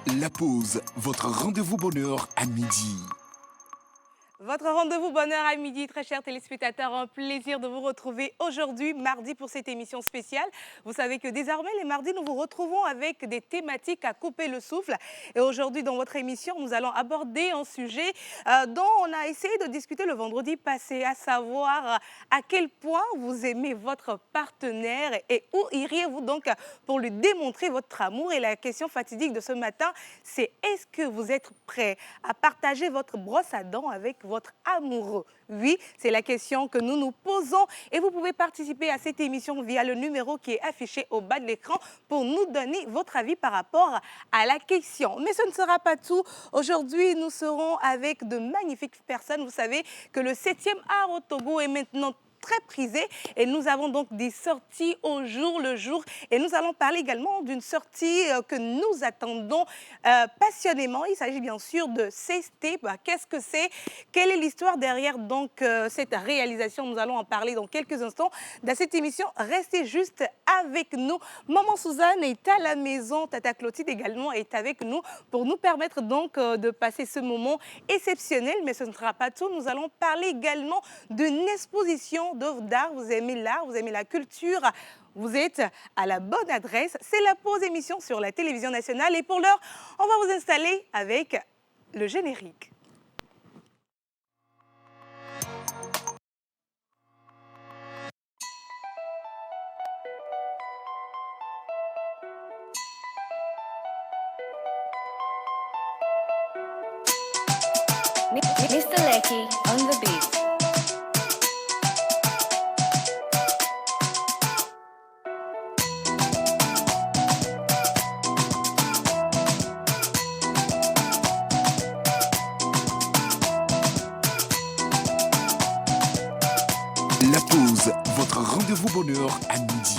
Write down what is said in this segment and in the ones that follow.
La pause, votre rendez-vous bonheur à midi. Votre rendez-vous bonheur à midi, très chers téléspectateurs, un plaisir de vous retrouver aujourd'hui, mardi, pour cette émission spéciale. Vous savez que désormais, les mardis, nous vous retrouvons avec des thématiques à couper le souffle. Et aujourd'hui, dans votre émission, nous allons aborder un sujet dont on a essayé de discuter le vendredi passé, à savoir à quel point vous aimez votre partenaire et où iriez-vous donc pour lui démontrer votre amour. Et la question fatidique de ce matin, c'est est-ce que vous êtes prêt à partager votre brosse à dents avec votre amoureux? Oui, c'est la question que nous nous posons et vous pouvez participer à cette émission via le numéro qui est affiché au bas de l'écran pour nous donner votre avis par rapport à la question. Mais ce ne sera pas tout. Aujourd'hui, nous serons avec de magnifiques personnes. Vous savez que le 7e art au Togo est maintenant très prisé et nous avons donc des sorties au jour le jour et nous allons parler également d'une sortie que nous attendons passionnément. Il s'agit bien sûr de C-Step. Qu'est-ce que c'est? Quelle est l'histoire derrière donc cette réalisation? Nous allons en parler dans quelques instants. Dans cette émission, restez juste avec nous. Maman Suzanne est à la maison, Tata Clotilde également est avec nous pour nous permettre donc de passer ce moment exceptionnel. Mais ce ne sera pas tout. Nous allons parler également d'une exposition d'œuvres d'art. Vous aimez l'art, vous aimez la culture, vous êtes à la bonne adresse. C'est la pause émission sur la télévision nationale. Et pour l'heure, on va vous installer avec le générique. Mr. Lecky on the beat. La pause, votre rendez-vous bonheur à midi.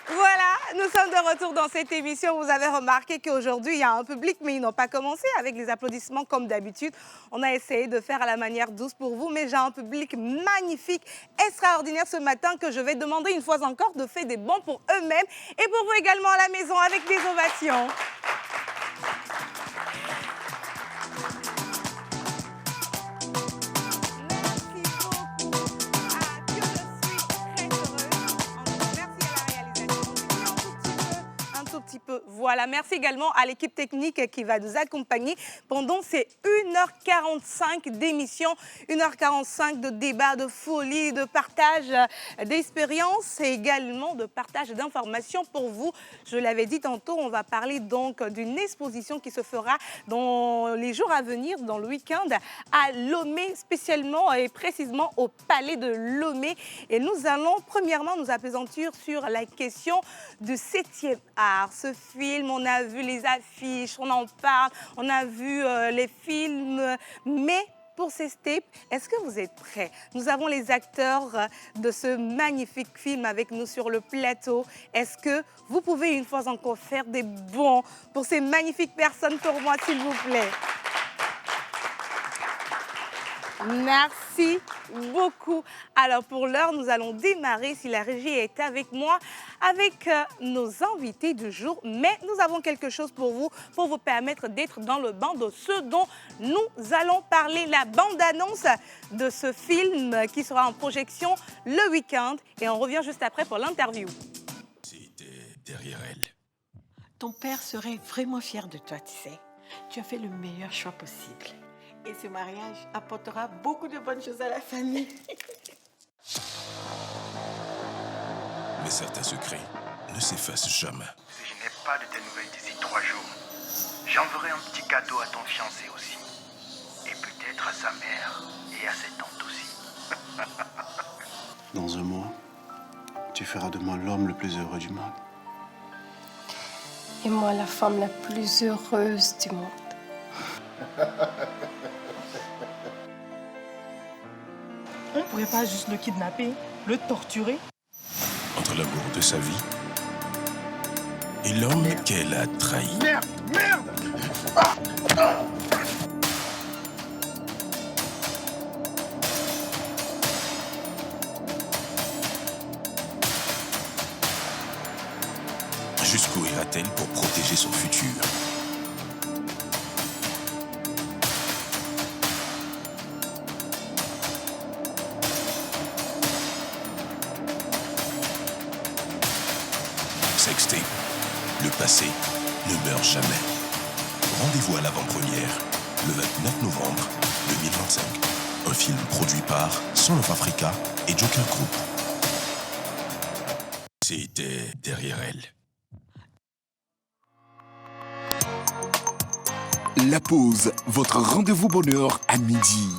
Voilà, nous sommes de retour dans cette émission. Vous avez remarqué qu'aujourd'hui, il y a un public, mais ils n'ont pas commencé avec les applaudissements comme d'habitude. On a essayé de faire à la manière douce pour vous, mais j'ai un public magnifique, extraordinaire ce matin que je vais demander une fois encore de faire des bons pour eux-mêmes et pour vous également à la maison avec des ovations. Voilà, merci également à l'équipe technique qui va nous accompagner pendant ces 1h45 d'émission, 1h45 de débat, de folie, de partage d'expériences et également de partage d'informations pour vous. Je l'avais dit tantôt, on va parler donc d'une exposition qui se fera dans les jours à venir, dans le week-end, à Lomé, spécialement et précisément au Palais de Lomé. Et nous allons premièrement nous appesantir sur la question du 7e art. Ce film, on a vu les affiches, on en parle, on a vu les films, mais pour ces steps, est-ce que vous êtes prêts? Nous avons les acteurs de ce magnifique film avec nous sur le plateau. Est-ce que vous pouvez une fois encore faire des bons pour ces magnifiques personnes pour moi, s'il vous plaît? Merci beaucoup. Alors pour l'heure, nous allons démarrer, si la régie est avec moi, avec nos invités du jour. Mais nous avons quelque chose pour vous permettre d'être dans le bain de ce dont nous allons parler. La bande-annonce de ce film qui sera en projection le week-end. Et on revient juste après pour l'interview. C'était derrière elle. Ton père serait vraiment fier de toi, tu sais. Tu as fait le meilleur choix possible. Et ce mariage apportera beaucoup de bonnes choses à la famille. Mais certains secrets ne s'effacent jamais. Si je n'ai pas de tes nouvelles d'ici 3 jours, j'enverrai un petit cadeau à ton fiancé aussi. Et peut-être à sa mère et à ses tantes aussi. Dans un mois, tu feras de moi l'homme le plus heureux du monde. Et moi, la femme la plus heureuse du monde. On ne pourrait pas juste le kidnapper, le torturer? Entre l'amour de sa vie et l'homme qu'elle a trahi. Merde! Jusqu'où ira-t-elle pour protéger son futur? Sextape, le passé ne meurt jamais. Rendez-vous à l'avant-première, le 29 novembre 2025. Un film produit par Son of Africa et Joker Group. C'était derrière elle. La pause, votre rendez-vous bonheur à midi.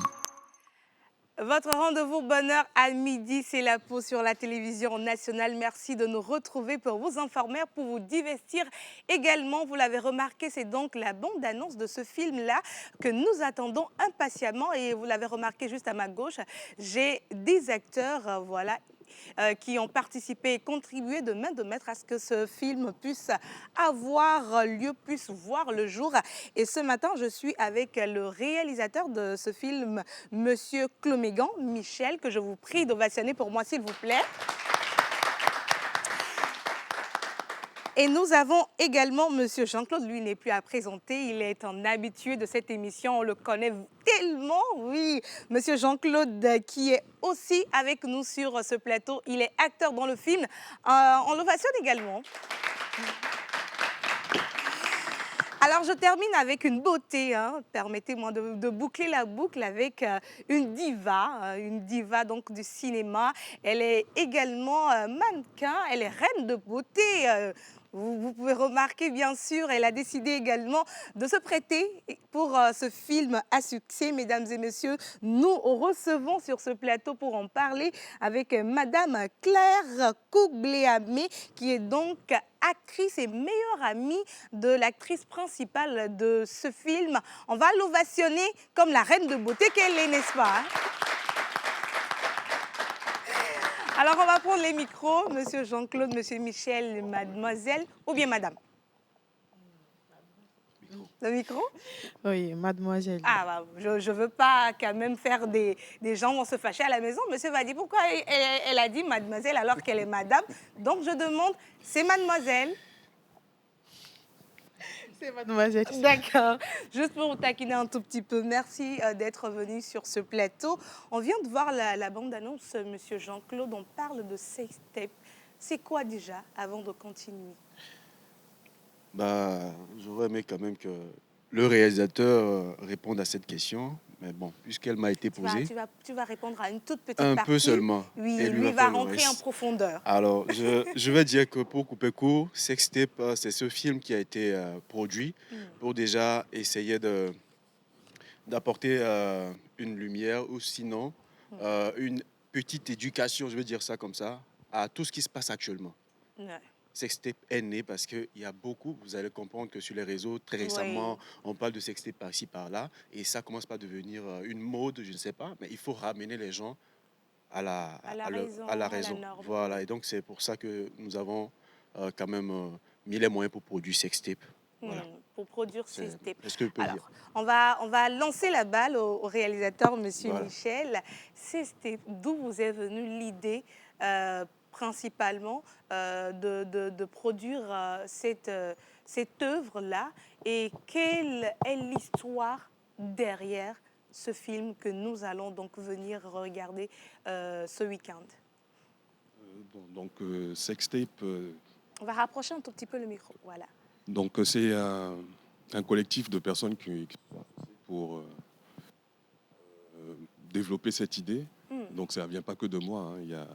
Votre rendez-vous bonheur à midi, c'est la pause sur la télévision nationale. Merci de nous retrouver pour vous informer, pour vous divertir également. Vous l'avez remarqué, c'est donc la bande-annonce de ce film-là que nous attendons impatiemment. Et vous l'avez remarqué juste à ma gauche, j'ai des acteurs, qui ont participé et contribué de main de maître à ce que ce film puisse avoir lieu, puisse voir le jour. Et ce matin, je suis avec le réalisateur de ce film, Monsieur Clomégan, Michel, que je vous prie d'ovationner pour moi, s'il vous plaît. Et nous avons également Monsieur Jean-Claude, lui n'est plus à présenter, il est un habitué de cette émission, on le connaît tellement, oui. Monsieur Jean-Claude qui est aussi avec nous sur ce plateau, il est acteur dans le film, on l'ovationne également. Alors, je termine avec une beauté, permettez-moi de boucler la boucle avec une diva donc du cinéma. Elle est également mannequin, elle est reine de beauté. Vous pouvez remarquer, bien sûr, elle a décidé également de se prêter pour ce film à succès. Mesdames et messieurs, nous recevons sur ce plateau pour en parler avec Madame Claire Kougléamé, qui est donc actrice et meilleure amie de l'actrice principale de ce film. On va l'ovationner comme la reine de beauté qu'elle est, n'est-ce pas, hein? Alors, on va prendre les micros, Monsieur Jean-Claude, Monsieur Michel, Mademoiselle, ou bien Madame. Le micro? Oui, mademoiselle. Ah, bah, je ne veux pas quand même faire des gens vont se fâcher à la maison. Monsieur va dire pourquoi elle a dit mademoiselle alors qu'elle est madame. Donc, je demande, c'est mademoiselle. C'est mademoiselle. D'accord. Juste pour vous taquiner un tout petit peu, merci d'être venu sur ce plateau. On vient de voir la bande-annonce, Monsieur Jean-Claude. On parle de sextape. C'est quoi déjà, avant de continuer? J'aurais aimé quand même que le réalisateur réponde à cette question. Mais bon, puisqu'elle m'a été posée, Tu vas répondre à une toute petite un partie. peu seulement. Oui, Et lui va faire le rentrer reste. en profondeur. Alors, je vais dire que pour couper court, Sextape, c'est ce film qui a été produit pour déjà essayer d'apporter une lumière ou sinon une petite éducation, je vais dire ça comme ça, à tout ce qui se passe actuellement. Ouais. Sextape est né parce qu'il y a beaucoup, vous allez comprendre que sur les réseaux, très récemment, on parle de sextape par-ci, par-là, et ça commence par devenir une mode, je ne sais pas, mais il faut ramener les gens à la raison. norme. Voilà, et donc c'est pour ça que nous avons quand même mis les moyens pour produire Sextape. Voilà. Pour produire Sextape. Est-ce que je peux le dire? On va lancer la balle au réalisateur, Monsieur Voilà. Michel. Sextape, d'où vous est venue l'idée principalement de produire cette œuvre-là, et quelle est l'histoire derrière ce film que nous allons donc venir regarder ce week-end? Sextape, On va rapprocher un tout petit peu le micro, voilà. donc c'est un collectif de personnes qui pour développer cette idée. Donc ça ne vient pas que de moi, hein. Il y a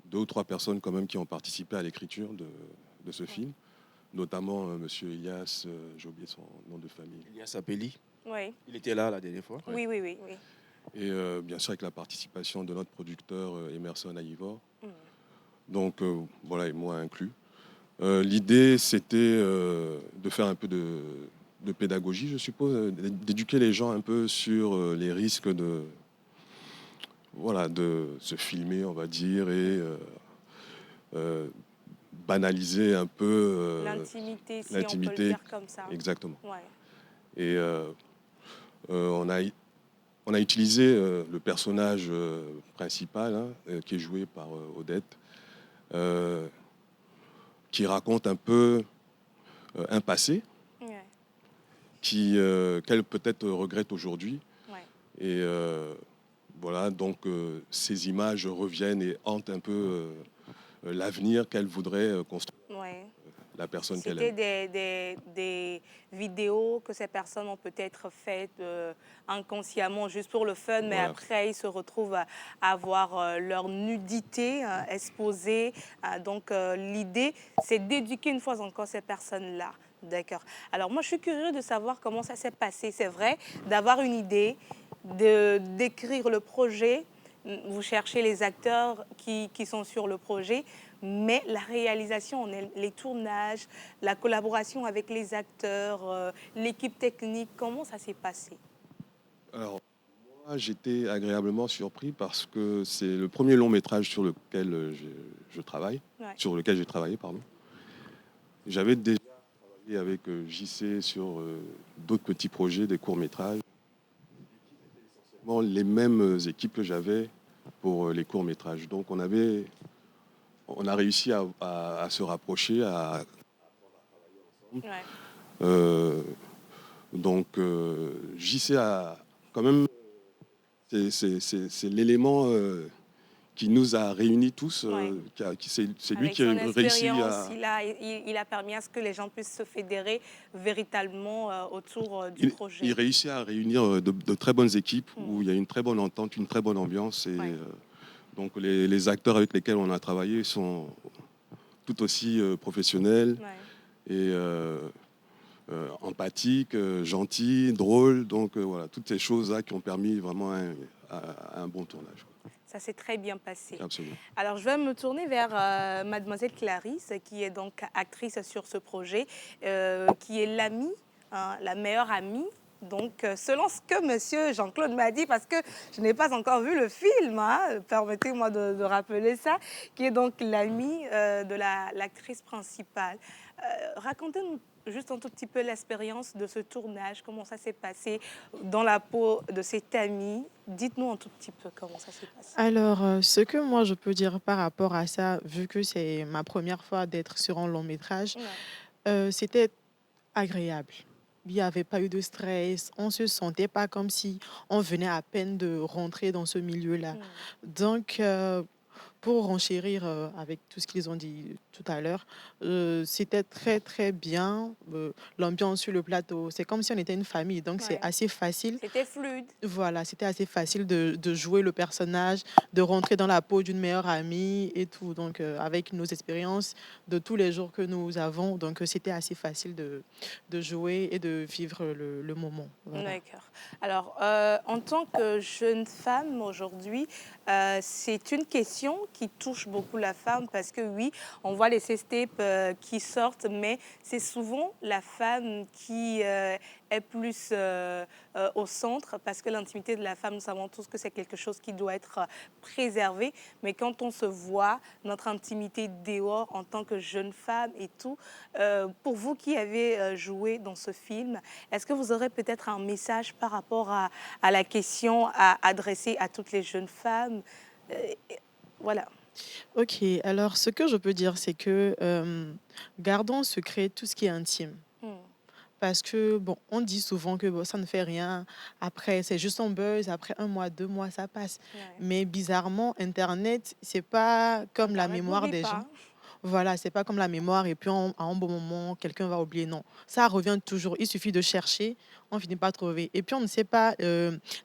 2 ou 3 personnes quand même qui ont participé à l'écriture de ce film, notamment Monsieur Elias, j'ai oublié son nom de famille. Elias Apeli. Oui. Il était là la dernière fois. Oui. Et bien sûr avec la participation de notre producteur Emerson Aïvor. Donc voilà, et moi inclus. L'idée, c'était de faire un peu de pédagogie, je suppose, d'éduquer les gens un peu sur les risques de se filmer, on va dire, et banaliser un peu l'intimité, si on peut le dire comme ça. Exactement. Ouais. Et on a utilisé le personnage principal, qui est joué par Odette, qui raconte un peu un passé Ouais, qu'elle peut-être regrette aujourd'hui. ouais. Et voilà, donc ces images reviennent et hantent un peu l'avenir qu'elle voudrait construire, Ouais. la personne qu'elle C'était aime. des vidéos que ces personnes ont peut-être faites inconsciemment, juste pour le fun, mais Voilà. après, ils se retrouvent à avoir leur nudité exposée. Donc, l'idée, c'est d'éduquer une fois encore ces personnes-là. D'accord. Alors, moi, je suis curieuse de savoir comment ça s'est passé. C'est vrai, d'avoir une idée, d'écrire le projet. Vous cherchez les acteurs qui sont sur le projet, mais la réalisation, les tournages, la collaboration avec les acteurs, l'équipe technique, comment ça s'est passé? Alors, moi, j'étais agréablement surpris parce que c'est le premier long métrage sur lequel je travaille, Ouais. sur lequel j'ai travaillé, pardon. J'avais déjà travaillé avec JC sur d'autres petits projets, des courts-métrages. Bon, les mêmes équipes que j'avais pour les courts-métrages. Donc, on a réussi à se rapprocher, Ouais. euh, donc, JC a quand même, c'est l'élément qui nous a réunis tous. Ouais. C'est lui Avec qui a son réussi expérience, à. il a permis à ce que les gens puissent se fédérer véritablement autour du Il projet. réussit à réunir de très bonnes équipes Mm. où il y a une très bonne entente, une très bonne ambiance. Et Ouais. donc, les acteurs avec lesquels on a travaillé sont tout aussi professionnels Ouais. et empathiques, gentils, drôles. Donc, voilà, toutes ces choses-là qui ont permis vraiment un bon tournage. Ça s'est très bien passé. Absolument. Alors, je vais me tourner vers mademoiselle Clarisse, qui est donc actrice sur ce projet, qui est l'amie, hein, la meilleure amie. Donc, selon ce que monsieur Jean-Claude m'a dit, parce que je n'ai pas encore vu le film, hein, permettez-moi de rappeler ça, qui est donc l'amie de l'actrice principale. Racontez-nous juste un tout petit peu l'expérience de ce tournage, comment ça s'est passé dans la peau de cette amie. Dites-nous un tout petit peu comment ça s'est passé. Alors, ce que moi je peux dire par rapport à ça, vu que c'est ma première fois d'être sur un long métrage, Ouais. c'était agréable. Il n'y avait pas eu de stress, on ne se sentait pas comme si on venait à peine de rentrer dans ce milieu-là. Mm. Donc, pour renchérir avec tout ce qu'ils ont dit tout à l'heure, c'était très très bien. L'ambiance sur le plateau, c'est comme si on était une famille, donc c'est Ouais. assez facile. C'était fluide. Voilà, c'était assez facile de jouer le personnage, de rentrer dans la peau d'une meilleure amie et tout. Donc, avec nos expériences de tous les jours que nous avons, donc c'était assez facile de jouer et de vivre le moment. Voilà. D'accord. Alors, en tant que jeune femme aujourd'hui, c'est une question qui touche beaucoup la femme parce que oui, on voit les sextapes qui sortent, mais c'est souvent la femme qui est plus au centre parce que l'intimité de la femme, nous savons tous que c'est quelque chose qui doit être préservé. Mais quand on se voit, notre intimité dehors en tant que jeune femme et tout, pour vous qui avez joué dans ce film, est-ce que vous aurez peut-être un message par rapport à la question à adresser à toutes les jeunes femmes? Voilà. Ok, alors ce que je peux dire, c'est que gardons secret tout ce qui est intime. Hmm. Parce que, bon, on dit souvent que bon, ça ne fait rien. Après, c'est juste un buzz. Après 1 mois, 2 mois, ça passe. Ouais. Mais bizarrement, Internet, c'est pas comme la Internet mémoire n'oublie des pas, gens. hein. Voilà, c'est pas comme la mémoire. Et puis, à un bon moment, quelqu'un va oublier. Non, ça revient toujours. Il suffit de chercher. On finit par trouver. Et puis, on ne sait pas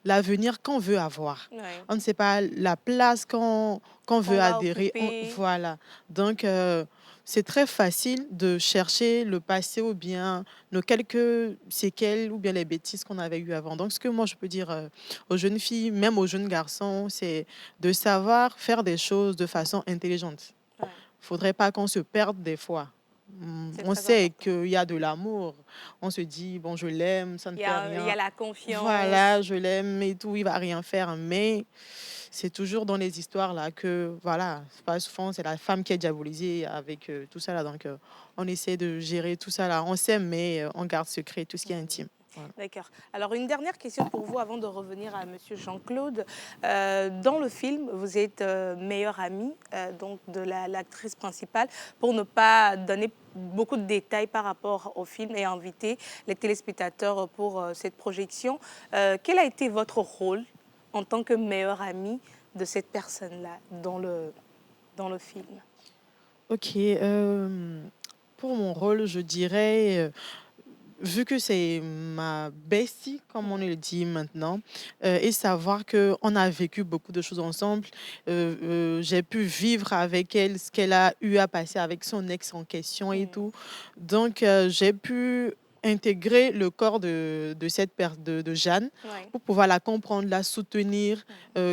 l'avenir qu'on veut avoir. Ouais. On ne sait pas la place qu'on Qu'on veut va adhérer. occuper. Voilà. Donc, c'est très facile de chercher le passé ou bien nos quelques séquelles ou bien les bêtises qu'on avait eues avant. Donc, ce que moi, je peux dire aux jeunes filles, même aux jeunes garçons, c'est de savoir faire des choses de façon intelligente. Ouais. Faudrait pas qu'on se perde des fois. C'est On très sait important. qu'il y a de l'amour. On se dit, bon, je l'aime, ça ne fait Il y rien. a la confiance. Voilà, je l'aime et tout, il va rien faire. Mais c'est toujours dans les histoires là que, voilà, pas souvent, c'est la femme qui est diabolisée avec tout ça là. Donc, on essaie de gérer tout ça là. On s'aime, mais on garde secret tout ce qui est intime. D'accord. Alors, une dernière question pour vous avant de revenir à Monsieur Jean-Claude. Dans le film, vous êtes meilleur ami donc de l'actrice principale. Pour ne pas donner beaucoup de détails par rapport au film et inviter les téléspectateurs pour cette projection, quel a été votre rôle en tant que meilleur ami de cette personne-là dans le film? Ok, pour mon rôle, je dirais, vu que c'est ma bestie, comme on le dit maintenant, et savoir qu'on a vécu beaucoup de choses ensemble, j'ai pu vivre avec elle ce qu'elle a eu à passer avec son ex en question et tout. Donc, j'ai pu intégrer le corps de cette de Jeanne Ouais. pour pouvoir la comprendre, la soutenir.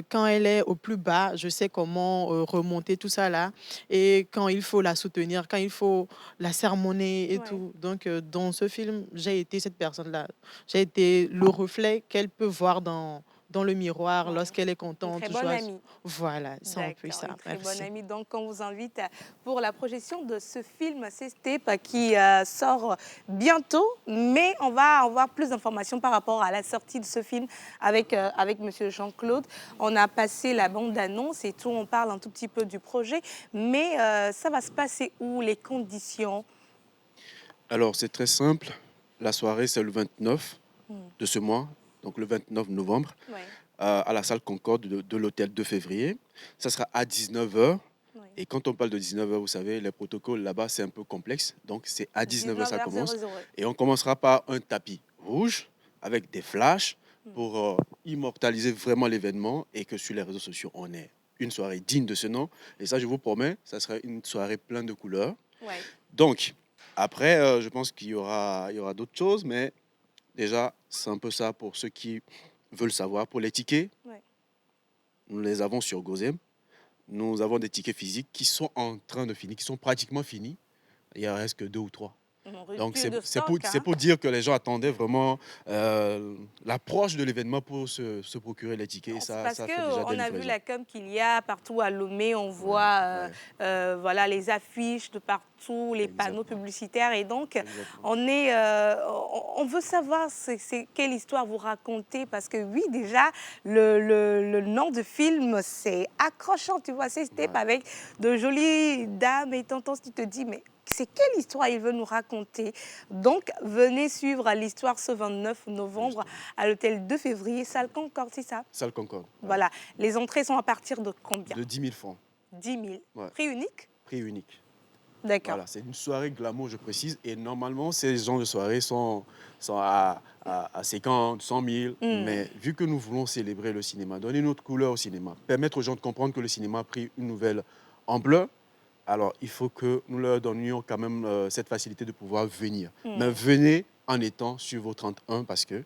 Quand elle est au plus bas, je sais comment remonter tout ça là. Et quand il faut la soutenir, quand il faut la sermonner et Ouais. tout. Donc, dans ce film, j'ai été cette personne-là. J'ai été le reflet qu'elle peut voir dans le miroir Ouais. lorsqu'elle est Une contente, très bonne joyeuse. amie. Voilà, c'est un peu D'accord, ça. une très bonne Merci. amie. Donc, on vous invite pour la projection de ce film C-Step qui sort bientôt. Mais on va avoir plus d'informations par rapport à la sortie de ce film avec Monsieur Jean-Claude. On a passé la bande-annonce et tout. On parle un tout petit peu du projet. Mais ça va se passer où? Les conditions? Alors, c'est très simple. La soirée, c'est le 29 de ce mois, donc le 29 novembre, Ouais. à la salle Concorde de l'hôtel 2 février. Ça sera à 19h. Ouais. Et quand on parle de 19h, vous savez, les protocoles là-bas, c'est un peu complexe. Donc, c'est à 19h, ça commence. 19h00. Et on commencera par un tapis rouge avec des flashs pour immortaliser vraiment l'événement et que sur les réseaux sociaux, on ait une soirée digne de ce nom. Et ça, je vous promets, ça sera une soirée pleine de couleurs. Ouais. Donc, après, je pense qu'il y aura d'autres choses, mais déjà, c'est un peu ça pour ceux qui veulent savoir. Pour les tickets, Ouais. nous les avons sur Gozem. Nous avons des tickets physiques qui sont en train de finir, qui sont pratiquement finis. Il en reste que 2 ou 3. Donc, Rupture de c'est stock, pour dire que les gens attendaient vraiment l'approche de l'événement pour se procurer les tickets. Et ça Parce fait déjà des qu'on a vu livraisons. la com qu'il y a partout à Lomé, on voit voilà, les affiches de partout, les panneaux publicitaires. Et donc, on veut savoir quelle histoire vous racontez. Parce que oui, déjà, le nom de film, c'est accrochant. Tu vois, c'est Step avec de jolies dames et tontons. Tu te dis, mais c'est quelle histoire il veut nous raconter? Donc, venez suivre l'histoire ce 29 novembre à l'hôtel 2 février, salle Concorde, c'est ça? Salle Concorde. Voilà. Les entrées sont à partir de combien? De 10 000 francs. 10 000. Ouais. Prix unique? Prix unique. D'accord. Voilà, c'est une soirée glamour, je précise. Et normalement, ces genres de soirées sont à 50, 100 000. Mais vu que nous voulons célébrer le cinéma, donner notre couleur au cinéma, permettre aux gens de comprendre que le cinéma a pris une nouvelle ampleur, alors il faut que nous leur donnions quand même cette facilité de pouvoir venir. Mais venez en étant sur vos 31 parce que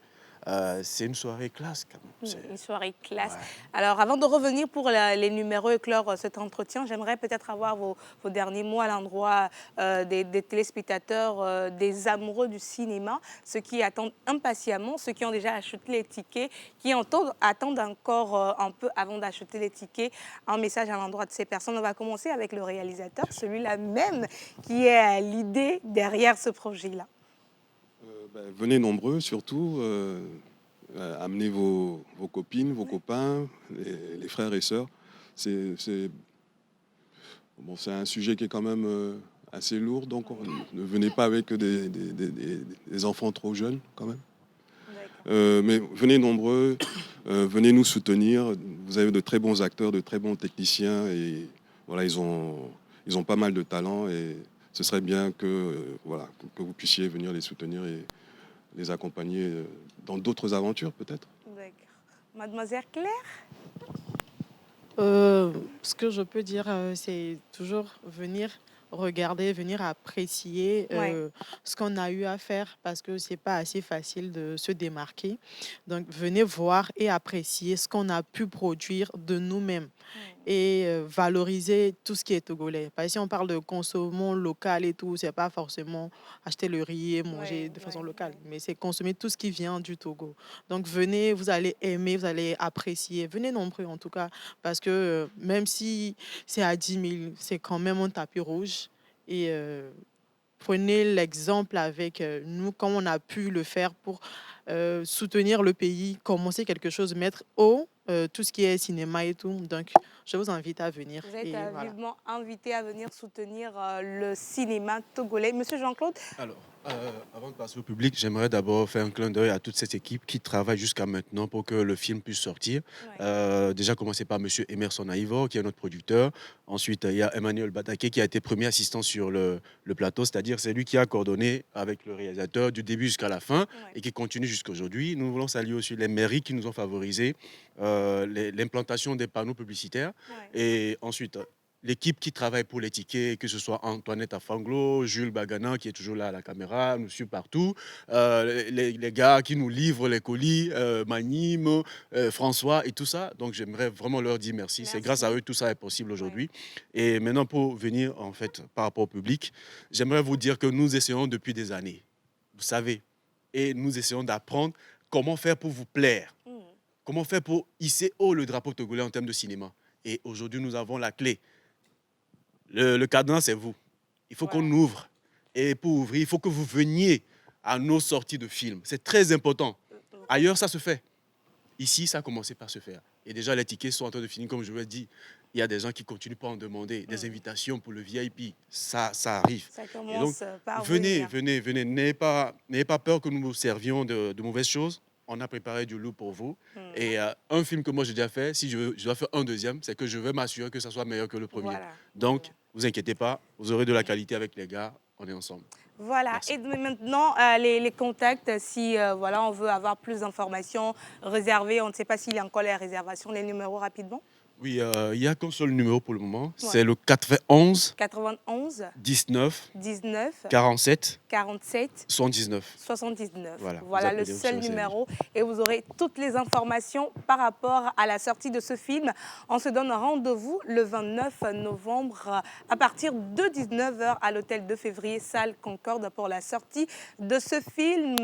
c'est une soirée classe quand même. Une soirée classe. Ouais. Alors, avant de revenir pour les numéros et clore cet entretien, j'aimerais peut-être avoir vos derniers mots à l'endroit des téléspectateurs, des amoureux du cinéma, ceux qui attendent impatiemment, ceux qui ont déjà acheté les tickets, qui attendent encore un peu avant d'acheter les tickets. Un message à l'endroit de ces personnes. On va commencer avec le réalisateur, celui-là même qui est à l'idée derrière ce projet-là. Venez nombreux, surtout. Amenez vos copines, vos copains, les frères et sœurs. C'est un sujet qui est quand même assez lourd, donc ne venez pas avec des enfants trop jeunes quand même. Mais venez nombreux, venez nous soutenir. Vous avez de très bons acteurs, de très bons techniciens et voilà, ils ont pas mal de talent et ce serait bien que vous puissiez venir les soutenir et les accompagner dans d'autres aventures peut-être. D'accord. Mademoiselle Claire? Ce que je peux dire, c'est toujours venir regarder, venir apprécier ce qu'on a eu à faire parce que c'est pas assez facile de se démarquer. Donc, venez voir et apprécier ce qu'on a pu produire de nous-mêmes et valoriser tout ce qui est togolais. Parce que si on parle de consommation local et tout, c'est pas forcément acheter le riz et manger de façon locale, mais c'est consommer tout ce qui vient du Togo. Donc, venez, vous allez aimer, vous allez apprécier. Venez nombreux en tout cas, parce que même si c'est à 10 000, c'est quand même un tapis rouge. Et prenez l'exemple avec nous, comme on a pu le faire pour soutenir le pays, commencer quelque chose, mettre haut tout ce qui est cinéma et tout. Donc, je vous invite à venir. Vous êtes Et voilà. vivement invité à venir soutenir le cinéma togolais. Monsieur Jean-Claude, Alors, avant de passer au public, j'aimerais d'abord faire un clin d'œil à toute cette équipe qui travaille jusqu'à maintenant pour que le film puisse sortir. Déjà commencer par Monsieur Emerson Aivor, qui est notre producteur. Ensuite, il y a Emmanuel Bataké, qui a été premier assistant sur le plateau, c'est-à-dire c'est lui qui a coordonné avec le réalisateur du début jusqu'à la fin et qui continue jusqu'à aujourd'hui. Nous voulons saluer aussi les mairies qui nous ont favorisé l'implantation des panneaux publicitaires. Et ensuite, l'équipe qui travaille pour les tickets, que ce soit Antoinette Afanglo, Jules Bagana qui est toujours là à la caméra, nous suit partout, les gars qui nous livrent les colis, Manim, François et tout ça. Donc j'aimerais vraiment leur dire merci. C'est grâce à eux que tout ça est possible aujourd'hui. Et maintenant pour venir en fait par rapport au public, j'aimerais vous dire que nous essayons depuis des années, vous savez, et nous essayons d'apprendre comment faire pour vous plaire, comment faire pour hisser haut le drapeau togolais en termes de cinéma. Et aujourd'hui nous avons la clé. Le cadran, c'est vous. Il faut qu'on ouvre. Et pour ouvrir, il faut que vous veniez à nos sorties de films. C'est très important. Ailleurs, ça se fait. Ici, ça a commencé par se faire. Et déjà, les tickets sont en train de finir. Comme je vous l'ai dit, il y a des gens qui continuent pas à en demander. Des invitations pour le VIP, ça arrive. ça Et commence donc, par venez, venir. venez, venez. N'ayez pas peur que nous vous servions de mauvaises choses. On a préparé du lourd pour vous. Et un film que moi j'ai déjà fait, si je dois faire un deuxième, c'est que je veux m'assurer que ça soit meilleur que le premier. Voilà. Donc, vous inquiétez pas, vous aurez de la qualité avec les gars. On est ensemble. Voilà, Merci. et maintenant, les contacts, si voilà, on veut avoir plus d'informations, réserver, on ne sait pas s'il y a encore les réservations, les numéros rapidement. Oui, il n'y a qu'un seul numéro pour le moment. C'est le 91 91 19 19 47 47 79. 79. Voilà, Voilà vous le appelez, vous seul serez servi. numéro et vous aurez toutes les informations par rapport à la sortie de ce film. On se donne rendez-vous le 29 novembre à partir de 19h à l'hôtel 2 février, salle Concorde, pour la sortie de ce film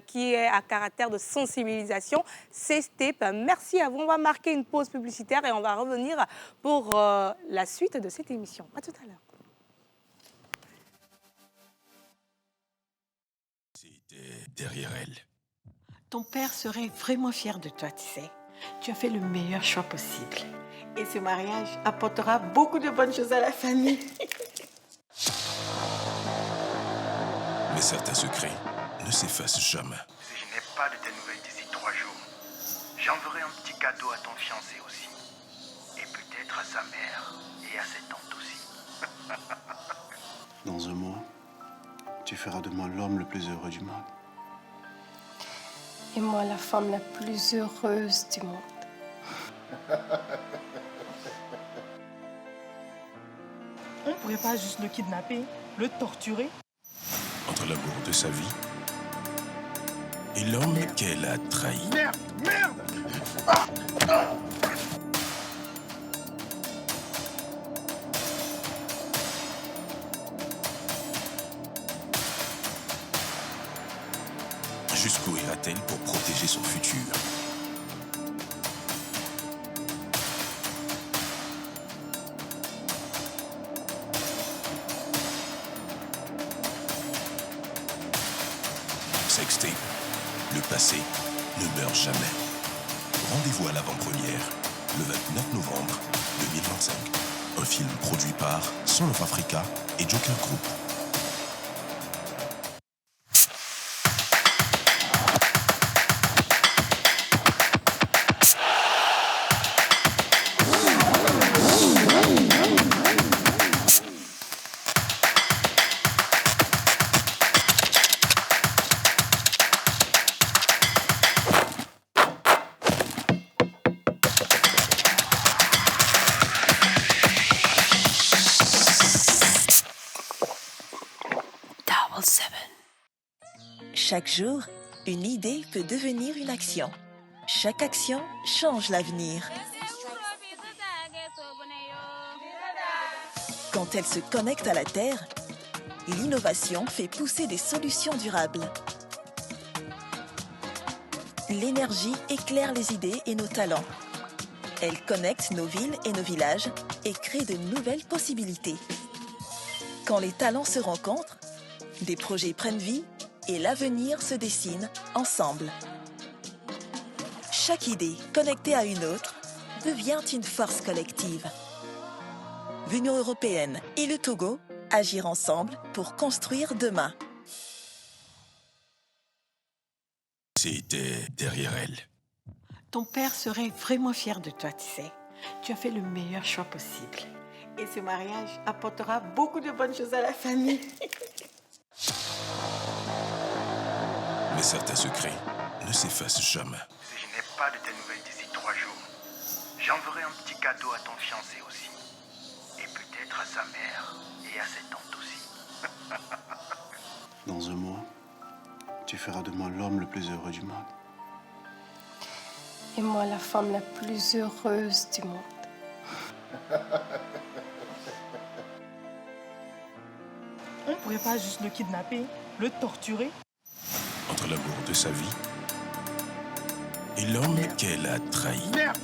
qui est à caractère de sensibilisation. C'est Step. Merci à vous. On va marquer une pause publicitaire et on va revenir pour la suite de cette émission. À tout à l'heure. C'était derrière elle. Ton père serait vraiment fier de toi, tu sais. Tu as fait le meilleur choix possible. Et ce mariage apportera beaucoup de bonnes choses à la famille. Mais certains secrets ne s'effacent jamais. Si je n'ai pas de tes nouvelles d'ici 3 jours, j'enverrai un petit cadeau à ton fiancé aussi. Et peut-être à sa mère et à ses tantes aussi. Dans un mois, tu feras de moi l'homme le plus heureux du monde. Et moi, la femme la plus heureuse du monde. On pourrait pas juste le kidnapper, le torturer? Entre l'amour de sa vie et l'homme qu'elle a trahi. Jusqu'où ira-t-elle pour protéger son futur? Sextape, le passé ne meurt jamais. Rendez-vous à l'avant-première, le 29 novembre 2025. Un film produit par Son of Africa et Joker Group. Chaque jour, une idée peut devenir une action. Chaque action change l'avenir. Quand elle se connecte à la Terre, l'innovation fait pousser des solutions durables. L'énergie éclaire les idées et nos talents. Elle connecte nos villes et nos villages et crée de nouvelles possibilités. Quand les talents se rencontrent, Des projets prennent vie et l'avenir se dessine ensemble. Chaque idée connectée à une autre devient une force collective. L'Union européenne et le Togo agir ensemble pour construire demain. C'était derrière elle. Ton père serait vraiment fier de toi, tu sais. Tu as fait le meilleur choix possible. Et ce mariage apportera beaucoup de bonnes choses à la famille. Mais certains secrets ne s'effacent jamais. Si je n'ai pas de tes nouvelles d'ici 3 jours, j'enverrai un petit cadeau à ton fiancé aussi. Et peut-être à sa mère et à ses tantes aussi. Dans un mois, tu feras de moi l'homme le plus heureux du monde. Et moi, la femme la plus heureuse du monde. On pourrait pas juste le kidnapper, le torturer? Entre l'amour de sa vie et l'homme qu'elle a trahi. Merde!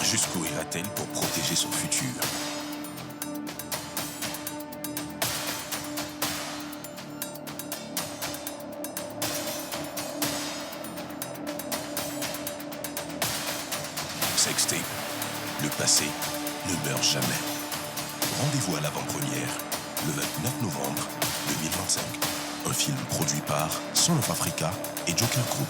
Jusqu'où ira-t-elle pour protéger son futur? Sextape, le passé ne meurt jamais. Rendez-vous à l'avant-première, le 29 novembre 2025. Un film produit par Son of Africa et Joker Group.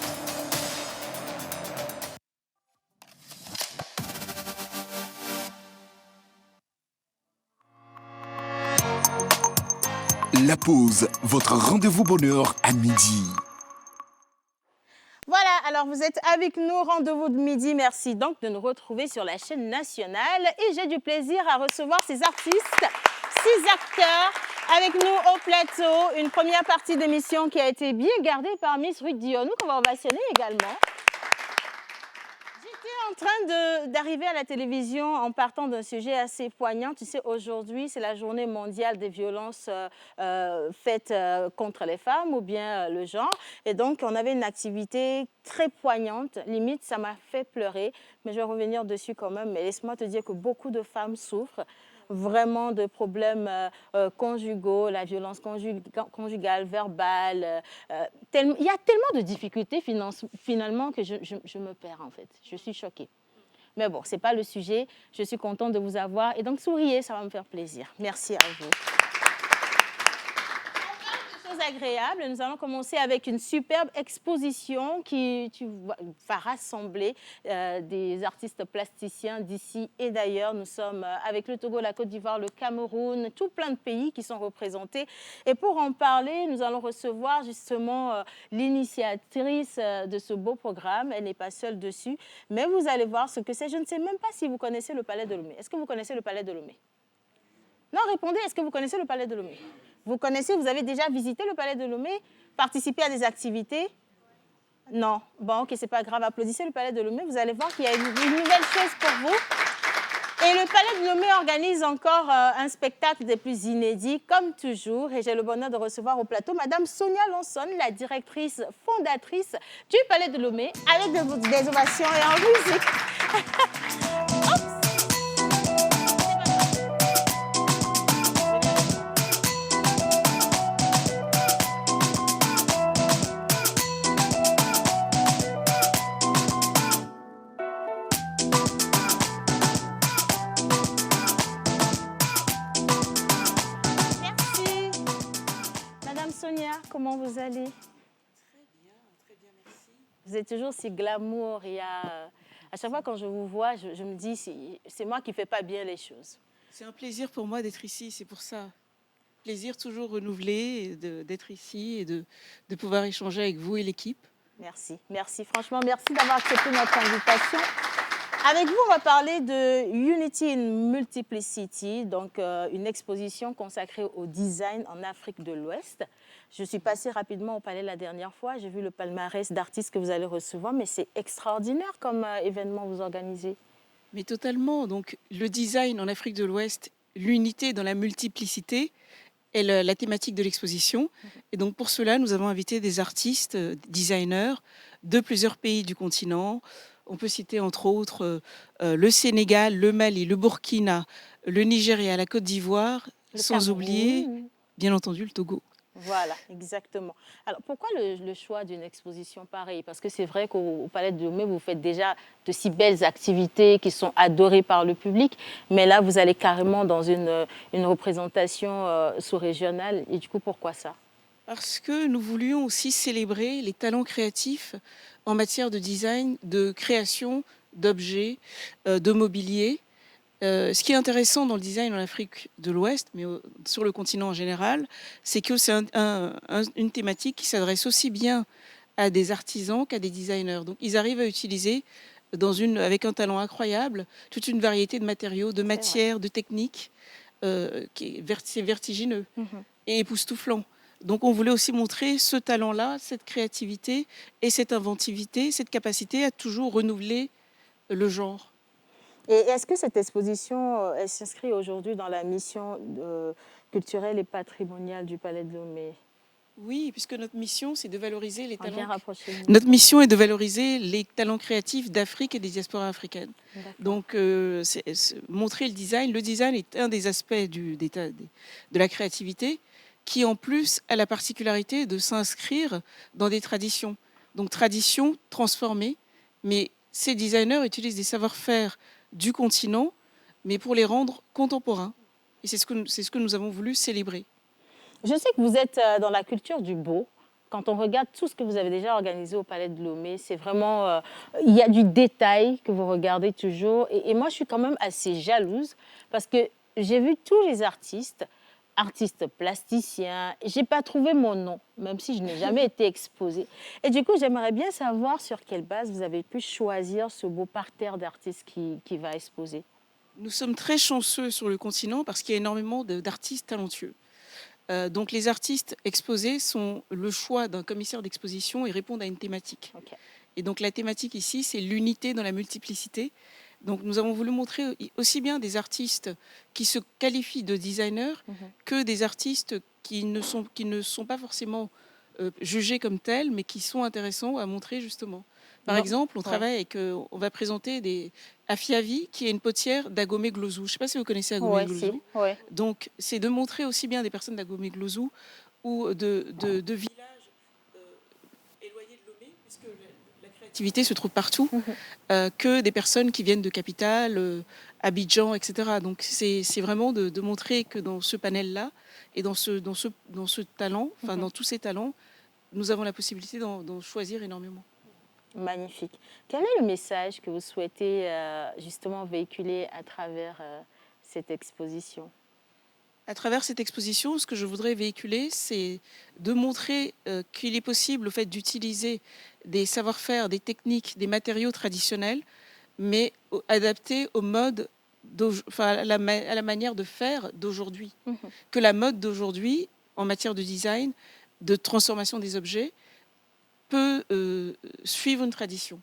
La pause, votre rendez-vous bonheur à midi. Voilà, alors vous êtes avec nous, rendez-vous de midi. Merci donc de nous retrouver sur la chaîne nationale. Et j'ai du plaisir à recevoir ces artistes, 6 acteurs avec nous au plateau. Une première partie d'émission qui a été bien gardée par Miss Ruth Dionou, qu'on va ovationner également. En train d'arriver à la télévision en partant d'un sujet assez poignant. Tu sais, aujourd'hui, c'est la journée mondiale des violences faites contre les femmes ou bien le genre. Et donc, on avait une activité très poignante. Limite, ça m'a fait pleurer. Mais je vais revenir dessus quand même. Mais laisse-moi te dire que beaucoup de femmes souffrent vraiment de problèmes conjugaux, la violence conjugale, verbale. Il y a tellement de difficultés finalement que je me perds en fait. Je suis choquée. Mais bon, ce n'est pas le sujet. Je suis contente de vous avoir. Et donc, souriez, ça va me faire plaisir. Merci à vous. Agréable. Nous allons commencer avec une superbe exposition qui va rassembler des artistes plasticiens d'ici et d'ailleurs. Nous sommes avec le Togo, la Côte d'Ivoire, le Cameroun, tout plein de pays qui sont représentés. Et pour en parler, nous allons recevoir justement l'initiatrice de ce beau programme. Elle n'est pas seule dessus, mais vous allez voir ce que c'est. Je ne sais même pas si vous connaissez le Palais de Lomé. Est-ce que vous connaissez le Palais de Lomé? Non, répondez, est-ce que vous connaissez le Palais de Lomé? Vous connaissez, vous avez déjà visité le Palais de Lomé? Participé à des activités? Non. Bon, ok, c'est pas grave. Applaudissez le Palais de Lomé. Vous allez voir qu'il y a une nouvelle chose pour vous. Et le Palais de Lomé organise encore un spectacle des plus inédits, comme toujours. Et j'ai le bonheur de recevoir au plateau Madame Sonia Lonson, la directrice fondatrice du Palais de Lomé, avec des ovations et en musique. Comment vous allez? Très bien, merci. Vous êtes toujours si glamour. À chaque fois quand je vous vois, je me dis, c'est moi qui ne fais pas bien les choses. C'est un plaisir pour moi d'être ici, c'est pour ça. Plaisir toujours renouvelé d'être ici et de pouvoir échanger avec vous et l'équipe. Merci, merci. Franchement, merci d'avoir accepté notre invitation. Avec vous, on va parler de Unity in Multiplicity, donc une exposition consacrée au design en Afrique de l'Ouest. Je suis passée rapidement au palais la dernière fois, j'ai vu le palmarès d'artistes que vous allez recevoir, mais c'est extraordinaire comme événement vous organisez. Mais totalement, donc le design en Afrique de l'Ouest, l'unité dans la multiplicité, est la thématique de l'exposition. Et donc pour cela, nous avons invité des artistes, designers de plusieurs pays du continent. On peut citer entre autres le Sénégal, le Mali, le Burkina, le Nigeria, la Côte d'Ivoire, sans oublier, bien entendu, le Togo. Voilà, exactement. Alors, pourquoi le choix d'une exposition pareille? Parce que c'est vrai qu'au Palais de Lomé, vous faites déjà de si belles activités qui sont adorées par le public, mais là, vous allez carrément dans une représentation sous-régionale. Et du coup, pourquoi ça? Parce que nous voulions aussi célébrer les talents créatifs en matière de design, de création d'objets, de mobilier. Ce qui est intéressant dans le design en Afrique de l'Ouest, mais sur le continent en général, c'est que c'est une thématique qui s'adresse aussi bien à des artisans qu'à des designers. Donc ils arrivent à utiliser avec un talent incroyable toute une variété de matériaux, de matières, de techniques. C'est vertigineux et époustouflant. Donc on voulait aussi montrer ce talent-là, cette créativité et cette inventivité, cette capacité à toujours renouveler le genre. Et est-ce que cette exposition, elle s'inscrit aujourd'hui dans la mission culturelle et patrimoniale du Palais de Lomé? Oui, puisque notre mission, c'est de valoriser les talents. Rapprocher-nous. Notre mission est de valoriser les talents créatifs d'Afrique et des diasporas africaines. Donc, montrer le design. Le design est un des aspects de la créativité qui, en plus, a la particularité de s'inscrire dans des traditions. Donc, traditions transformées, mais ces designers utilisent des savoir-faire du continent, mais pour les rendre contemporains. Et c'est ce que nous avons voulu célébrer. Je sais que vous êtes dans la culture du beau. Quand on regarde tout ce que vous avez déjà organisé au Palais de Lomé, c'est vraiment... il y a du détail que vous regardez toujours. Et moi, je suis quand même assez jalouse parce que j'ai vu tous les artistes plasticiens. Je n'ai pas trouvé mon nom, même si je n'ai jamais été exposée. Et du coup, j'aimerais bien savoir sur quelle base vous avez pu choisir ce beau parterre d'artistes qui va exposer. Nous sommes très chanceux sur le continent parce qu'il y a énormément d'artistes talentueux. Donc les artistes exposés sont le choix d'un commissaire d'exposition et répondent à une thématique. Et donc la thématique ici, c'est l'unité dans la multiplicité. Donc nous avons voulu montrer aussi bien des artistes qui se qualifient de designers que des artistes qui ne sont pas forcément jugés comme tels, mais qui sont intéressants à montrer justement. Par exemple, on travaille avec, on va présenter Afiavi, qui est une potière d'Agomé-Glozou. Je ne sais pas si vous connaissez Agomé-Glozou. Donc c'est de montrer aussi bien des personnes d'Agomé-Glozou ou de villages éloignés de Lomé, puisque la créativité se trouve partout, que des personnes qui viennent de capitales, Abidjan, etc. Donc c'est vraiment de montrer que dans ce panel-là et dans ce talent, enfin dans tous ces talents, nous avons la possibilité d'en choisir énormément. Magnifique. Quel est le message que vous souhaitez justement véhiculer à travers cette exposition? À travers cette exposition, ce que je voudrais véhiculer, c'est de montrer qu'il est possible au fait d'utiliser des savoir-faire, des techniques, des matériaux traditionnels, mais adaptés au mode, à la manière de faire d'aujourd'hui. Que la mode d'aujourd'hui, en matière de design, de transformation des objets, peut suivre une tradition.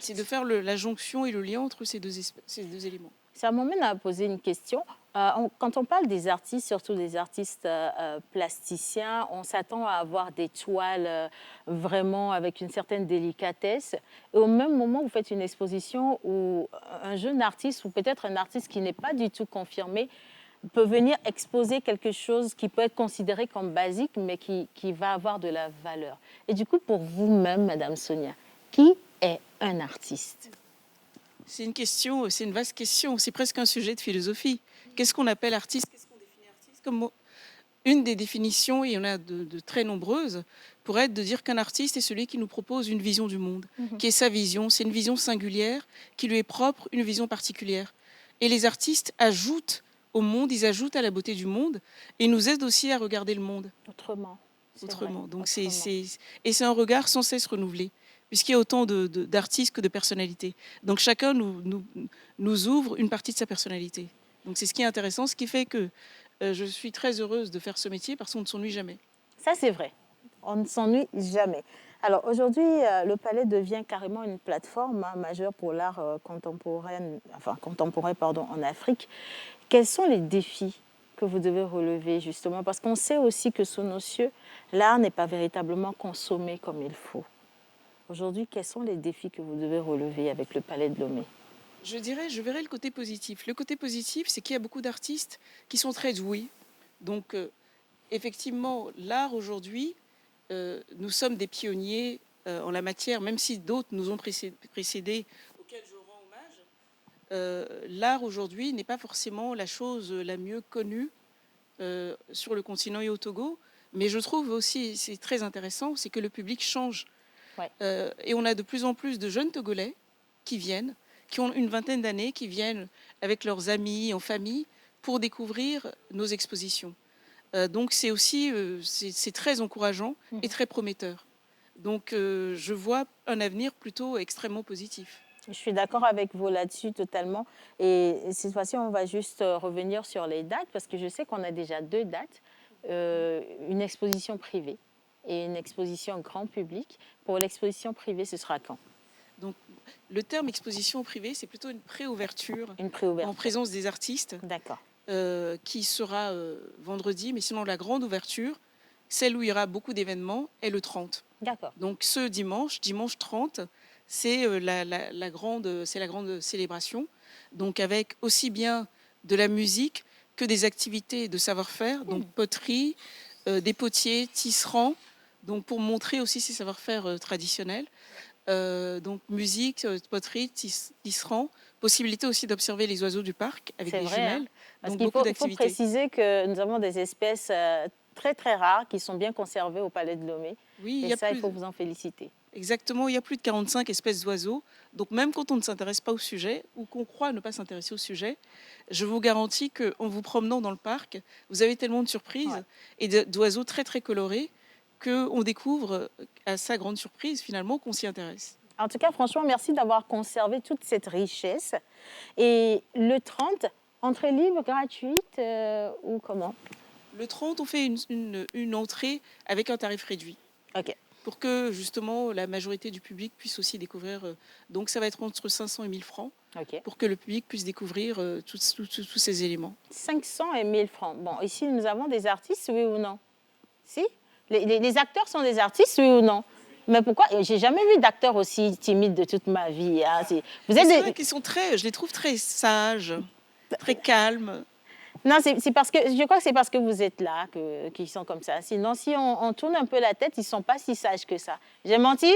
C'est de faire la jonction et le lien entre ces deux éléments. Ça m'amène à poser une question. Quand on parle des artistes, surtout des artistes plasticiens, on s'attend à avoir des toiles vraiment avec une certaine délicatesse. Et au même moment, vous faites une exposition où un jeune artiste, ou peut-être un artiste qui n'est pas du tout confirmé, peut venir exposer quelque chose qui peut être considéré comme basique, mais qui va avoir de la valeur. Et du coup, pour vous-même, Madame Sonia, qui est un artiste? C'est une vaste question. C'est presque un sujet de philosophie. Qu'est-ce qu'on appelle artiste? Qu'est-ce qu'on définit artiste comme mot? Une des définitions, et il y en a de très nombreuses, pourrait être de dire qu'un artiste est celui qui nous propose une vision du monde, qui est sa vision. C'est une vision singulière, qui lui est propre, une vision particulière. Et les artistes ajoutent au monde, ils ajoutent à la beauté du monde et nous aident aussi à regarder le monde autrement. Donc c'est un regard sans cesse renouvelé, puisqu'il y a autant d'artistes que de personnalités. Donc chacun nous ouvre une partie de sa personnalité. Donc c'est ce qui est intéressant, ce qui fait que je suis très heureuse de faire ce métier parce qu'on ne s'ennuie jamais. Ça c'est vrai, on ne s'ennuie jamais. Alors aujourd'hui, le Palais devient carrément une plateforme majeure pour l'art contemporain en Afrique. Quels sont les défis que vous devez relever, justement? Parce qu'on sait aussi que sous nos cieux, l'art n'est pas véritablement consommé comme il faut. Aujourd'hui, quels sont les défis que vous devez relever avec le Palais de Lomé? Je verrais le côté positif. Le côté positif, c'est qu'il y a beaucoup d'artistes qui sont très doués. Donc, effectivement, l'art aujourd'hui, nous sommes des pionniers en la matière, même si d'autres nous ont précédés, auxquels je rends hommage. L'art aujourd'hui n'est pas forcément la chose la mieux connue sur le continent et au Togo. Mais je trouve aussi, c'est très intéressant, c'est que le public change. Ouais. Et on a de plus en plus de jeunes Togolais qui viennent, qui ont une vingtaine d'années, qui viennent avec leurs amis, en famille, pour découvrir nos expositions. Donc c'est aussi c'est très encourageant et très prometteur. Donc je vois un avenir plutôt extrêmement positif. Je suis d'accord avec vous là-dessus totalement. Et cette fois-ci, on va juste revenir sur les dates, parce que je sais qu'on a déjà 2 dates. Une exposition privée et une exposition grand public. Pour l'exposition privée, ce sera quand? Donc, le terme exposition privée, c'est plutôt une préouverture, préouverture en présence des artistes. D'accord. Qui sera vendredi, mais sinon la grande ouverture, celle où il y aura beaucoup d'événements, est le 30. D'accord. Donc ce dimanche 30, c'est la grande célébration, donc avec aussi bien de la musique que des activités de savoir-faire, donc poterie, des potiers, tisserands, donc pour montrer aussi ces savoir-faire traditionnels. Donc musique, poterie, tisserand, possibilité aussi d'observer les oiseaux du parc avec des jumelles. Parce Donc qu'il faut préciser que nous avons des espèces très très rares qui sont bien conservées au Palais de Lomé. Oui, et ça, il faut vous en féliciter. Exactement, il y a plus de 45 espèces d'oiseaux. Donc même quand on ne s'intéresse pas au sujet ou qu'on croit ne pas s'intéresser au sujet, je vous garantis qu'en vous promenant dans le parc, vous avez tellement de surprises et d'oiseaux très très colorés qu'on découvre à sa grande surprise finalement qu'on s'y intéresse. En tout cas, franchement, merci d'avoir conservé toute cette richesse. Et le 30, entrée libre, gratuite ou comment? Le 30, on fait une entrée avec un tarif réduit. OK. Pour que justement la majorité du public puisse aussi découvrir. Donc ça va être entre 500 et 1000 francs. Okay. Pour que le public puisse découvrir tous ces éléments. 500 et 1000 francs. Bon, ici, nous avons des artistes, oui ou non? Si? Les acteurs sont des artistes, oui ou non? Mais pourquoi? J'ai jamais vu d'acteurs aussi timides de toute ma vie. Hein. Vous êtes vrai qu'ils sont je les trouve très sages, très calmes. Non, c'est parce que je crois que c'est parce que vous êtes là qu'ils sont comme ça. Sinon, si on tourne un peu la tête, ils ne sont pas si sages que ça. J'ai menti?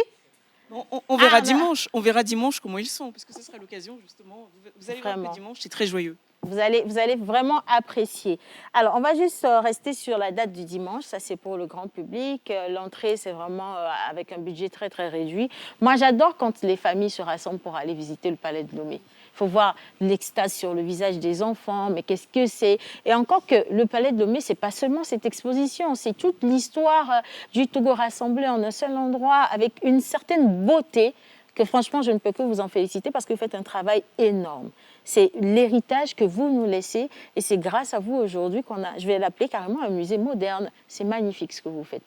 On verra dimanche. On verra dimanche comment ils sont, parce que ce sera l'occasion justement. Vous allez voir que dimanche, c'est très joyeux. Vous allez vraiment apprécier. Alors, on va juste rester sur la date du dimanche. Ça, c'est pour le grand public. L'entrée, c'est vraiment avec un budget très, très réduit. Moi, j'adore quand les familles se rassemblent pour aller visiter le Palais de Lomé. Il faut voir l'extase sur le visage des enfants. Mais qu'est-ce que c'est? Et encore que le Palais de Lomé, ce n'est pas seulement cette exposition. C'est toute l'histoire du Togo rassemblée en un seul endroit avec une certaine beauté que franchement, je ne peux que vous en féliciter parce que vous faites un travail énorme. C'est l'héritage que vous nous laissez et c'est grâce à vous aujourd'hui qu'on a, je vais l'appeler carrément un musée moderne. C'est magnifique ce que vous faites.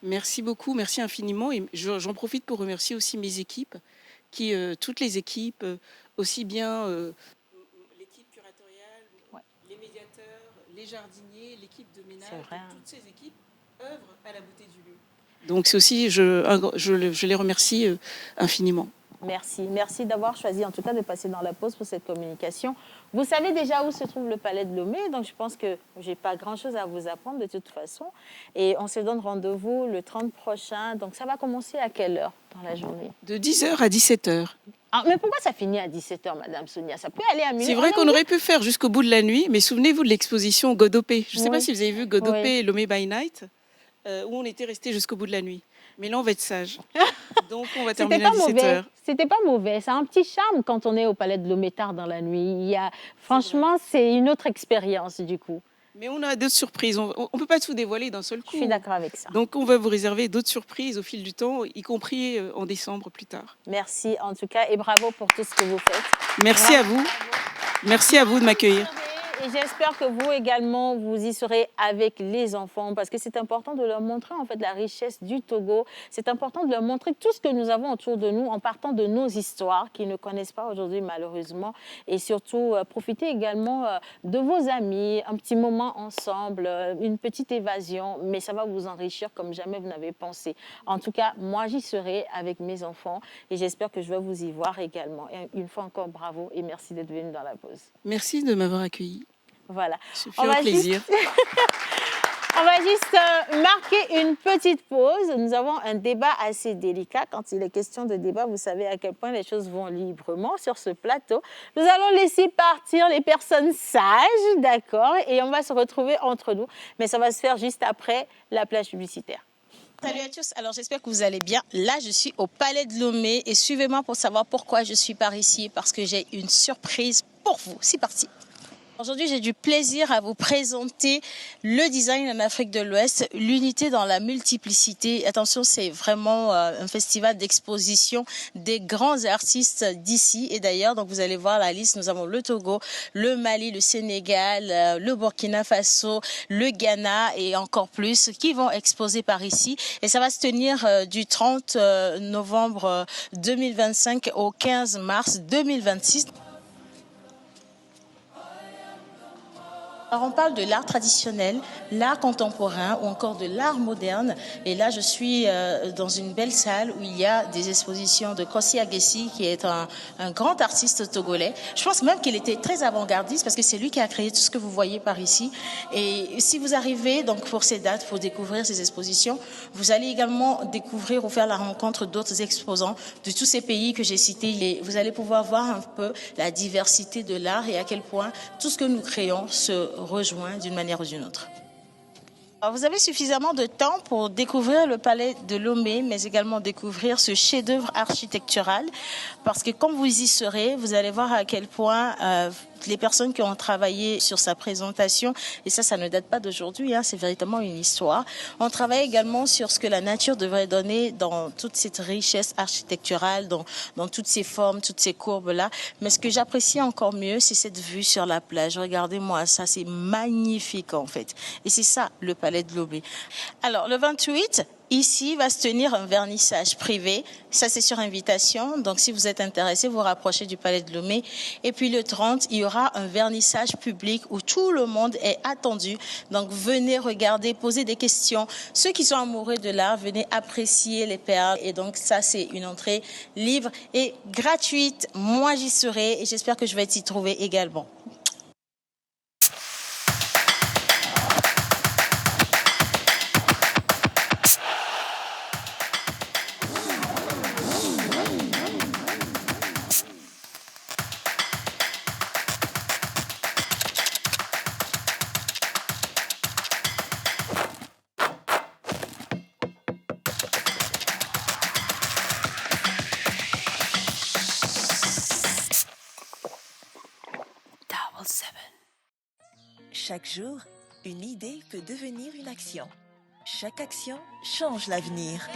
Merci beaucoup, merci infiniment. Et j'en profite pour remercier aussi mes équipes, toutes les équipes, aussi bien l'équipe curatoriale, les médiateurs, les jardiniers, l'équipe de ménage, toutes ces équipes œuvrent à la beauté du lieu. Donc c'est aussi, je les remercie infiniment. Merci d'avoir choisi en tout cas de passer dans la pause pour cette communication. Vous savez déjà où se trouve le Palais de Lomé, donc je pense que je n'ai pas grand-chose à vous apprendre de toute façon. Et on se donne rendez-vous le 30 prochain, donc ça va commencer à quelle heure dans la journée? De 10h à 17h. Ah, mais pourquoi ça finit à 17h, Madame Sonia? Ça peut aller à minuit. C'est vrai qu'on aurait pu faire jusqu'au bout de la nuit, mais souvenez-vous de l'exposition Godopé. Je ne sais pas si vous avez vu Godopé Lomé by Night, où on était resté jusqu'au bout de la nuit. Mais là, on va être sage. Donc, on va terminer à 17h. C'était pas mauvais. C'est un petit charme quand on est au Palais de Lomé tard dans la nuit. Franchement, c'est une autre expérience, du coup. Mais on a d'autres surprises. On ne peut pas tout dévoiler d'un seul coup. Je suis d'accord avec ça. Donc, on va vous réserver d'autres surprises au fil du temps, y compris en décembre plus tard. Merci, en tout cas, et bravo pour tout ce que vous faites. Merci à vous. Merci à vous de m'accueillir. Et j'espère que vous également, vous y serez avec les enfants parce que c'est important de leur montrer en fait la richesse du Togo. C'est important de leur montrer tout ce que nous avons autour de nous en partant de nos histoires qu'ils ne connaissent pas aujourd'hui malheureusement. Et surtout, profitez également de vos amis, un petit moment ensemble, une petite évasion, mais ça va vous enrichir comme jamais vous n'avez pensé. En tout cas, moi, j'y serai avec mes enfants et j'espère que je vais vous y voir également. Et une fois encore, bravo et merci d'être venu dans la pause. Merci de m'avoir accueilli. Voilà. Ce fut un plaisir. On va juste marquer une petite pause. Nous avons un débat assez délicat. Quand il est question de débat, vous savez à quel point les choses vont librement sur ce plateau. Nous allons laisser partir les personnes sages, d'accord, et on va se retrouver entre nous. Mais ça va se faire juste après la plage publicitaire. Salut à tous, alors j'espère que vous allez bien. Là, je suis au Palais de Lomé et suivez-moi pour savoir pourquoi je suis par ici, parce que j'ai une surprise pour vous. C'est parti. Aujourd'hui, j'ai du plaisir à vous présenter le design en Afrique de l'Ouest, l'unité dans la multiplicité. Attention, c'est vraiment un festival d'exposition des grands artistes d'ici et d'ailleurs. Donc, vous allez voir la liste. Nous avons le Togo, le Mali, le Sénégal, le Burkina Faso, le Ghana et encore plus qui vont exposer par ici. Et ça va se tenir du 30 novembre 2025 au 15 mars 2026. Alors on parle de l'art traditionnel, l'art contemporain ou encore de l'art moderne. Et là, je suis dans une belle salle où il y a des expositions de Kossi Agessi, qui est un grand artiste togolais. Je pense même qu'il était très avant-gardiste parce que c'est lui qui a créé tout ce que vous voyez par ici. Et si vous arrivez donc pour ces dates, pour découvrir ces expositions, vous allez également découvrir ou faire la rencontre d'autres exposants de tous ces pays que j'ai cités. Et vous allez pouvoir voir un peu la diversité de l'art et à quel point tout ce que nous créons se rejoint d'une manière ou d'une autre. Alors, vous avez suffisamment de temps pour découvrir le palais de Lomé, mais également découvrir ce chef-d'œuvre architectural, parce que quand vous y serez, vous allez voir à quel point les personnes qui ont travaillé sur sa présentation, et ça ne date pas d'aujourd'hui, c'est véritablement une histoire. On travaille également sur ce que la nature devrait donner dans toute cette richesse architecturale, dans toutes ces formes, toutes ces courbes-là. Mais ce que j'apprécie encore mieux, c'est cette vue sur la plage. Regardez-moi ça, c'est magnifique en fait. Et c'est ça, le palais de Lomé. Alors, le 28, ici va se tenir un vernissage privé. Ça, c'est sur invitation. Donc, si vous êtes intéressé, vous rapprochez du Palais de Lomé. Et puis, le 30, il y aura un vernissage public où tout le monde est attendu. Donc, venez regarder, poser des questions. Ceux qui sont amoureux de l'art, venez apprécier les perles. Et donc, ça, c'est une entrée libre et gratuite. Moi, j'y serai et j'espère que je vais t'y trouver également. Chaque jour, une idée peut devenir une action. Chaque action change l'avenir.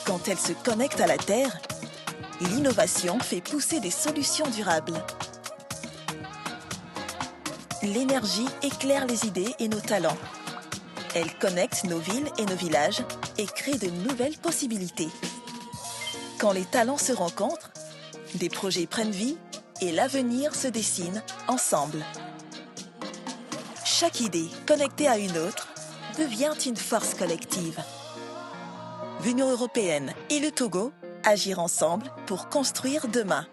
Quand elle se connecte à la Terre, l'innovation fait pousser des solutions durables. L'énergie éclaire les idées et nos talents. Elle connecte nos villes et nos villages et crée de nouvelles possibilités. Quand les talents se rencontrent, des projets prennent vie et l'avenir se dessine ensemble. Chaque idée connectée à une autre devient une force collective. L'Union européenne et le Togo agir ensemble pour construire demain.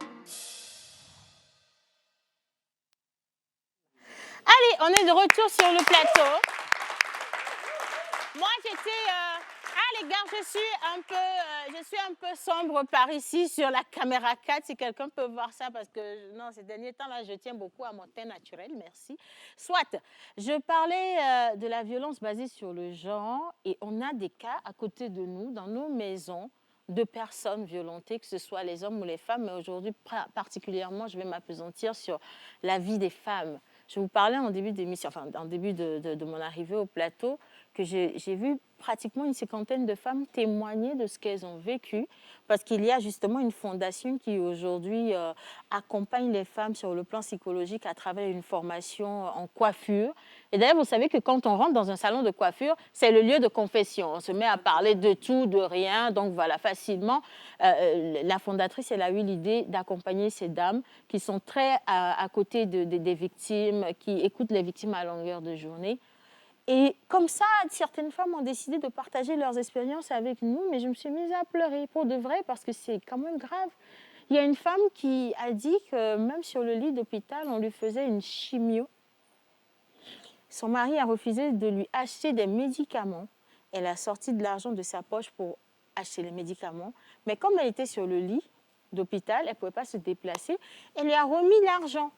Allez, on est de retour sur le plateau. Moi, les gars, je suis un peu sombre par ici sur la caméra 4, si quelqu'un peut voir ça, parce que non, ces derniers temps-là, je tiens beaucoup à mon teint naturel, merci. Soit, je parlais de la violence basée sur le genre, et on a des cas à côté de nous, dans nos maisons, de personnes violentées, que ce soit les hommes ou les femmes, mais aujourd'hui, particulièrement, je vais m'appesantir sur la vie des femmes. Je vous parlais en début d'émission, enfin en début de mon arrivée au plateau, que j'ai vu pratiquement une cinquantaine de femmes témoigner de ce qu'elles ont vécu, parce qu'il y a justement une fondation qui aujourd'hui accompagne les femmes sur le plan psychologique à travers une formation en coiffure. Et d'ailleurs, vous savez que quand on rentre dans un salon de coiffure, c'est le lieu de confession. On se met à parler de tout, de rien. Donc voilà, facilement, la fondatrice, elle a eu l'idée d'accompagner ces dames qui sont très à côté des victimes, qui écoutent les victimes à longueur de journée. Et comme ça, certaines femmes ont décidé de partager leurs expériences avec nous, mais je me suis mise à pleurer pour de vrai parce que c'est quand même grave. Il y a une femme qui a dit que même sur le lit d'hôpital, on lui faisait une chimio. Son mari a refusé de lui acheter des médicaments. Elle a sorti de l'argent de sa poche pour acheter les médicaments. Mais comme elle était sur le lit d'hôpital, elle ne pouvait pas se déplacer, elle lui a remis l'argent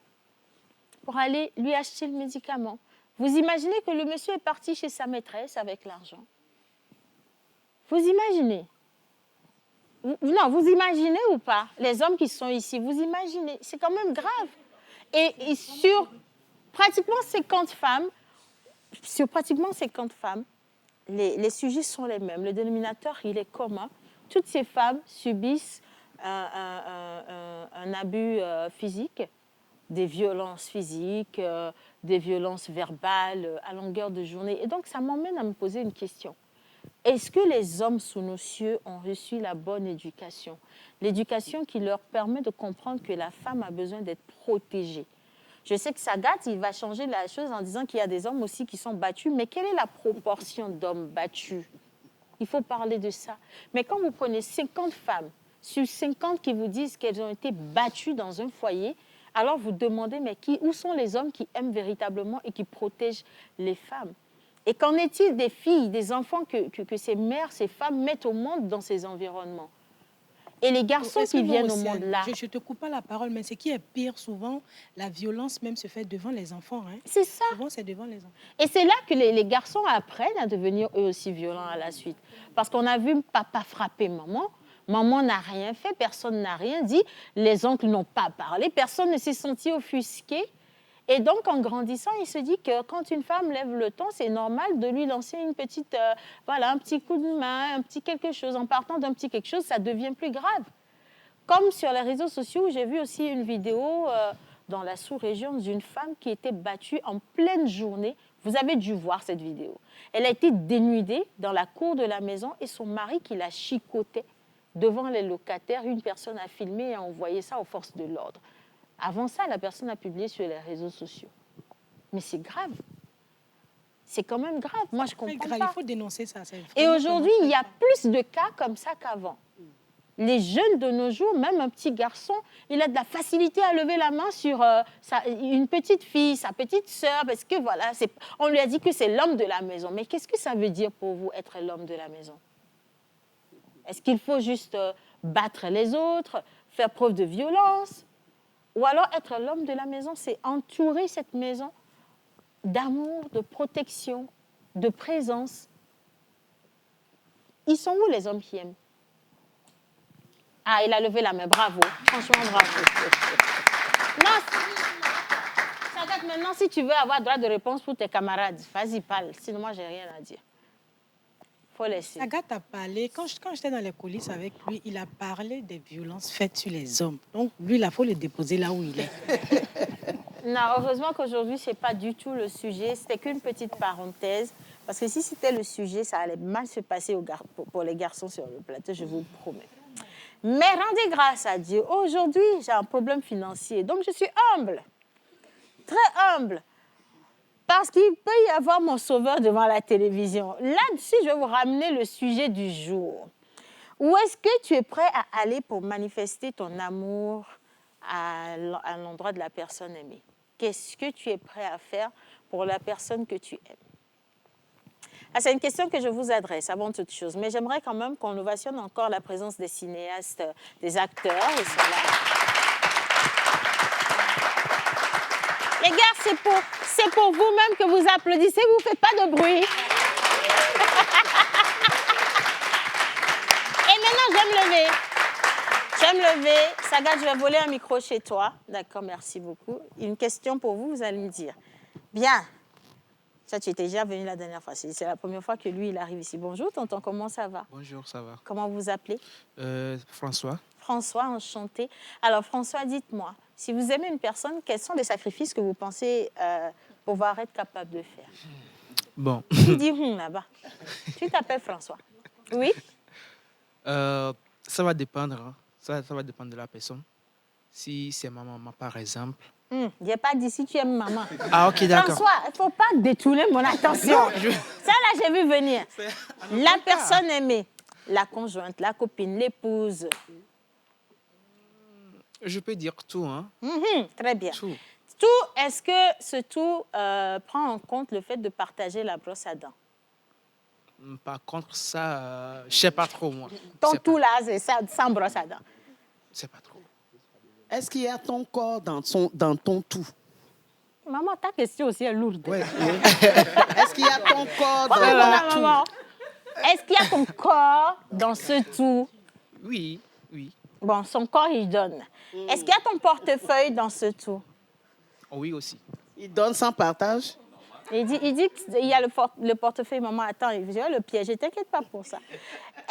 pour aller lui acheter le médicament. Vous imaginez que le monsieur est parti chez sa maîtresse avec l'argent? Vous imaginez? Non, vous imaginez ou pas? Les hommes qui sont ici, vous imaginez? C'est quand même grave. Et sur pratiquement 50 femmes, les sujets sont les mêmes. Le dénominateur, il est commun. Toutes ces femmes subissent un abus physique, des violences physiques, des violences verbales à longueur de journée. Et donc, ça m'emmène à me poser une question. Est-ce que les hommes sous nos cieux ont reçu la bonne éducation? L'éducation qui leur permet de comprendre que la femme a besoin d'être protégée. Je sais que Sagat, il va changer la chose en disant qu'il y a des hommes aussi qui sont battus, mais quelle est la proportion d'hommes battus? Il faut parler de ça. Mais quand vous prenez 50 femmes, sur 50 qui vous disent qu'elles ont été battues dans un foyer, alors vous demandez, mais où sont les hommes qui aiment véritablement et qui protègent les femmes? Et qu'en est-il des filles, des enfants que ces mères, ces femmes mettent au monde dans ces environnements? Et les garçons qui viennent au monde là. Je ne te coupe pas la parole, mais ce qui est pire, souvent, la violence même se fait devant les enfants. Hein. C'est ça. Souvent, c'est devant les enfants. Et c'est là que les garçons apprennent à devenir eux aussi violents à la suite. Parce qu'on a vu papa frapper maman. Maman n'a rien fait, personne n'a rien dit. Les oncles n'ont pas parlé, personne ne s'est senti offusqué. Et donc, en grandissant, il se dit que quand une femme lève le ton, c'est normal de lui lancer une petite, un petit coup de main, un petit quelque chose. En partant d'un petit quelque chose, ça devient plus grave. Comme sur les réseaux sociaux, j'ai vu aussi une vidéo dans la sous-région d'une femme qui était battue en pleine journée. Vous avez dû voir cette vidéo. Elle a été dénudée dans la cour de la maison et son mari qui la chicotait devant les locataires. Une personne a filmé et a envoyé ça aux forces de l'ordre. Avant ça, la personne a publié sur les réseaux sociaux. Mais c'est grave. C'est quand même grave. Moi, je comprends pas. Il faut dénoncer ça. Et aujourd'hui, il y a plus de cas comme ça qu'avant. Les jeunes de nos jours, même un petit garçon, il a de la facilité à lever la main sur une petite fille, sa petite sœur, parce que voilà, on lui a dit que c'est l'homme de la maison. Mais qu'est-ce que ça veut dire pour vous, être l'homme de la maison? Est-ce qu'il faut juste battre les autres, faire preuve de violence? Ou alors être l'homme de la maison, c'est entourer cette maison d'amour, de protection, de présence. Ils sont où les hommes qui aiment? Ah, il a levé la main, bravo. Franchement, bravo. Non, Sagat, maintenant, si tu veux avoir droit de réponse pour tes camarades, vas-y, parle. Sinon, moi, j'ai rien à dire. Faut laisser. Sagat a parlé, quand j'étais dans les coulisses avec lui, il a parlé des violences faites sur les hommes. Donc, lui, il faut le déposer là où il est. Non, heureusement qu'aujourd'hui, ce n'est pas du tout le sujet. C'était qu'une petite parenthèse. Parce que si c'était le sujet, ça allait mal se passer pour les garçons sur le plateau, je vous le promets. Mais rendez grâce à Dieu. Aujourd'hui, j'ai un problème financier. Donc, je suis humble. Très humble. Parce qu'il peut y avoir mon sauveur devant la télévision. Là-dessus, je vais vous ramener le sujet du jour. Où est-ce que tu es prêt à aller pour manifester ton amour à l'endroit de la personne aimée? Qu'est-ce que tu es prêt à faire pour la personne que tu aimes? Ah, c'est une question que je vous adresse avant toute chose. Mais j'aimerais quand même qu'on ovationne encore la présence des cinéastes, des acteurs. Ils sont là. Les gars, c'est pour vous-même que vous applaudissez, vous ne faites pas de bruit. Et maintenant, je vais me lever. Sagat, je vais voler un micro chez toi. D'accord, merci beaucoup. Une question pour vous, vous allez me dire. Bien, Ça, tu étais déjà venu la dernière fois. C'est la première fois que lui, il arrive ici. Bonjour, tonton, comment ça va? Bonjour, ça va. Comment vous vous appelez? François. François, enchanté. Alors, François, dites-moi, si vous aimez une personne, quels sont les sacrifices que vous pensez pouvoir être capable de faire? Bon. Tu dis là-bas. Tu t'appelles François. Oui? Ça va dépendre. Hein. Ça va dépendre de la personne. Si c'est ma maman, par exemple. Je n'ai pas dit si tu aimes maman. Ah, ok, d'accord. François, il ne faut pas détourner mon attention. Non, Ça, là, j'ai vu venir. La personne aimée, la conjointe, la copine, l'épouse. Je peux dire tout, hein. Très bien. Tout. Tout, est-ce que ce tout prend en compte le fait de partager la brosse à dents? Par contre, ça, je ne sais pas trop, moi. Ton tout, là, c'est ça, sans brosse à dents. C'est pas trop. Est-ce qu'il y a ton corps dans ton tout? Maman, ta question aussi est lourde. Ouais. Est-ce qu'il y a ton corps dans ton tout? Maman. Est-ce qu'il y a ton corps dans ce tout? Oui, oui. Bon, son corps, il donne. Est-ce qu'il y a ton portefeuille dans ce tout? Oui, aussi. Il donne sans partage? Il dit qu'il y a le portefeuille. Maman, attends, je vais le piéger. T'inquiète pas pour ça.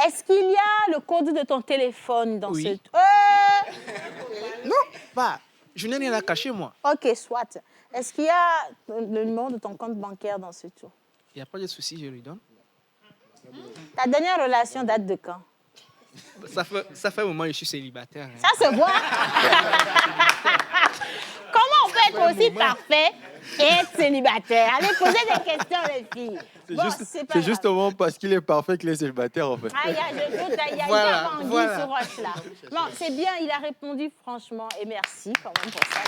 Est-ce qu'il y a le code de ton téléphone dans ce tout? Non, pas. Je n'ai rien à cacher, moi. OK, soit. Est-ce qu'il y a le numéro de ton compte bancaire dans ce tout? Il n'y a pas de souci, je lui donne. Ta dernière relation date de quand? Ça fait un moment que je suis célibataire. Hein. Ça se voit. Comment on peut être aussi parfait et être célibataire? Allez, posez des questions, les filles. C'est justement parce qu'il est parfait qu'il est célibataire, en fait. Ah, il y a Anguille sur roche, là. Non, c'est bien, il a répondu franchement. Et merci quand même pour ça.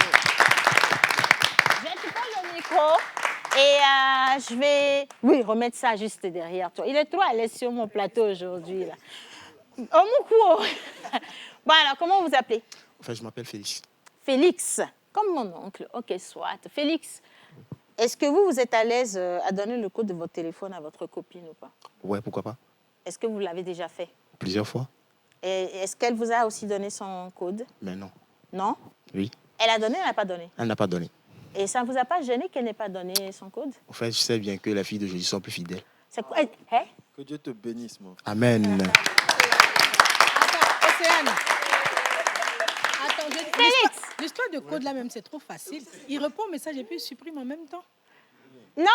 Je vais te prendre le micro et je vais remettre ça juste derrière toi. Il est trop à l'aise sur mon plateau aujourd'hui, là. Oh, mon coup. Bon, alors, comment vous appelez? Enfin, je m'appelle Félix. Félix, comme mon oncle. OK, soit. Félix, est-ce que vous êtes à l'aise à donner le code de votre téléphone à votre copine ou pas? Ouais, pourquoi pas? Est-ce que vous l'avez déjà fait? Plusieurs fois. Et est-ce qu'elle vous a aussi donné son code? Mais non. Non? Oui. Elle a donné ou elle n'a pas donné? Elle n'a pas donné. Et ça ne vous a pas gêné qu'elle n'ait pas donné son code? En fait, je sais bien que les filles d'aujourd'hui sont plus fidèles. C'est quoi? Hein? Que Dieu te bénisse, moi. Amen. Océane. Attends, Félix! L'histoire de code là même, c'est trop facile. Il répond au message et puis il supprime en même temps. Non,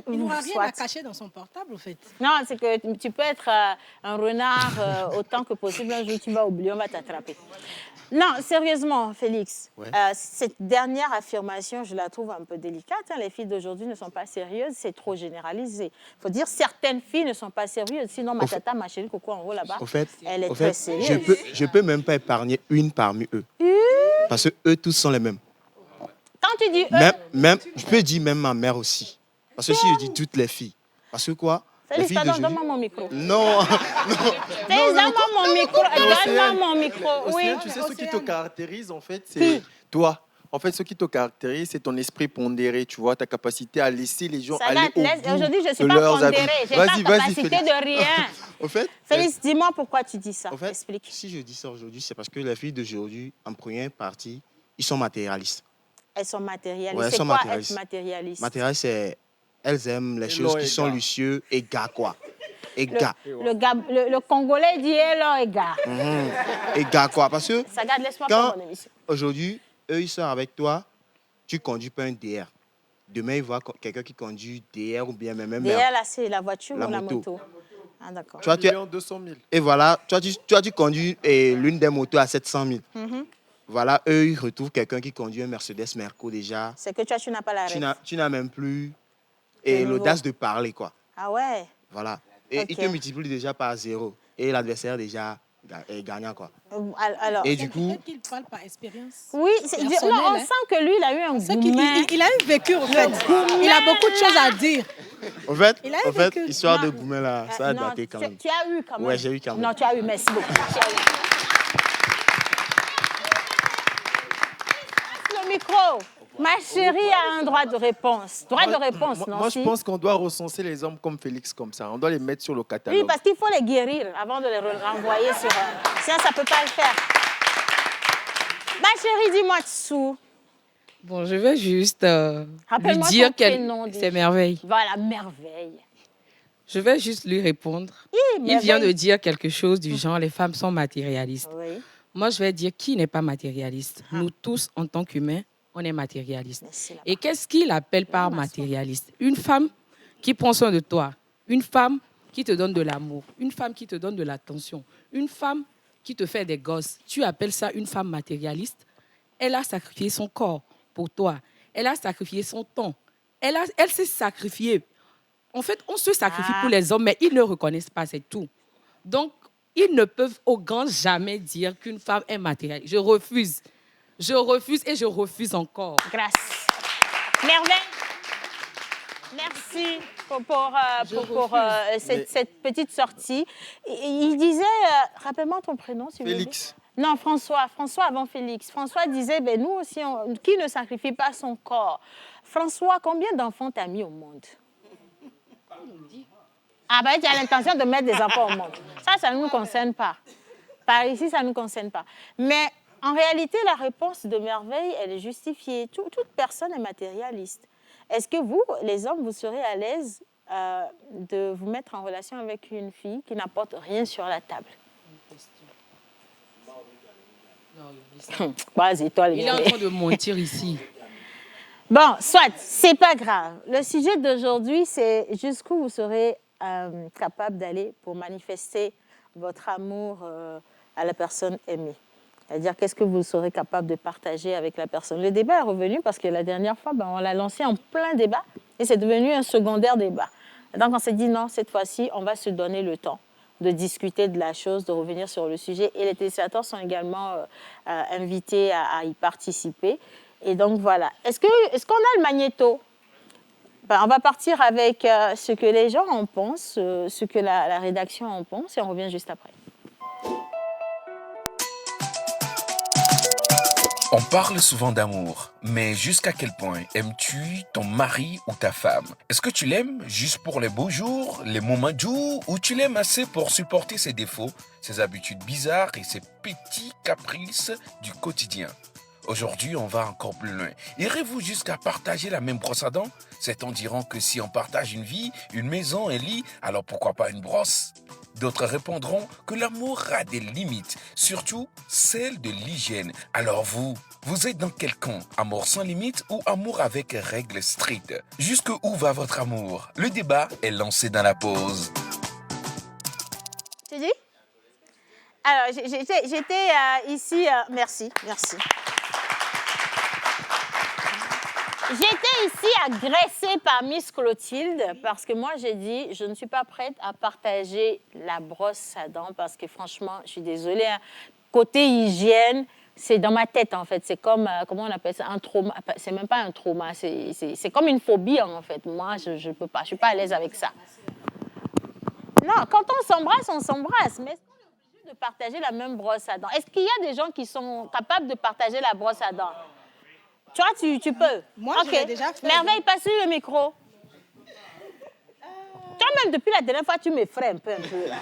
il n'aura rien à cacher dans son portable, au fait. Non, c'est que tu peux être un renard autant que possible. Un jour, tu vas oublier, on va t'attraper. Non, sérieusement, Félix, cette dernière affirmation, je la trouve un peu délicate. Hein. Les filles d'aujourd'hui ne sont pas sérieuses, c'est trop généralisé. Il faut dire certaines filles ne sont pas sérieuses. Sinon, ma tata, ma chérie, Coco, en haut là-bas, elle est très sérieuse. Je peux même pas épargner une parmi eux. Parce que eux tous sont les mêmes. Quand tu dis eux... Même, je peux dire même ma mère aussi. Parce que si je dis toutes les filles. Parce que quoi? Félix, donne-moi mon micro. Non, Félix, donne-moi mon micro. Donne-moi mon micro. Oui. Tu sais, ce qui te caractérise, en fait, c'est toi. En fait, ce qui te caractérise, c'est ton esprit pondéré, tu vois, ta capacité à laisser les gens aller au bout aujourd'hui, je ne suis de pas leurs pondérée. avis. Je n'ai pas capacité de rien. En fait, Félix, dis-moi pourquoi tu dis ça. En fait, explique. Si je dis ça aujourd'hui, c'est parce que les filles d'aujourd'hui, en première partie, ils sont matérialistes. Elles sont matérialistes. Ouais, c'est quoi être matérialiste? Matérialiste, c'est... Elles aiment les choses qui sont luxueuses et gars, quoi. Et gars. Le Congolais dit hello et gars. Et gars, quoi. Parce que ça garde l'espoir quand pour mon émission. Aujourd'hui, eux, ils sortent avec toi, tu conduis pas un DR. Demain, ils voient quelqu'un qui conduit DR ou bien même... DR, là, c'est la voiture ou la moto? Ah, d'accord. 200 000. Et voilà, toi, tu conduis l'une des motos à 700 000. Voilà, eux, ils retrouvent quelqu'un qui conduit un Mercedes Merco déjà. C'est que tu n'as pas la rêve. Tu n'as même plus l'audace de parler, quoi. Ah ouais? Voilà. Et il te multiplie déjà par 0. Et l'adversaire déjà est gagnant, quoi. Alors, et du coup... Peut-être qu'il parle par expérience. Oui, on sent que lui, il a eu un gourmet. Il a eu vécu, en fait. Il a beaucoup de choses à dire. En fait, histoire de gourmet, là, ça a daté quand même. Tu as eu quand même? Ouais, j'ai eu quand même. Non, tu as eu, merci beaucoup. Le micro. Ma chérie a un droit de réponse. Droit de réponse, non? Moi, je pense qu'on doit recenser les hommes comme Félix comme ça. On doit les mettre sur le catalogue. Oui, parce qu'il faut les guérir avant de les renvoyer sur... Sinon, ça ne peut pas le faire. Ma chérie, dis-moi dessous. Bon, je vais juste lui Rappelle-moi dire ton qu'elle... prénom. C'est Merveille. Voilà, Merveille. Je vais juste lui répondre. Il Merveille. vient de dire quelque chose du genre, les femmes sont matérialistes. Oui. Moi, je vais dire qui n'est pas matérialiste. Nous tous, en tant qu'humains, on est matérialistes. Et qu'est-ce qu'il appelle par matérialiste? Une femme qui prend soin de toi, une femme qui te donne de l'amour, une femme qui te donne de l'attention, une femme qui te fait des gosses. Tu appelles ça une femme matérialiste? Elle a sacrifié son corps pour toi. Elle a sacrifié son temps. Elle s'est sacrifiée. En fait, on se sacrifie pour les hommes, mais ils ne reconnaissent pas, c'est tout. Donc, ils ne peuvent au grand jamais dire qu'une femme est matérialiste. Je refuse. Je refuse et je refuse encore. Grâce. Merveille. Merci pour cette petite sortie. Il disait, rappelle-moi ton prénom, s'il vous plaît. Félix. Non, François. François avant Félix. François disait, ben, nous aussi, qui ne sacrifie pas son corps? François, combien d'enfants t'as mis au monde? Ah ben, tu as l'intention de mettre des enfants au monde. Ça ne nous concerne pas. Par ici, ça ne nous concerne pas. Mais en réalité, la réponse de Merveille, elle est justifiée. Toute personne est matérialiste. Est-ce que vous, les hommes, vous serez à l'aise de vous mettre en relation avec une fille qui n'apporte rien sur la table? Vas-y, toi, il est en train de mentir ici. Bon, soit, c'est pas grave. Le sujet d'aujourd'hui, c'est jusqu'où vous serez capable d'aller pour manifester votre amour à la personne aimée. C'est-à-dire, qu'est-ce que vous serez capable de partager avec la personne? Le débat est revenu parce que la dernière fois, on l'a lancé en plein débat et c'est devenu un secondaire débat. Et donc, on s'est dit non, cette fois-ci, on va se donner le temps de discuter de la chose, de revenir sur le sujet. Et les téléspectateurs sont également invités à y participer. Et donc, voilà. Est-ce qu'on a le magnéto? On va partir avec ce que les gens en pensent, ce que la rédaction en pense, et on revient juste après. On parle souvent d'amour, mais jusqu'à quel point aimes-tu ton mari ou ta femme? Est-ce que tu l'aimes juste pour les beaux jours, les moments doux, ou tu l'aimes assez pour supporter ses défauts, ses habitudes bizarres et ses petits caprices du quotidien? Aujourd'hui, on va encore plus loin. Irez-vous jusqu'à partager la même brosse à dents? Certains diront que si on partage une vie, une maison, un lit, alors pourquoi pas une brosse? D'autres répondront que l'amour a des limites, surtout celle de l'hygiène. Alors vous êtes dans quel camp? Amour sans limite ou amour avec règles strictes? Jusqu'où va votre amour? Le débat est lancé dans la pause. Tu dis? Alors, j'étais ici... merci. J'étais ici agressée par Miss Clotilde parce que moi, j'ai dit, je ne suis pas prête à partager la brosse à dents parce que franchement, je suis désolée, hein, côté hygiène, c'est dans ma tête en fait. C'est comme, comment on appelle ça, un trauma. C'est même pas un trauma, c'est comme une phobie en fait. Moi, je peux pas, je suis pas à l'aise avec ça. Non, quand on s'embrasse, mais est-ce qu'on est obligé de partager la même brosse à dents? Est-ce qu'il y a des gens qui sont capables de partager la brosse à dents? Toi, tu peux. Moi, okay. je l'ai déjà fait. Merveille, passe-lui le micro. Toi-même, depuis la dernière fois, tu m'effraies un peu. Là.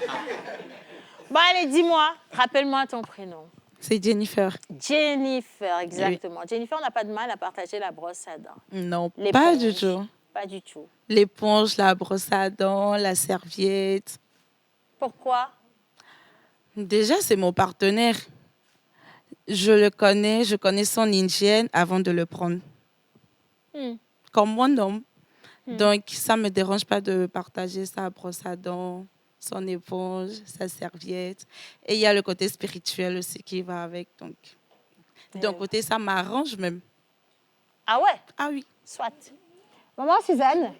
Bon, allez, dis-moi. Rappelle-moi ton prénom. C'est Jennifer. Jennifer, exactement. Oui. Jennifer, on n'a pas de mal à partager la brosse à dents. Non, pas du tout. Pas du tout. L'éponge, la brosse à dents, la serviette. Pourquoi? Déjà, c'est mon partenaire. Je connais son hygiène avant de le prendre. Comme mon homme. Donc, ça ne me dérange pas de partager sa brosse à dents, son éponge, sa serviette. Et il y a le côté spirituel aussi qui va avec. Donc, d'un côté, ça m'arrange même. Ah ouais? Ah oui. Soit. Maman Suzanne,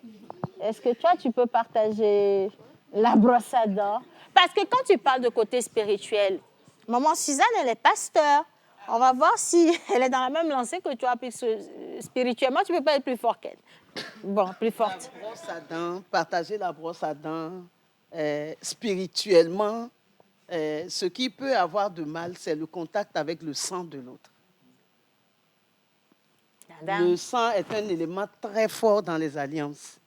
est-ce que toi, tu peux partager la brosse à dents? Parce que quand tu parles de côté spirituel, maman Suzanne, elle est pasteur. On va voir si elle est dans la même lancée que toi. Spirituellement, tu ne peux pas être plus fort qu'elle. Bon, plus forte. La brosse à dents, partager la brosse à dents, spirituellement, ce qui peut avoir de mal, c'est le contact avec le sang de l'autre. Le sang est un élément très fort dans les alliances.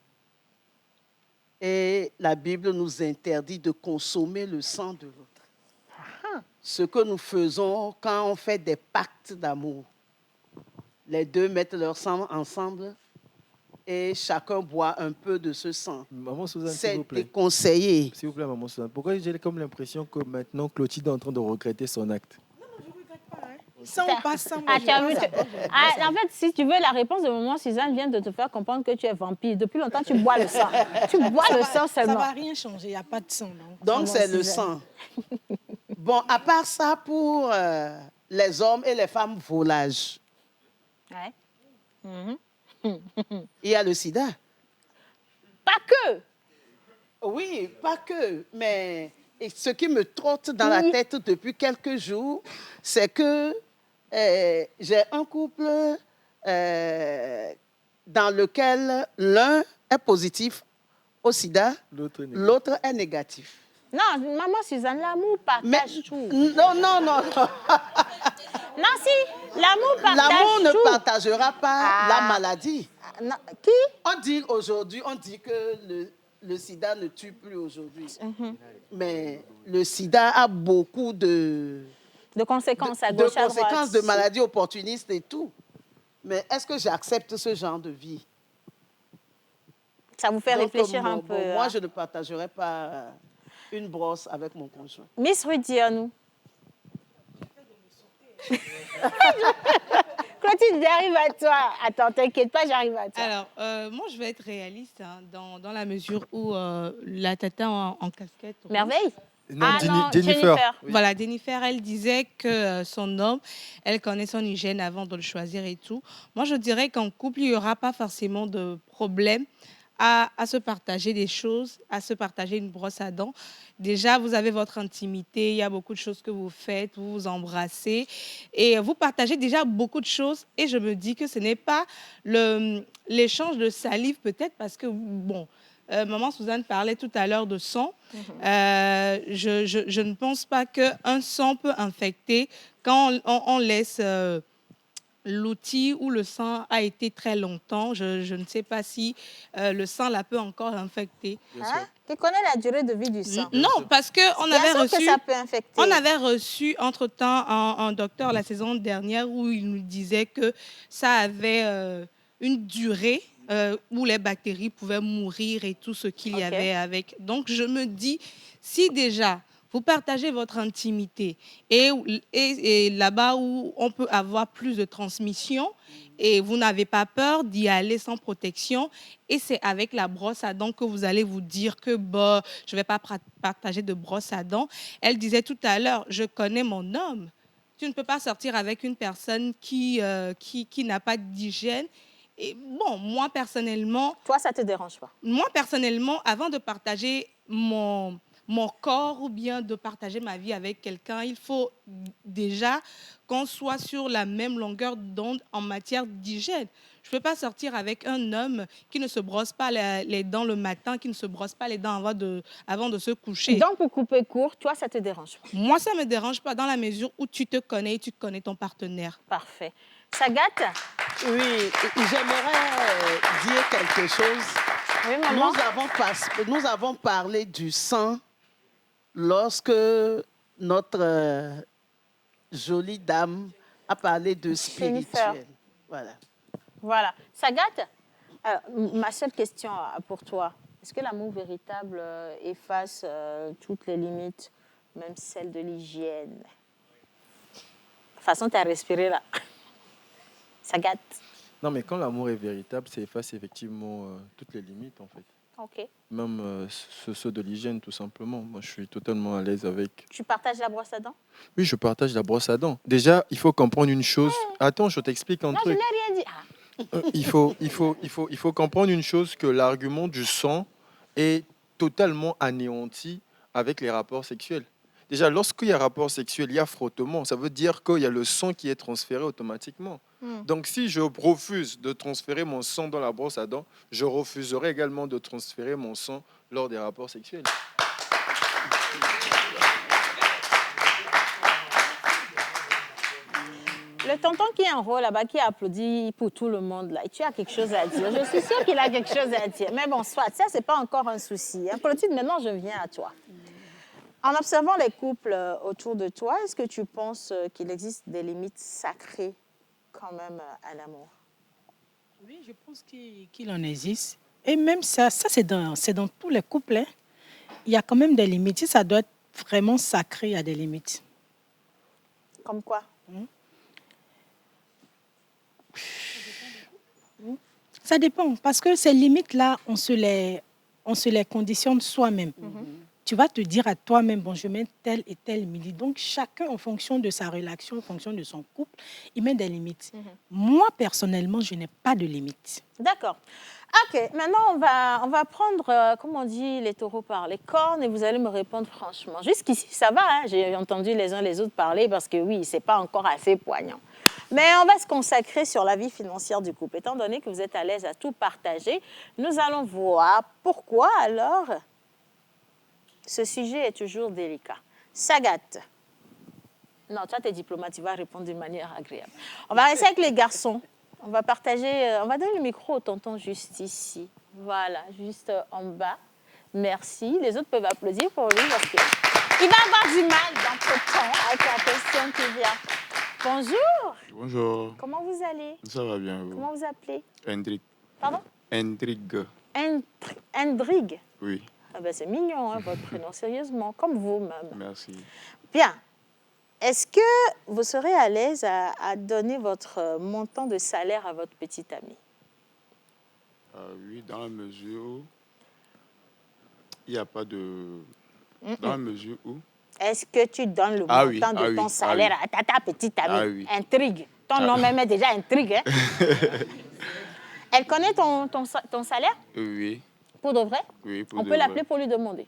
Et la Bible nous interdit de consommer le sang de l'autre. Ce que nous faisons quand on fait des pactes d'amour. les deux mettent leur sang ensemble et chacun boit un peu de ce sang. Maman Suzanne, s'il C'est vous plaît. déconseillé. S'il vous plaît, maman Suzanne. Pourquoi j'ai comme l'impression que maintenant Clotilde est en train de regretter son acte? Sans ou pas sans, Ah, tu as vu en fait, si tu veux la réponse de maman Suzanne vient de te faire comprendre que tu es vampire. Depuis longtemps, tu bois le sang. Tu bois le sang Ça seulement. ne va rien changer, il n'y a pas de sang. Donc, c'est le sang. Bon, à part ça, pour les hommes et les femmes volages, Ouais. il y a le sida. Pas que. Oui, pas que. Mais ce qui me trotte dans la tête depuis quelques jours, c'est que j'ai un couple dans lequel l'un est positif au sida, l'autre est négatif. Non, maman Suzanne, l'amour partage tout. Non, non, non. Non, si, l'amour partage L'amour tout. ne partagera pas la maladie. Non, qui? On dit aujourd'hui, on dit que le sida ne tue plus aujourd'hui. Mais le sida a beaucoup de conséquences à gauche, à droite. de conséquences, de maladies opportunistes et tout. Mais est-ce que j'accepte ce genre de vie? Ça vous fait Donc, réfléchir un peu. Moi, je ne partagerai pas une brosse avec mon conjoint. Miss Rudy, à nous. Clotilde, j'arrive à toi. Attends, t'inquiète pas, j'arrive à toi. Alors, moi, je vais être réaliste dans la mesure où la tata en casquette... Merveille. Non, Jennifer. Oui. Voilà, Jennifer, elle disait que son homme, elle connaît son hygiène avant de le choisir et tout. Moi, je dirais qu'en couple, il n'y aura pas forcément de problème à se partager des choses, à se partager une brosse à dents. Déjà, vous avez votre intimité, il y a beaucoup de choses que vous faites, vous vous embrassez et vous partagez déjà beaucoup de choses. Et je me dis que ce n'est pas l'échange de salive peut-être parce que, bon, maman Suzanne parlait tout à l'heure de sang. Je ne pense pas qu'un sang peut infecter quand on laisse... l'outil où le sang a été très longtemps, je ne sais pas si le sang la peut encore infecter. Tu connais la durée de vie du sang? Non, parce qu'on on avait reçu entre-temps un docteur la saison dernière où il nous disait que ça avait une durée où les bactéries pouvaient mourir et tout ce qu'il y avait avec. Donc, je me dis, si déjà... vous partagez votre intimité et là-bas où on peut avoir plus de transmission et vous n'avez pas peur d'y aller sans protection et c'est avec la brosse à dents que vous allez vous dire que bah, je ne vais pas partager de brosse à dents. Elle disait tout à l'heure, je connais mon homme. Tu ne peux pas sortir avec une personne qui n'a pas d'hygiène. Et bon, moi personnellement... Toi, ça ne te dérange pas? Moi personnellement, avant de partager mon corps ou bien de partager ma vie avec quelqu'un, il faut déjà qu'on soit sur la même longueur d'onde en matière d'hygiène. Je ne peux pas sortir avec un homme qui ne se brosse pas les dents le matin, qui ne se brosse pas les dents avant de se coucher. Donc, pour couper court, toi, ça ne te dérange pas? Moi, ça ne me dérange pas dans la mesure où tu te connais et tu connais ton partenaire. Parfait. Sagat? Oui, j'aimerais dire quelque chose. Oui, maman. Nous avons parlé du sang lorsque notre jolie dame a parlé de spirituel. Voilà. Sagat, ma seule question pour toi, est-ce que l'amour véritable efface toutes les limites, même celles de l'hygiène? De toute façon, tu as respiré là. Sagat. Non, mais quand l'amour est véritable, ça efface effectivement toutes les limites, en fait. Ok. Même ceux de l'hygiène, tout simplement. Moi, je suis totalement à l'aise avec. Tu partages la brosse à dents? Oui, je partage la brosse à dents. Déjà, il faut comprendre une chose. Attends, je t'explique un truc. Non, je n'ai rien dit. Il faut comprendre une chose, que l'argument du sang est totalement anéanti avec les rapports sexuels. Déjà, lorsqu'il y a rapport sexuel, il y a frottement. Ça veut dire qu'il y a le sang qui est transféré automatiquement. Donc, si je refuse de transférer mon sang dans la brosse à dents, je refuserai également de transférer mon sang lors des rapports sexuels. Le tonton qui est en rôle là-bas, qui applaudit pour tout le monde, là, tu as quelque chose à dire. Je suis sûre qu'il a quelque chose à dire. Mais bon, soit, ça, ce n'est pas encore un souci. Clotilde, maintenant, je viens à toi. En observant les couples autour de toi, est-ce que tu penses qu'il existe des limites sacrées quand même à l'amour? Oui, je pense qu'il en existe. Et même ça c'est dans tous les couples. Hein. Il y a quand même des limites. Si ça doit être vraiment sacré, il y a des limites. Comme quoi? Ça dépend, parce que ces limites-là, on se les conditionne soi-même. Tu vas te dire à toi-même, bon, je mets telle et telle limite. Donc, chacun, en fonction de sa relation, en fonction de son couple, il met des limites. Moi, personnellement, je n'ai pas de limites. D'accord. OK, maintenant, on va prendre, comme on dit, les taureaux par les cornes et vous allez me répondre franchement. Jusqu'ici, ça va, hein? J'ai entendu les uns les autres parler parce que oui, ce n'est pas encore assez poignant. Mais on va se consacrer sur la vie financière du couple. Étant donné que vous êtes à l'aise à tout partager, nous allons voir pourquoi alors ce sujet est toujours délicat. Sagat. Non, toi, tu es diplomate, tu vas répondre d'une manière agréable. On va rester avec les garçons. On va partager, on va donner le micro au tonton juste ici. Voilà, juste en bas. Merci. Les autres peuvent applaudir pour lui parce qu'il va avoir du mal d'entretemps avec la question qui vient. Bonjour. Bonjour. Comment vous allez? Ça va bien. Vous. Comment vous appelez? Hendrik. Pardon? Hendrik. Hendrik. Oui. Ah ben c'est mignon, hein, votre prénom, sérieusement, comme vous-même. Merci. Bien. Est-ce que vous serez à l'aise à donner votre montant de salaire à votre petit ami? Oui, dans la mesure où il n'y a pas de... Dans la mesure où... Est-ce que tu donnes le montant de ton salaire à ta petite amie? Intrigue. Ton nom même est déjà intrigue. Hein? Elle connaît ton salaire? Oui. Pour de vrai? Oui, pour On de peut vrai. l'appeler pour lui demander.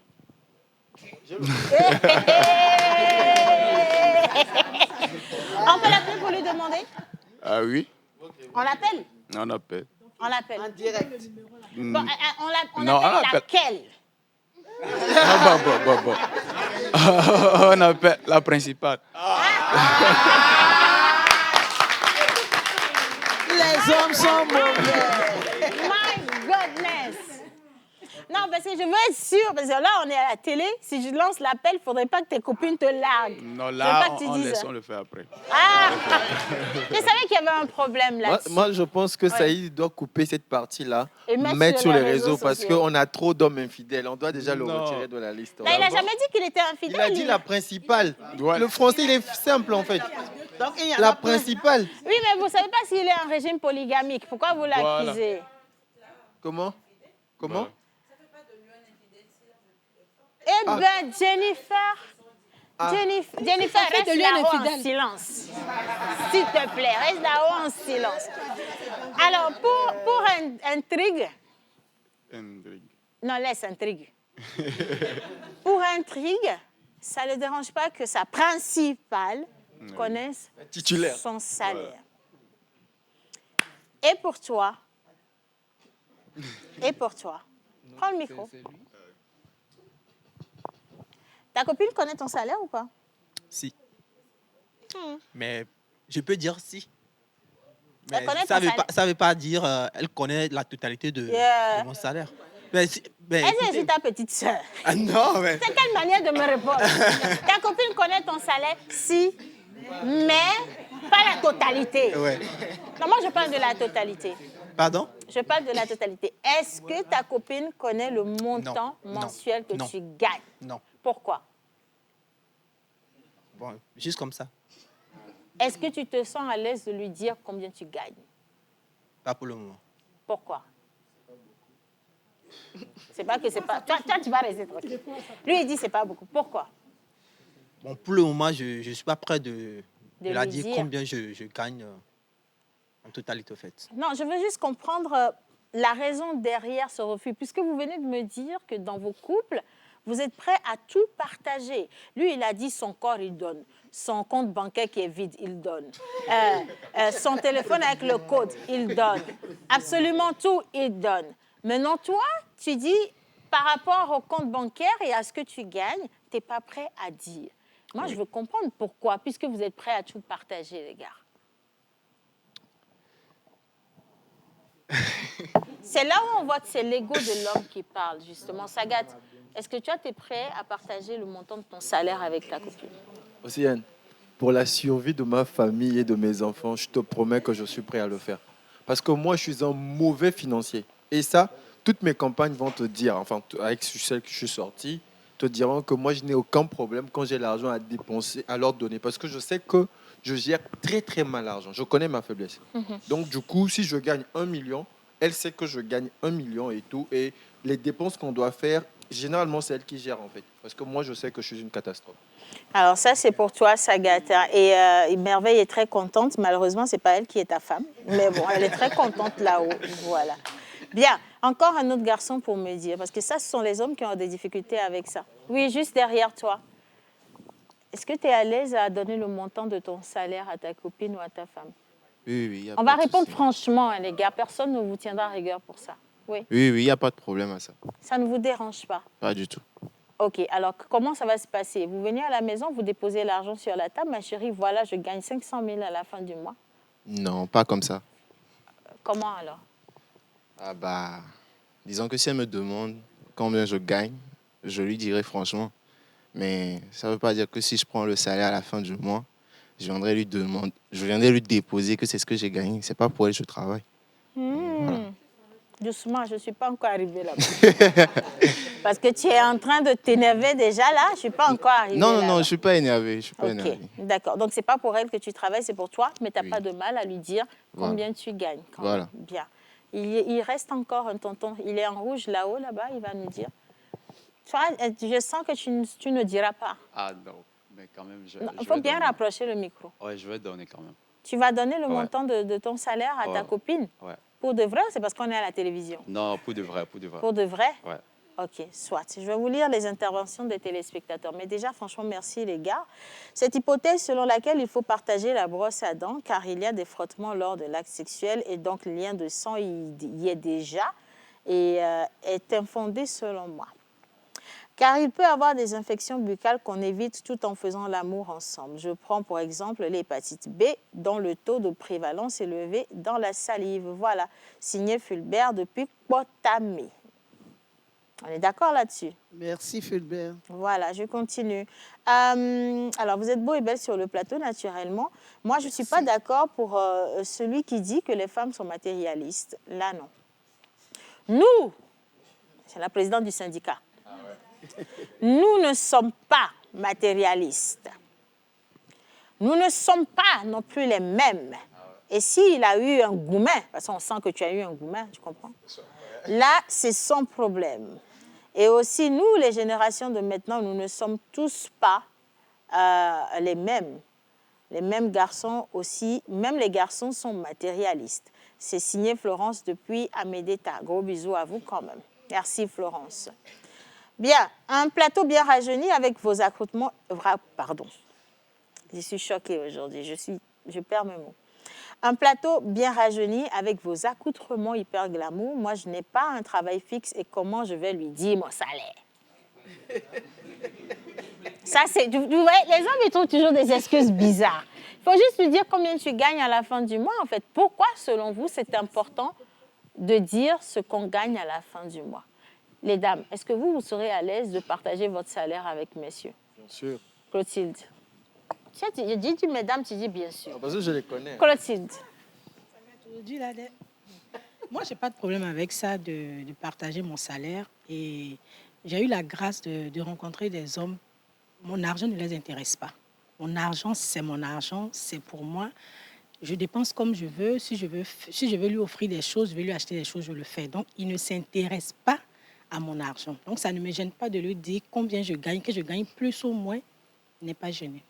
On peut l'appeler pour lui demander? Ah oui. On l'appelle? On appelle. On l'appelle. En direct. Bon, on Non, appelle on appelle. laquelle? Bon. On appelle la principale. Les hommes sont mauvais. My goodness. Non, parce que je veux être sûre, parce que là, on est à la télé. Si je lance l'appel, il ne faudrait pas que tes copines te larguent. Non, Je veux là, pas que tu on dises. laisse, on le fait après. Ah! Je savais qu'il y avait un problème là-dessus. Moi, je pense que Saïd doit couper cette partie-là, Et mettre sur les réseaux parce sociaux. qu'on a trop d'hommes infidèles. On doit déjà le Non. retirer de la liste. Là, il n'a jamais dit qu'il était infidèle. Il a dit lui. la principale. Le français, il est simple en fait. Donc, il y a La principale. Oui, mais vous ne savez pas s'il est en régime polygamique. Pourquoi vous l'accusez? Comment? Comment? Eh bien, Jennifer, Jennifer, Ça fait de reste lui un là-haut en infidèle. silence. S'il te plaît, reste là-haut en silence. Alors, pour intrigue, Hendrik. non, laisse intrigue. Pour intrigue, ça ne le dérange pas que sa principale connaisse Titulaire. son salaire. Et pour toi, prends le micro. Ta copine connaît ton salaire ou pas? Si. Mais je peux dire si. Elle Mais connaît ça ton veut salaire. pas, ça veut pas dire elle connaît la totalité de mon salaire. Mais Elle est écoutez- aussi ta petite sœur. Ah non, mais... C'est quelle manière de me répondre? Ta copine connaît ton salaire, si, mais pas la totalité. Ouais. Non, moi, je parle de la totalité. Pardon? Je parle de la totalité. Est-ce que ta copine connaît le montant mensuel que tu gagnes? Non. Pourquoi? Bon, juste comme ça. Est-ce que tu te sens à l'aise de lui dire combien tu gagnes? Pas pour le moment. Pourquoi? C'est pas que c'est pas... Toi, tu vas rester tranquille. Lui, il dit c'est pas beaucoup. Pourquoi? Bon, pour le moment, je ne suis pas prêt de De la lui dire dire. combien je gagne en totalité, au fait. Non, je veux juste comprendre la raison derrière ce refus, puisque vous venez de me dire que dans vos couples, vous êtes prêts à tout partager. Lui, il a dit son corps, il donne. Son compte bancaire qui est vide, il donne. Son téléphone avec le code, il donne. Absolument tout, il donne. Maintenant, toi, tu dis, par rapport au compte bancaire et à ce que tu gagnes, tu n'es pas prêt à dire. Moi, je veux comprendre pourquoi, puisque vous êtes prêts à tout partager, les gars. C'est là où on voit que c'est l'ego de l'homme qui parle, justement. Sagat, est-ce que tu es prêt à partager le montant de ton salaire avec ta copine? Océane, pour la survie de ma famille et de mes enfants, je te promets que je suis prêt à le faire. Parce que moi, je suis un mauvais financier. Et ça, toutes mes campagnes vont te dire, enfin, avec celles que je suis sorti, te diront que moi, je n'ai aucun problème quand j'ai l'argent à dépenser, à leur donner. Parce que je sais que je gère très, très mal l'argent. Je connais ma faiblesse. Donc, du coup, si je gagne 1 million, elle sait que je gagne 1 million et tout. Et les dépenses qu'on doit faire, généralement, c'est elle qui gère, en fait. Parce que moi, je sais que je suis une catastrophe. Alors ça, c'est pour toi, Sagata. Et Merveille est très contente. Malheureusement, ce n'est pas elle qui est ta femme. Mais bon, elle est très contente là-haut. Voilà. Bien. Encore un autre garçon pour me dire. Parce que ça, ce sont les hommes qui ont des difficultés avec ça. Oui, juste derrière toi. Est-ce que tu es à l'aise à donner le montant de ton salaire à ta copine ou à ta femme? Oui. On va répondre franchement, hein, les gars. Personne ne vous tiendra à rigueur pour ça. Oui. Oui, il n'y a pas de problème à ça. Ça ne vous dérange pas? Pas du tout. OK. Alors, comment ça va se passer? Vous venez à la maison, vous déposez l'argent sur la table. Ma chérie, voilà, je gagne 500 000 à la fin du mois. Non, pas comme ça. Comment alors? Ah bah, disons que si elle me demande combien je gagne, je lui dirai franchement. Mais ça ne veut pas dire que si je prends le salaire à la fin du mois, je viendrai lui déposer que c'est ce que j'ai gagné. C'est pas pour elle que je travaille. Voilà. Doucement, je ne suis pas encore arrivée là-bas. Parce que tu es en train de t'énerver déjà là, je ne suis pas encore arrivée Non, là-bas. je ne suis pas énervé. OK, d'accord. Donc, ce n'est pas pour elle que tu travailles, c'est pour toi, mais tu n'as pas de mal à lui dire combien tu gagnes. Voilà. Bien. Il reste encore un tonton. Il est en rouge là-haut, là-bas, il va nous dire. Toi, je sens que tu ne diras pas. Ah non, mais quand même, Il faut bien rapprocher le micro. Oui, je vais donner quand même. Tu vas donner le montant de ton salaire à ta copine? Ouais. Pour de vrai ou c'est parce qu'on est à la télévision? Non, pour de vrai, pour de vrai. Pour de vrai? Ouais. OK, soit. Je vais vous lire les interventions des téléspectateurs. Mais déjà, franchement, merci les gars. Cette hypothèse selon laquelle il faut partager la brosse à dents car il y a des frottements lors de l'acte sexuel et donc le lien de sang y est déjà et est infondée selon moi. Car il peut y avoir des infections buccales qu'on évite tout en faisant l'amour ensemble. Je prends pour exemple l'hépatite B, dont le taux de prévalence est élevé dans la salive. Voilà, signé Fulbert depuis Potamé. On est d'accord là-dessus? Merci, Fulbert. Voilà, je continue. Alors, vous êtes beau et belle sur le plateau, naturellement. Moi, je ne suis pas d'accord pour celui qui dit que les femmes sont matérialistes. Là, non. Nous, c'est la présidente du syndicat. Nous ne sommes pas matérialistes. Nous ne sommes pas non plus les mêmes. Et s'il a eu un goumin, parce qu'on sent que tu as eu un goumin, tu comprends? Là, c'est son problème. Et aussi, nous, les générations de maintenant, nous ne sommes tous pas les mêmes. Les mêmes garçons aussi, même les garçons sont matérialistes. C'est signé Florence depuis Amédéta. Gros bisous à vous quand même. Merci Florence. Bien, un plateau bien rajeuni avec vos accoutrements... Pardon, je suis choquée aujourd'hui, je perds mes mots. Un plateau bien rajeuni avec vos accoutrements hyper glamour. Moi, je n'ai pas un travail fixe et comment je vais lui dire mon salaire? Ça, c'est... Vous voyez, les hommes, ils trouvent toujours des excuses bizarres. Il faut juste lui dire combien tu gagnes à la fin du mois, en fait. Pourquoi, selon vous, c'est important de dire ce qu'on gagne à la fin du mois? Les dames, est-ce que vous serez à l'aise de partager votre salaire avec messieurs? Bien sûr. Clotilde. Tu dis mesdames, tu dis bien sûr. Parce que je les connais. Clotilde. Moi, je n'ai pas de problème avec ça, de partager mon salaire. Et j'ai eu la grâce de rencontrer des hommes. Mon argent ne les intéresse pas. Mon argent, c'est mon argent, c'est pour moi. Je dépense comme je veux. Si je veux lui offrir des choses, je vais lui acheter des choses, je le fais. Donc, il ne s'intéresse pas à mon argent. Donc, ça ne me gêne pas de lui dire combien je gagne, que je gagne plus ou moins. Il n'est pas gêné.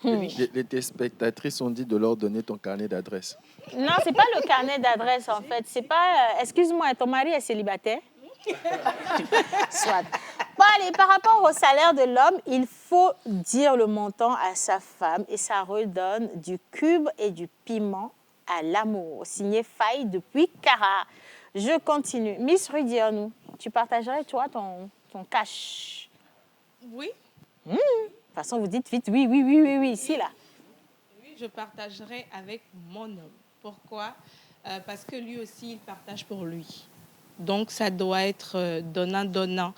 Les téléspectatrices ont dit de leur donner ton carnet d'adresse. Non, ce n'est pas le carnet d'adresse, en fait. C'est pas... excuse-moi, ton mari est célibataire? Soit. Bon, allez, par rapport au salaire de l'homme, il faut dire le montant à sa femme et ça redonne du cube et du piment à l'amour. Signé Faye depuis Cara. Je continue. Miss Rudianou, tu partagerais, toi, ton cash? Oui. De toute façon, vous dites vite oui, ici, là. Oui, je partagerai avec mon homme. Pourquoi? Parce que lui aussi, il partage pour lui. Donc, ça doit être donnant-donnant.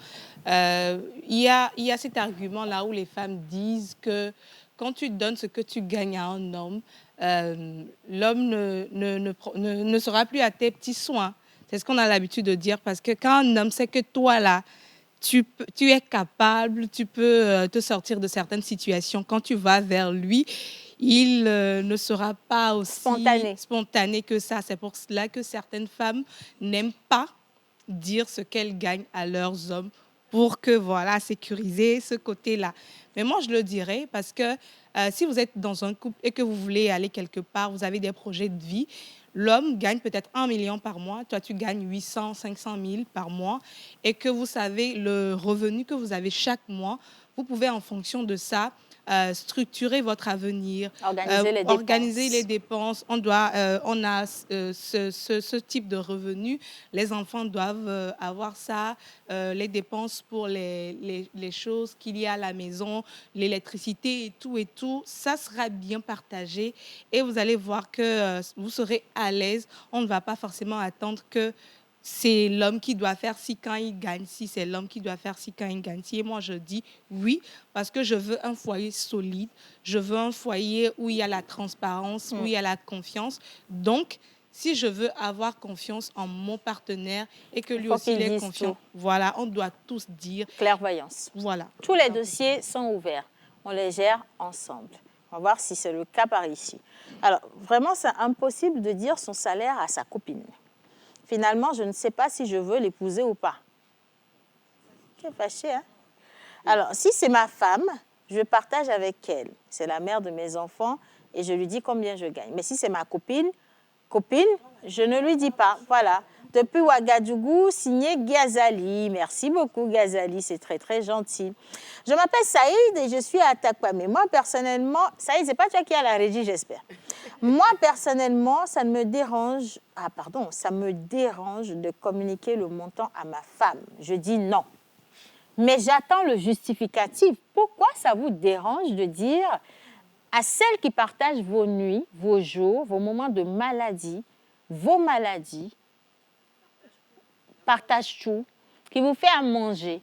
Il y a cet argument-là où les femmes disent que quand tu donnes ce que tu gagnes à un homme, l'homme ne sera plus à tes petits soins. C'est ce qu'on a l'habitude de dire, parce que quand un homme sait que toi, là, tu es capable, tu peux te sortir de certaines situations. Quand tu vas vers lui, il ne sera pas aussi spontané que ça. C'est pour cela que certaines femmes n'aiment pas dire ce qu'elles gagnent à leurs hommes pour que, voilà, sécuriser ce côté-là. Mais moi, je le dirais parce que si vous êtes dans un couple et que vous voulez aller quelque part, vous avez des projets de vie, l'homme gagne peut-être 1 million par mois, toi tu gagnes 800, 500 000 par mois, et que vous savez le revenu que vous avez chaque mois, vous pouvez en fonction de ça structurer votre avenir, organiser les dépenses. On a ce type de revenus. Les enfants doivent avoir ça, les dépenses pour les choses qu'il y a à la maison, l'électricité et tout. Ça sera bien partagé et vous allez voir que vous serez à l'aise. On ne va pas forcément attendre que c'est l'homme qui doit faire ci quand il gagne ci, c'est l'homme qui doit faire ci quand il gagne ci. Et moi, je dis oui, parce que je veux un foyer solide, je veux un foyer où il y a la transparence, où il y a la confiance. Donc, si je veux avoir confiance en mon partenaire et que lui aussi il est confiant, voilà, on doit tous dire. Clairvoyance. Voilà. Tous les dossiers sont ouverts. On les gère ensemble. On va voir si c'est le cas par ici. Alors, vraiment, c'est impossible de dire son salaire à sa copine. Finalement, je ne sais pas si je veux l'épouser ou pas. C'est fâché, hein? Alors, si c'est ma femme, je partage avec elle. C'est la mère de mes enfants et je lui dis combien je gagne. Mais si c'est ma copine, je ne lui dis pas. Voilà. Depuis Ouagadougou, signé Ghazali. Merci beaucoup, Ghazali. C'est très, très gentil. Je m'appelle Saïd et je suis à Atakwa. Mais moi, personnellement, Saïd, c'est pas toi qui es à la régie, j'espère. Moi, personnellement, ça me dérange de communiquer le montant à ma femme. Je dis non. Mais j'attends le justificatif. Pourquoi ça vous dérange de dire à celle qui partage vos nuits, vos jours, vos moments de maladie, vos maladies, partage tout, qui vous fait à manger,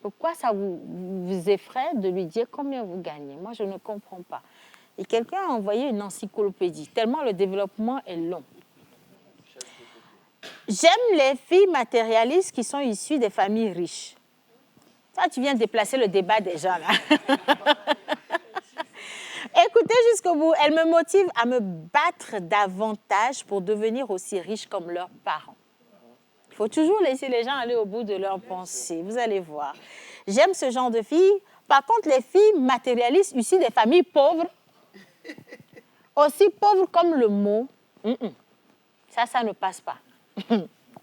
pourquoi ça vous effraie de lui dire combien vous gagnez? Moi, je ne comprends pas. Et quelqu'un a envoyé une encyclopédie, tellement le développement est long. J'aime les filles matérialistes qui sont issues des familles riches. Ça, tu viens de déplacer le débat des gens, là. Écoutez jusqu'au bout. Elle me motive à me battre davantage pour devenir aussi riche comme leurs parents. Il faut toujours laisser les gens aller au bout de leurs pensées. Vous allez voir. J'aime ce genre de filles. Par contre, les filles matérialistes issues des familles pauvres, aussi pauvres comme le mot, ça ne passe pas.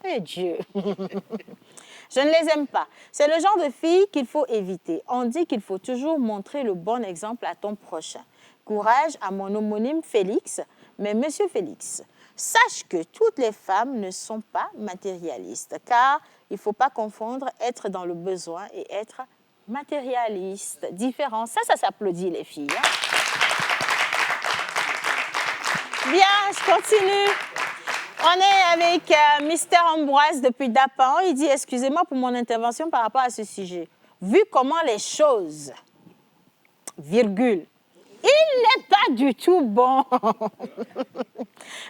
Eh Dieu. Je ne les aime pas. C'est le genre de filles qu'il faut éviter. On dit qu'il faut toujours montrer le bon exemple à ton prochain. Courage à mon homonyme Félix. Mais monsieur Félix, sache que toutes les femmes ne sont pas matérialistes, car il ne faut pas confondre être dans le besoin et être matérialiste. Différent. Ça s'applaudit, les filles. Hein? Bien, je continue. On est avec Mister Ambroise depuis Dapan. Il dit, excusez-moi pour mon intervention par rapport à ce sujet. Vu comment les choses, virgule, il n'est pas du tout bon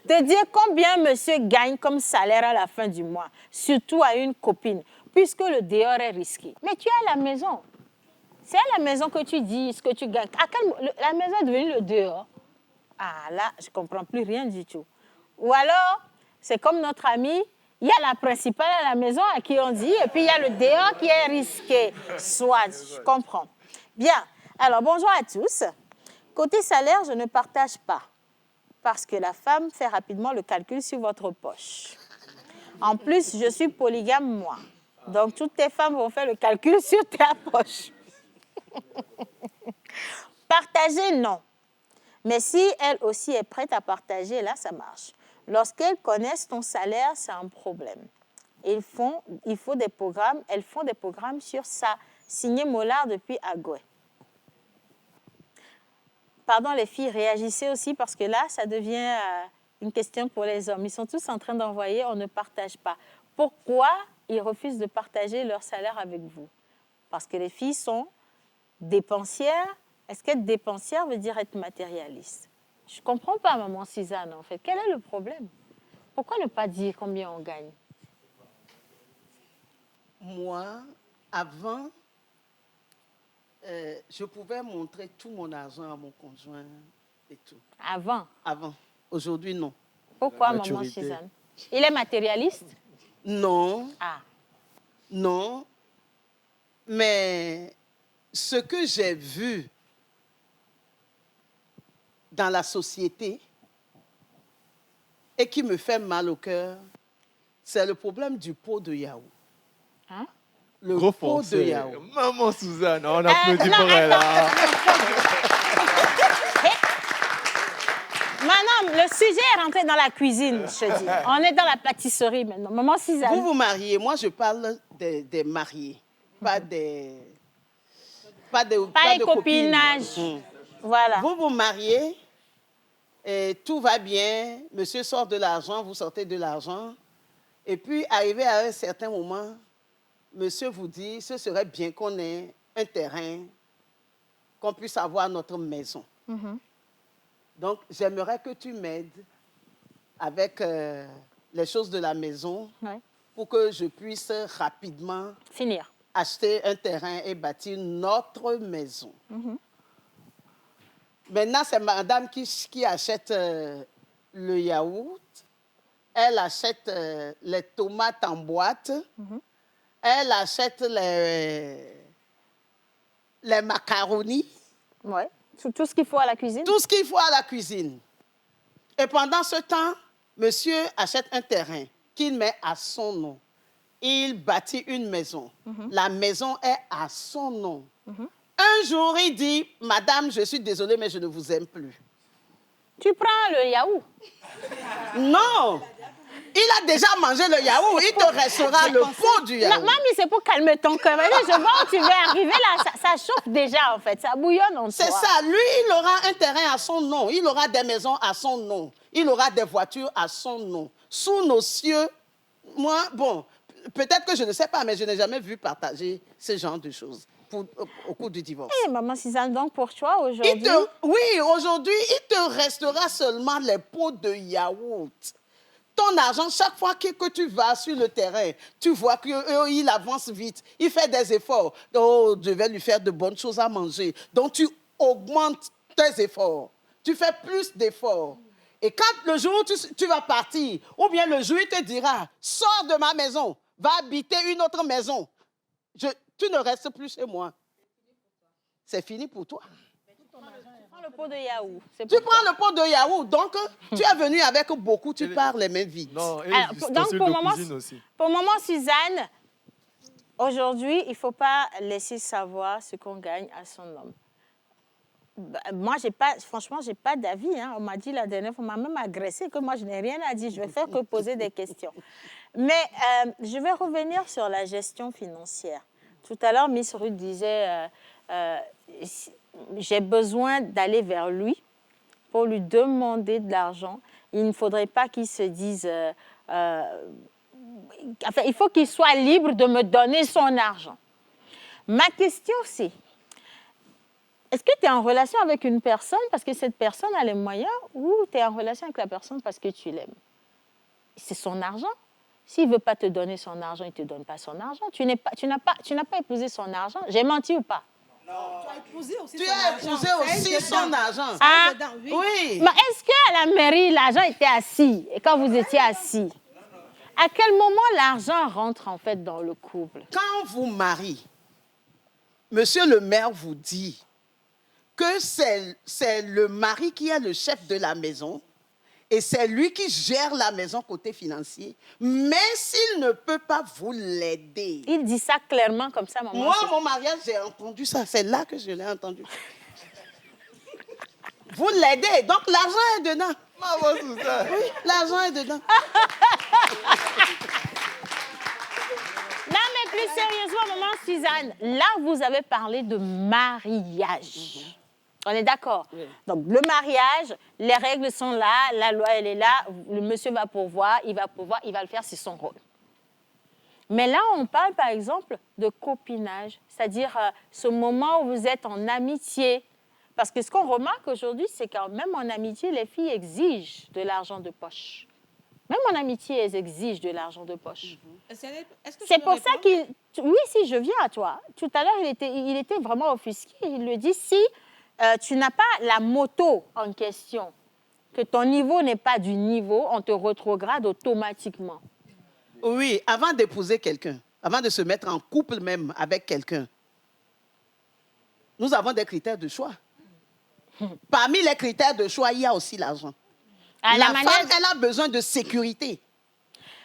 de dire combien monsieur gagne comme salaire à la fin du mois, surtout à une copine, puisque le dehors est risqué. Mais tu es à la maison. C'est à la maison que tu dis ce que tu gagnes. La maison est devenue le dehors. Ah là, je ne comprends plus rien du tout. Ou alors, c'est comme notre ami, il y a la principale à la maison à qui on dit, et puis il y a le dehors qui est risqué. Soit, je comprends. Bien, alors bonjour à tous. Côté salaire, je ne partage pas, parce que la femme fait rapidement le calcul sur votre poche. En plus, je suis polygame, moi. Donc, toutes tes femmes vont faire le calcul sur ta poche. Partager, non. Mais si elle aussi est prête à partager, là, ça marche. Lorsqu'elles connaissent ton salaire, c'est un problème. Elles font des programmes sur ça. Signé Mollard depuis Agoué. Pardon, les filles, réagissez aussi parce que là, ça devient une question pour les hommes. Ils sont tous en train d'envoyer, on ne partage pas. Pourquoi ils refusent de partager leur salaire avec vous? Parce que les filles sont dépensières est-ce qu'être dépensière veut dire être matérialiste? Je ne comprends pas, maman Suzanne, en fait. Quel est le problème? Pourquoi ne pas dire combien on gagne? Moi, avant, je pouvais montrer tout mon argent à mon conjoint et tout. Avant? Avant. Aujourd'hui, non. Pourquoi, maman Suzanne? Il est matérialiste? Non. Ah. Non. Mais ce que j'ai vu dans la société et qui me fait mal au cœur, c'est le problème du pot de yaourt. Hein? Le Gros pot de français. yaourt. Maman Suzanne, on applaudit pour elle. Hein. Maintenant, le sujet est rentré dans la cuisine, je te dis. On est dans la pâtisserie maintenant. Maman Suzanne. Vous vous mariez, moi je parle des mariés, pas des... Pas les copinages. Voilà. Vous vous mariez, et tout va bien, monsieur sort de l'argent, vous sortez de l'argent, et puis arrivé à un certain moment, monsieur vous dit, ce serait bien qu'on ait un terrain, qu'on puisse avoir notre maison. Donc, j'aimerais que tu m'aides avec les choses de la maison pour que je puisse rapidement acheter un terrain et bâtir notre maison. Maintenant, c'est madame qui achète le yaourt. Elle achète les tomates en boîte. Elle achète les macaronis. Oui, tout ce qu'il faut à la cuisine. Tout ce qu'il faut à la cuisine. Et pendant ce temps, monsieur achète un terrain qu'il met à son nom. Il bâtit une maison. La maison est à son nom. Un jour, il dit, madame, je suis désolé, mais je ne vous aime plus. Tu prends le yaourt? Non! Il a déjà mangé le yaourt, il te restera le pot du yaourt. Mamie, c'est pour calmer ton cœur. Je vois où tu veux arriver là, ça chauffe déjà en fait, ça bouillonne en toi. C'est ça, lui, il aura un terrain à son nom, il aura des maisons à son nom, il aura des voitures à son nom. Sous nos cieux, moi, bon, peut-être que je ne sais pas, mais je n'ai jamais vu partager ce genre de choses au cours du divorce. Eh, maman Suzanne, donc pour toi aujourd'hui... Oui, aujourd'hui, il te restera seulement les pots de yaourt. Ton argent, chaque fois que tu vas sur le terrain, tu vois qu'il avance vite, il fait des efforts. Oh, je vais lui faire de bonnes choses à manger. Donc, tu augmentes tes efforts. Tu fais plus d'efforts. Et quand le jour où tu vas partir, ou bien le jour où il te dira, sors de ma maison, va habiter une autre maison, tu ne restes plus chez moi. C'est fini pour toi. Le pot de yaourt. Tu prends le pot de yaourt, donc tu es venu avec beaucoup, tu pars les mains vides. Non, et alors, donc pour maman Suzanne, aujourd'hui, il ne faut pas laisser savoir ce qu'on gagne à son homme. Moi, franchement, je n'ai pas d'avis. Hein. On m'a dit la dernière fois, on m'a même agressé que moi, je n'ai rien à dire. Je vais faire que poser des questions. Mais je vais revenir sur la gestion financière. Tout à l'heure, Miss Ruth disait... j'ai besoin d'aller vers lui pour lui demander de l'argent. Il ne faudrait pas qu'il se dise... enfin, il faut qu'il soit libre de me donner son argent. Ma question, c'est... Est-ce que tu es en relation avec une personne parce que cette personne a les moyens ou tu es en relation avec la personne parce que tu l'aimes? C'est son argent. S'il ne veut pas te donner son argent, il ne te donne pas son argent. Tu n'as pas épousé son argent. J'ai menti ou pas? Non. Tu as épousé aussi son argent. Ah, oui. Mais est-ce qu'à la mairie, l'argent était assis et quand vous étiez assis? À quel moment l'argent rentre en fait dans le couple? Quand vous mariez, monsieur le maire vous dit que c'est le mari qui est le chef de la maison et c'est lui qui gère la maison côté financier, mais s'il ne peut pas vous l'aider. Il dit ça clairement comme ça, maman. Moi, mon mariage, j'ai entendu ça. C'est là que je l'ai entendu. Vous l'aidez, donc l'argent est dedans. Maman Suzanne. Oui, l'argent est dedans. Non, mais plus sérieusement, maman Suzanne, là, vous avez parlé de mariage. On est d'accord? Oui. Donc, le mariage, les règles sont là, la loi, elle est là, le monsieur va pourvoir, il va le faire, c'est son rôle. Mais là, on parle, par exemple, de copinage, c'est-à-dire ce moment où vous êtes en amitié, Parce que ce qu'on remarque aujourd'hui, c'est que même en amitié, les filles exigent de l'argent de poche. Même en amitié, elles exigent de l'argent de poche. C'est pour ça qu'il... Oui, si, je viens à toi. Tout à l'heure, il était vraiment offusqué. Il le dit, si tu n'as pas la moto en question, que ton niveau n'est pas du niveau, on te rétrograde automatiquement. Oui, avant d'épouser quelqu'un, avant de se mettre en couple même avec quelqu'un, nous avons des critères de choix. Parmi les critères de choix, il y a aussi l'argent. La femme, elle a besoin de sécurité.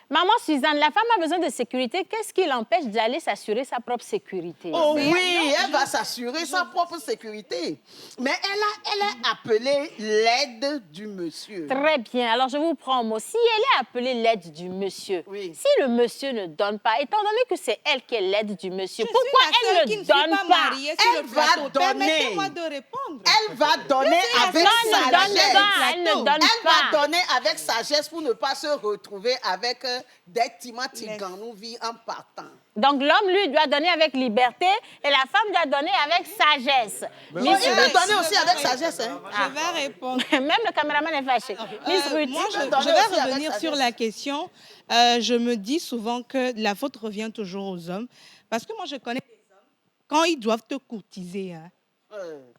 Maman Suzanne, la femme a besoin de sécurité. Qu'est-ce qui l'empêche d'aller s'assurer sa propre sécurité? Oh oui, elle va s'assurer sa propre sécurité. Mais elle a appelé l'aide du monsieur. Très bien. Alors, je vous prends au mot. Si elle est appelée l'aide du monsieur, si le monsieur ne donne pas, étant donné que c'est elle qui est l'aide du monsieur, pourquoi elle ne donne pas? Elle va donner. Permettez-moi de répondre. Elle va donner avec sagesse. Elle ne donne pas. Elle va donner avec sagesse pour ne pas se retrouver avec des timatiganou vie en partant. Donc l'homme, lui, doit donner avec liberté et la femme doit donner avec sagesse. Il peut donner aussi avec sagesse. Hein? Je vais répondre. Même le caméraman est fâché. Moi, je vais revenir sur la question. Je me dis souvent que la faute revient toujours aux hommes. Parce que moi, je connais des hommes, quand ils doivent te courtiser, hein,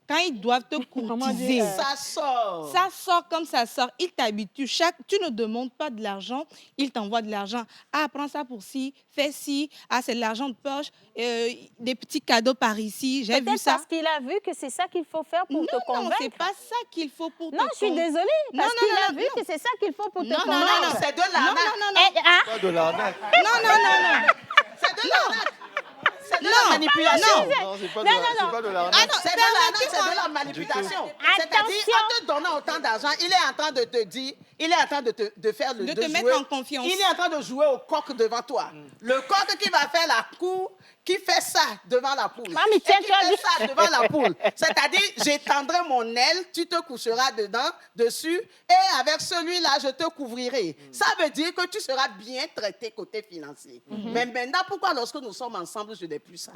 quand ils doivent te courtiser, ça sort. Ça sort comme ça sort. Ils t'habituent. Tu ne demandes pas de l'argent, ils t'envoient de l'argent. Ah, prends ça pour ci, fais ci. Ah, c'est de l'argent de poche. Des petits cadeaux par ici. J'ai vu ça. Parce qu'il a vu que c'est ça qu'il faut faire pour te convaincre. Non, c'est pas ça qu'il faut pour te convaincre. Non, je suis désolée. Parce qu'il a vu que c'est ça qu'il faut pour te convaincre. Non, c'est de l'arnaque. Pas de l'arnaque. Non. C'est de l'arnaque. C'est de la manipulation. Non, c'est pas de l'arnaque. C'est de l'arnaque, c'est de la manipulation. C'est-à-dire, en te donnant autant d'argent, il est en train de te dire, il est en train de faire le... De te mettre en confiance. Il est en train de jouer au coq devant toi. Le coq qui va faire la cour, qui fait ça devant la poule. Mami, tiens, et qui fait ça devant la poule. C'est-à-dire, j'étendrai mon aile, tu te coucheras dessus, et avec celui-là, je te couvrirai. Ça veut dire que tu seras bien traité côté financier. Mais maintenant, pourquoi lorsque nous sommes ensemble, je n'ai plus ça?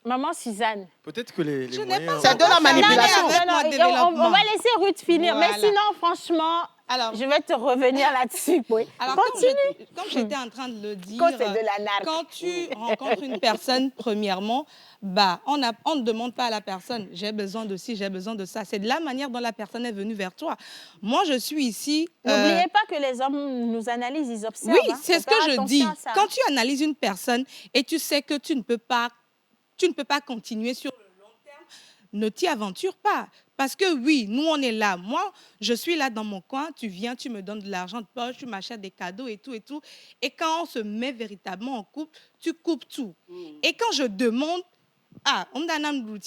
Maman Suzanne. Peut-être que les moyens... C'est de la manipulation. On va laisser Ruth finir. Voilà. Mais sinon, franchement, je vais te revenir là-dessus. Oui. Alors, continue. comme j'étais en train de le dire, Quand c'est de la narque. quand tu rencontres une personne, premièrement, on ne demande pas à la personne, j'ai besoin de ci, j'ai besoin de ça. C'est de la manière dont la personne est venue vers toi. Moi, je suis ici... N'oubliez pas que les hommes nous analysent, ils observent. Oui, c'est ce que je dis. Quand tu analyses une personne et tu sais que tu ne peux pas continuer sur le long terme, ne t'y aventure pas. Parce que oui, nous, on est là. Moi, je suis là dans mon coin. Tu viens, tu me donnes de l'argent de poche, tu m'achètes des cadeaux et tout et tout. Et quand on se met véritablement en couple, tu coupes tout. Et quand je demande, on me donne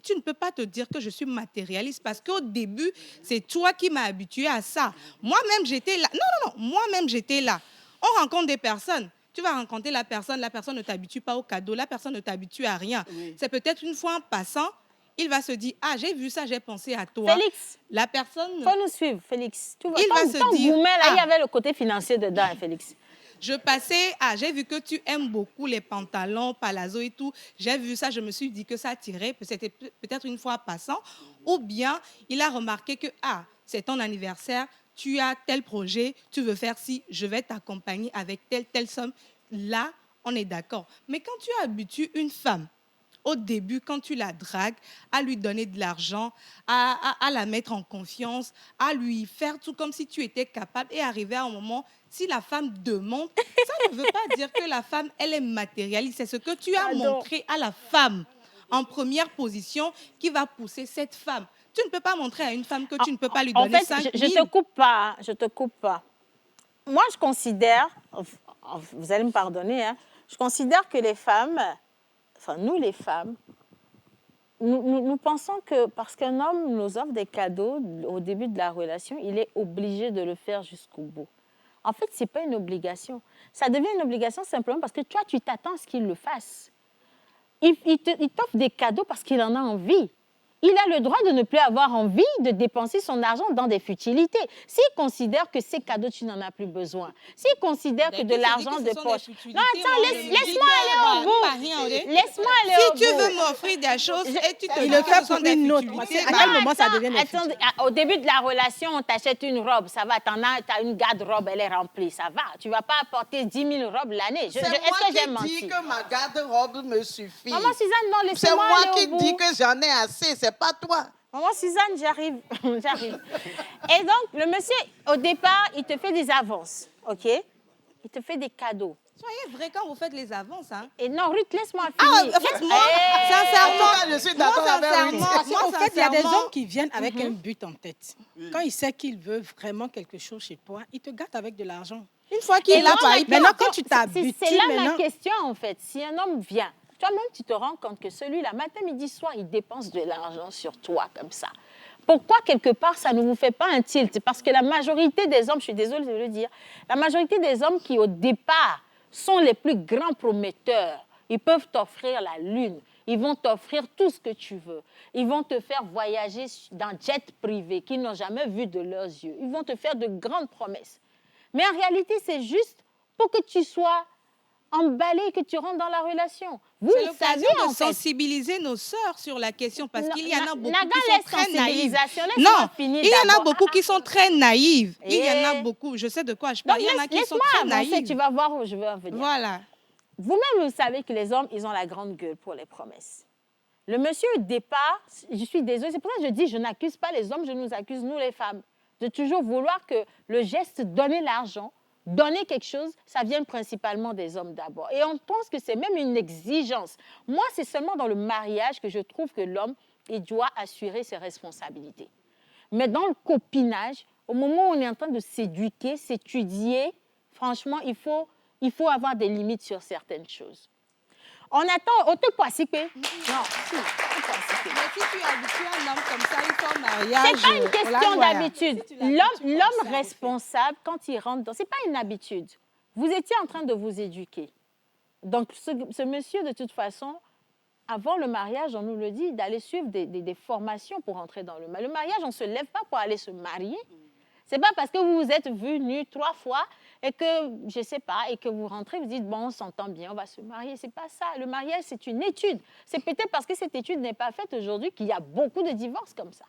tu ne peux pas te dire que je suis matérialiste parce qu'au début, c'est toi qui m'as habitué à ça. Moi-même, j'étais là. Non. Moi-même, j'étais là. On rencontre des personnes. Tu vas rencontrer la personne ne t'habitue pas au cadeau, la personne ne t'habitue à rien. Oui. C'est peut-être une fois en passant, il va se dire, j'ai vu ça, j'ai pensé à toi. Félix, la personne... faut nous suivre, Félix. Il va se dire... Là, il y avait le côté financier dedans, Félix. Je passais, j'ai vu que tu aimes beaucoup les pantalons, palazzo et tout. J'ai vu ça, je me suis dit que ça tirait, c'était peut-être une fois en passant. Ou bien, il a remarqué que, c'est ton anniversaire, tu as tel projet, tu veux faire ci, je vais t'accompagner avec telle somme. Là, on est d'accord. Mais quand tu habitues une femme, au début, quand tu la dragues, à lui donner de l'argent, à la mettre en confiance, à lui faire tout comme si tu étais capable et arriver à un moment, si la femme demande, ça ne veut pas dire que la femme, elle est matérialiste. C'est ce que tu as montré à la femme en première position qui va pousser cette femme. Tu ne peux pas montrer à une femme que tu ne peux pas lui donner 5 000. Je ne te coupe pas. Moi, je considère, vous allez me pardonner, je considère que les femmes, nous les femmes, nous pensons que parce qu'un homme nous offre des cadeaux au début de la relation, il est obligé de le faire jusqu'au bout. En fait, ce n'est pas une obligation. Ça devient une obligation simplement parce que toi, tu t'attends à ce qu'il le fasse. Il t'offre des cadeaux parce qu'il en a envie. il a le droit de ne plus avoir envie de dépenser son argent dans des futilités. S'il considère que ces cadeaux, tu n'en as plus besoin, s'il considère que de l'argent de poche... Non, attends, laisse-moi aller au bout. Laisse-moi aller au bout. Si tu veux m'offrir des choses et tu te Il le fait pour une autre. À quel moment ça devient des Attends, au début de la relation, on t'achète une robe, ça va, t'as une garde-robe, elle est remplie, ça va. Tu ne vas pas apporter 10 000 robes l'année. C'est moi qui dis que ma garde-robe me suffit. Maman Suzanne, non, laissez-moi C'est moi aller qui au bout. dis que j'en ai assez, c'est pas toi. Maman Suzanne, j'arrive. J'arrive. Et donc, le monsieur, au départ, il te fait des avances, OK? Il te fait des cadeaux. Soyez vrai quand vous faites les avances. Hein. Et non, Ruth, laisse-moi Ah, finir. en fait, moi, sincèrement, je suis d'accord avec Ruth. Parce qu'en fait, il y a des sincèrement, hommes qui viennent avec un but en tête. Quand il sait qu'il veut vraiment quelque chose chez toi, il te gâte avec de l'argent. Une fois qu'il l'a pas, maintenant, quand tu t'habitues, C'est là ma question, en fait. Si un homme vient, toi-même, tu te rends compte que celui-là, matin, midi, soir, il dépense de l'argent sur toi, comme ça. Pourquoi, quelque part, ça ne vous fait pas un tilt? Parce que la majorité des hommes, je suis désolée de le dire, la majorité des hommes qui, au départ, sont les plus grands prometteurs, ils peuvent t'offrir la lune, ils vont t'offrir tout ce que tu veux. Ils vont te faire voyager dans jet privé qu'ils n'ont jamais vu de leurs yeux. Ils vont te faire de grandes promesses. Mais en réalité, c'est juste pour que tu sois emballé, que tu rentres dans la relation. Vous le savez, en de fait. sensibiliser nos sœurs sur la question parce qu'il y en a beaucoup Naga, qui sont très naïves. Non, il y en a beaucoup qui sont très naïves. Il y en a beaucoup. Je sais de quoi je parle. Il y en a qui sont très naïves. Tu vas voir où je veux en venir. Voilà. Vous-même, vous savez que les hommes, ils ont la grande gueule pour les promesses. Le monsieur, au départ, je suis désolée, c'est pour ça que je dis, je n'accuse pas les hommes, je nous accuse, nous les femmes, de toujours vouloir que le geste, donner l'argent, donner quelque chose, ça vient principalement des hommes d'abord. Et on pense que c'est même une exigence. Moi, c'est seulement dans le mariage que je trouve que l'homme, il doit assurer ses responsabilités. Mais dans le copinage, au moment où on est en train de s'éduquer, s'étudier, franchement, il faut avoir des limites sur certaines choses. On attend, au te participer. Non, si, mais si tu habitues un homme comme ça, il faut mariage. C'est pas une question d'habitude. L'homme responsable, quand il rentre dans... C'est pas une habitude. Vous étiez en train de vous éduquer. Donc, ce monsieur, de toute façon, avant le mariage, on nous le dit, d'aller suivre des formations pour entrer dans le mariage. Le mariage, on ne se lève pas pour aller se marier. C'est pas parce que vous vous êtes venus 3 fois et que, je ne sais pas, et que vous rentrez, vous dites, bon, on s'entend bien, on va se marier. C'est pas ça. Le mariage, c'est une étude. C'est peut-être parce que cette étude n'est pas faite aujourd'hui qu'il y a beaucoup de divorces comme ça.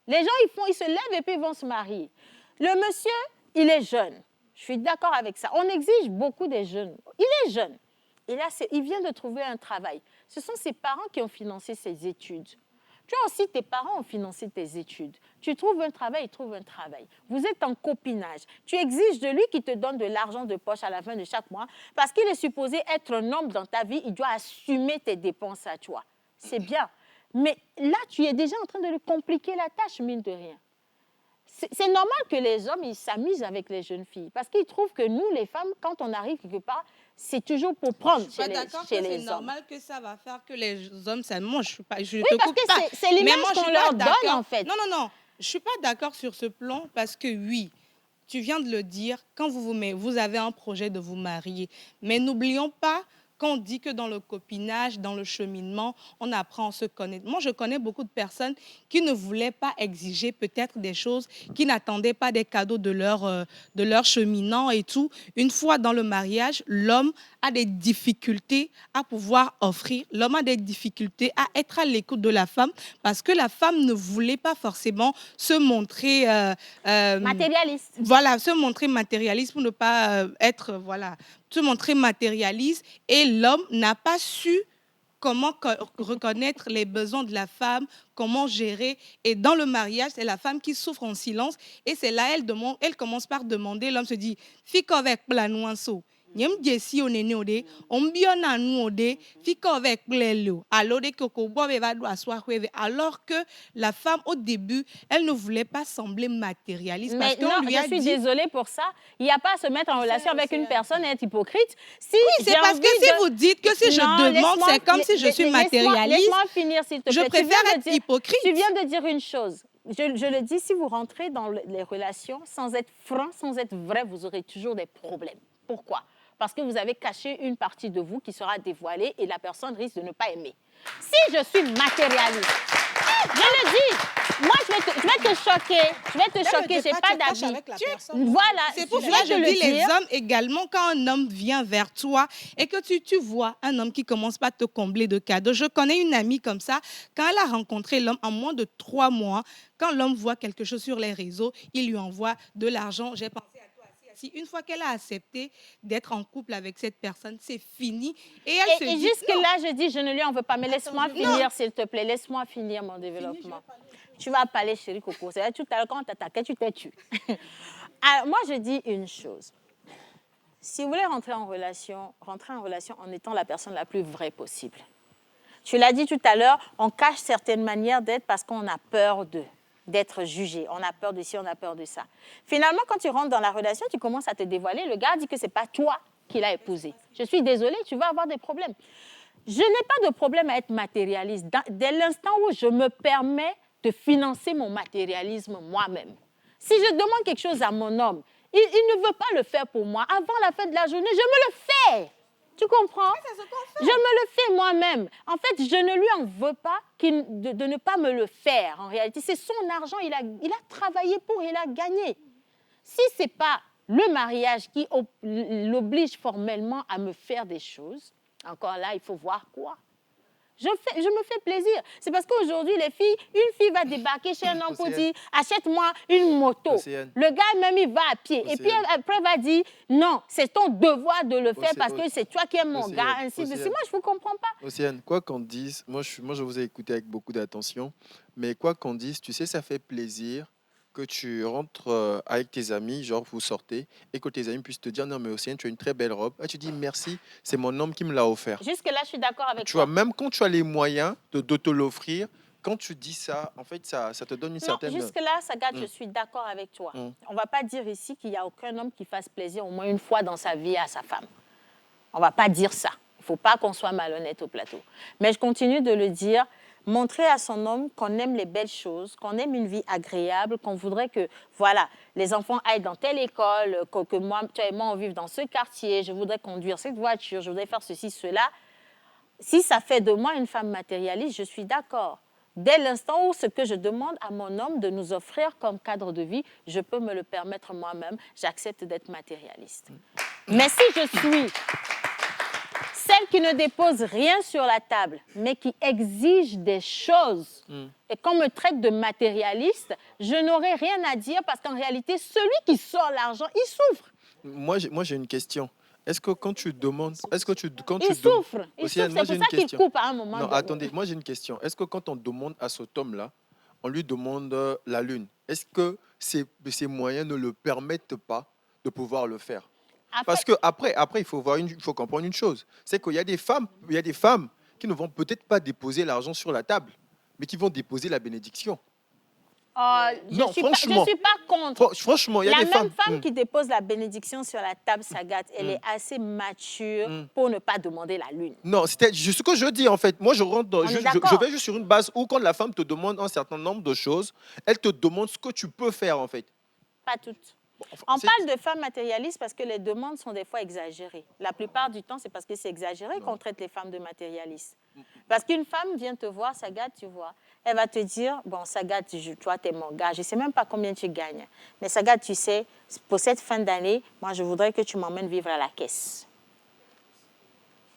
Les gens, ils se lèvent et puis ils vont se marier. Le monsieur, il est jeune. Je suis d'accord avec ça. On exige beaucoup des jeunes. Il est jeune. Et là, il vient de trouver un travail. Ce sont ses parents qui ont financé ses études. Tu as aussi, tes parents ont financé tes études. Tu trouves un travail, il trouve un travail. Vous êtes en copinage. Tu exiges de lui qu'il te donne de l'argent de poche à la fin de chaque mois parce qu'il est supposé être un homme dans ta vie. Il doit assumer tes dépenses à toi. C'est bien. Mais là, tu es déjà en train de lui compliquer la tâche, mine de rien. C'est normal que les hommes, ils s'amusent avec les jeunes filles parce qu'ils trouvent que nous, les femmes, quand on arrive quelque part, c'est toujours pour prendre chez les hommes. C'est normal que ça va faire que les hommes s'aiment. Moi, je parce que c'est l'image qu'on leur donne, en fait. Non. Je ne suis pas d'accord sur ce plan parce que, oui, tu viens de le dire, quand vous avez un projet de vous marier. Mais n'oublions pas qu'on dit que dans le copinage, dans le cheminement, on apprend à se connaître. Moi, je connais beaucoup de personnes qui ne voulaient pas exiger peut-être des choses, qui n'attendaient pas des cadeaux de leur cheminant et tout. Une fois dans le mariage, l'homme a des difficultés à pouvoir offrir. L'homme a des difficultés à être à l'écoute de la femme parce que la femme ne voulait pas forcément se montrer... matérialiste. Voilà, se montrer matérialiste pour ne pas être... voilà, se montrer matérialiste. Et l'homme n'a pas su comment reconnaître les besoins de la femme, comment gérer. Et dans le mariage, c'est la femme qui souffre en silence. Et c'est là, elle commence par demander. L'homme se dit, « Fico avec planouanso ». Alors que la femme, au début, elle ne voulait pas sembler matérialiste. Mais non, je suis désolée pour ça. Il n'y a pas à se mettre en relation avec une personne et être hypocrite. Oui, c'est parce que si vous dites que si je demande, c'est comme si je suis matérialiste. Laisse-moi finir, s'il te plaît. Je préfère être hypocrite. Tu viens de dire une chose. Je le dis, si vous rentrez dans les relations sans être franc, sans être vrai, vous aurez toujours des problèmes. Pourquoi ? parce que vous avez caché une partie de vous qui sera dévoilée et la personne risque de ne pas aimer. Si je suis matérialiste, je le dis, moi je vais te choquer, j'ai pas d'avis. Voilà, C'est pour je cela vais que te je le dis les dire. hommes également, quand un homme vient vers toi et que tu vois un homme qui commence pas à te combler de cadeaux. Je connais une amie comme ça, quand elle a rencontré l'homme en moins de 3 mois, quand l'homme voit quelque chose sur les réseaux, il lui envoie de l'argent. J'ai pensé à toi, assis. Une fois qu'elle a accepté d'être en couple avec cette personne, c'est fini. Et elle se Et dit, jusque-là, je dis, je ne lui en veux pas. Mais laisse-moi finir, s'il te plaît. Laisse-moi finir mon développement. Tu vas parler, chérie Coco. C'est vrai, tout à l'heure, quand on t'attaquait, tu t'es tué. Alors, moi, je dis une chose. Si vous voulez rentrer en relation en étant la personne la plus vraie possible. Tu l'as dit tout à l'heure, on cache certaines manières d'être parce qu'on a peur d'être jugé. On a peur de ci, on a peur de ça. Finalement, quand tu rentres dans la relation, tu commences à te dévoiler. Le gars dit que ce n'est pas toi qui l'as épousé. Je suis désolée, tu vas avoir des problèmes. Je n'ai pas de problème à être matérialiste. Dès l'instant où je me permets de financer mon matérialisme moi-même. Si je demande quelque chose à mon homme, il ne veut pas le faire pour moi. Avant la fin de la journée, je me le fais. Tu comprends? Je me le fais moi-même. En fait, je ne lui en veux pas de ne pas me le faire. En réalité, c'est son argent. Il a travaillé pour, il a gagné. Si ce n'est pas le mariage qui l'oblige formellement à me faire des choses, encore là, il faut voir quoi. Je me fais plaisir. C'est parce qu'aujourd'hui, les filles, une fille va débarquer chez un homme pour dire « achète-moi une moto ». Le gars, même, il va à pied. Et puis après, il va dire « non, c'est ton devoir de le faire parce que c'est toi qui aimes mon gars ». Ainsi de suite. Moi, je ne vous comprends pas. Océane, quoi qu'on dise, moi je vous ai écouté avec beaucoup d'attention, mais quoi qu'on dise, tu sais, ça fait plaisir que tu rentres avec tes amis, genre vous sortez, et que tes amis puissent te dire « non, mais Océane, tu as une très belle robe ». Et tu dis « merci, c'est mon homme qui me l'a offert ». Jusque-là, je suis d'accord avec Tu toi. vois, même quand tu as les moyens de te l'offrir, quand tu dis ça, en fait, ça te donne une certaine... Jusque-là, Sagat, je suis d'accord avec toi. On ne va pas dire ici qu'il n'y a aucun homme qui fasse plaisir au moins une fois dans sa vie à sa femme. On ne va pas dire ça. Il ne faut pas qu'on soit malhonnête au plateau. Mais je continue de le dire. Montrer à son homme qu'on aime les belles choses, qu'on aime une vie agréable, qu'on voudrait que, voilà, les enfants aillent dans telle école, que moi, toi et moi, on vive dans ce quartier, je voudrais conduire cette voiture, je voudrais faire ceci, cela. Si ça fait de moi une femme matérialiste, je suis d'accord. Dès l'instant où ce que je demande à mon homme de nous offrir comme cadre de vie, je peux me le permettre moi-même, j'accepte d'être matérialiste. Mais si je suis celle qui ne dépose rien sur la table, mais qui exige des choses, et qu'on me traite de matérialiste, je n'aurai rien à dire parce qu'en réalité, celui qui sort l'argent, il souffre. Moi, j'ai une question. Est-ce que quand tu demandes... Il souffre. C'est pour ça qu'il coupe à un moment. Non, attendez, moi j'ai une question. Est-ce que quand on demande à cet homme-là, on lui demande la lune, est-ce que ses moyens ne le permettent pas de pouvoir le faire? Parce que après il faut comprendre une chose, c'est qu'il y a des femmes qui ne vont peut-être pas déposer l'argent sur la table, mais qui vont déposer la bénédiction. Je ne suis pas contre. Franchement, il y a des femmes... La même femme qui dépose la bénédiction sur la table, Sagat, elle est assez mature pour ne pas demander la lune. Non, c'était ce que je dis en fait. Moi, je vais juste sur une base où quand la femme te demande un certain nombre de choses, elle te demande ce que tu peux faire en fait. Pas toutes. On parle de femmes matérialistes parce que les demandes sont des fois exagérées. La plupart du temps, c'est parce que c'est exagéré qu'on traite les femmes de matérialistes. Parce qu'une femme vient te voir, Sagat, tu vois, elle va te dire, bon, Sagat, toi, tu es mon gars, je ne sais même pas combien tu gagnes. Mais Sagat, tu sais, pour cette fin d'année, moi, je voudrais que tu m'emmènes vivre à la caisse.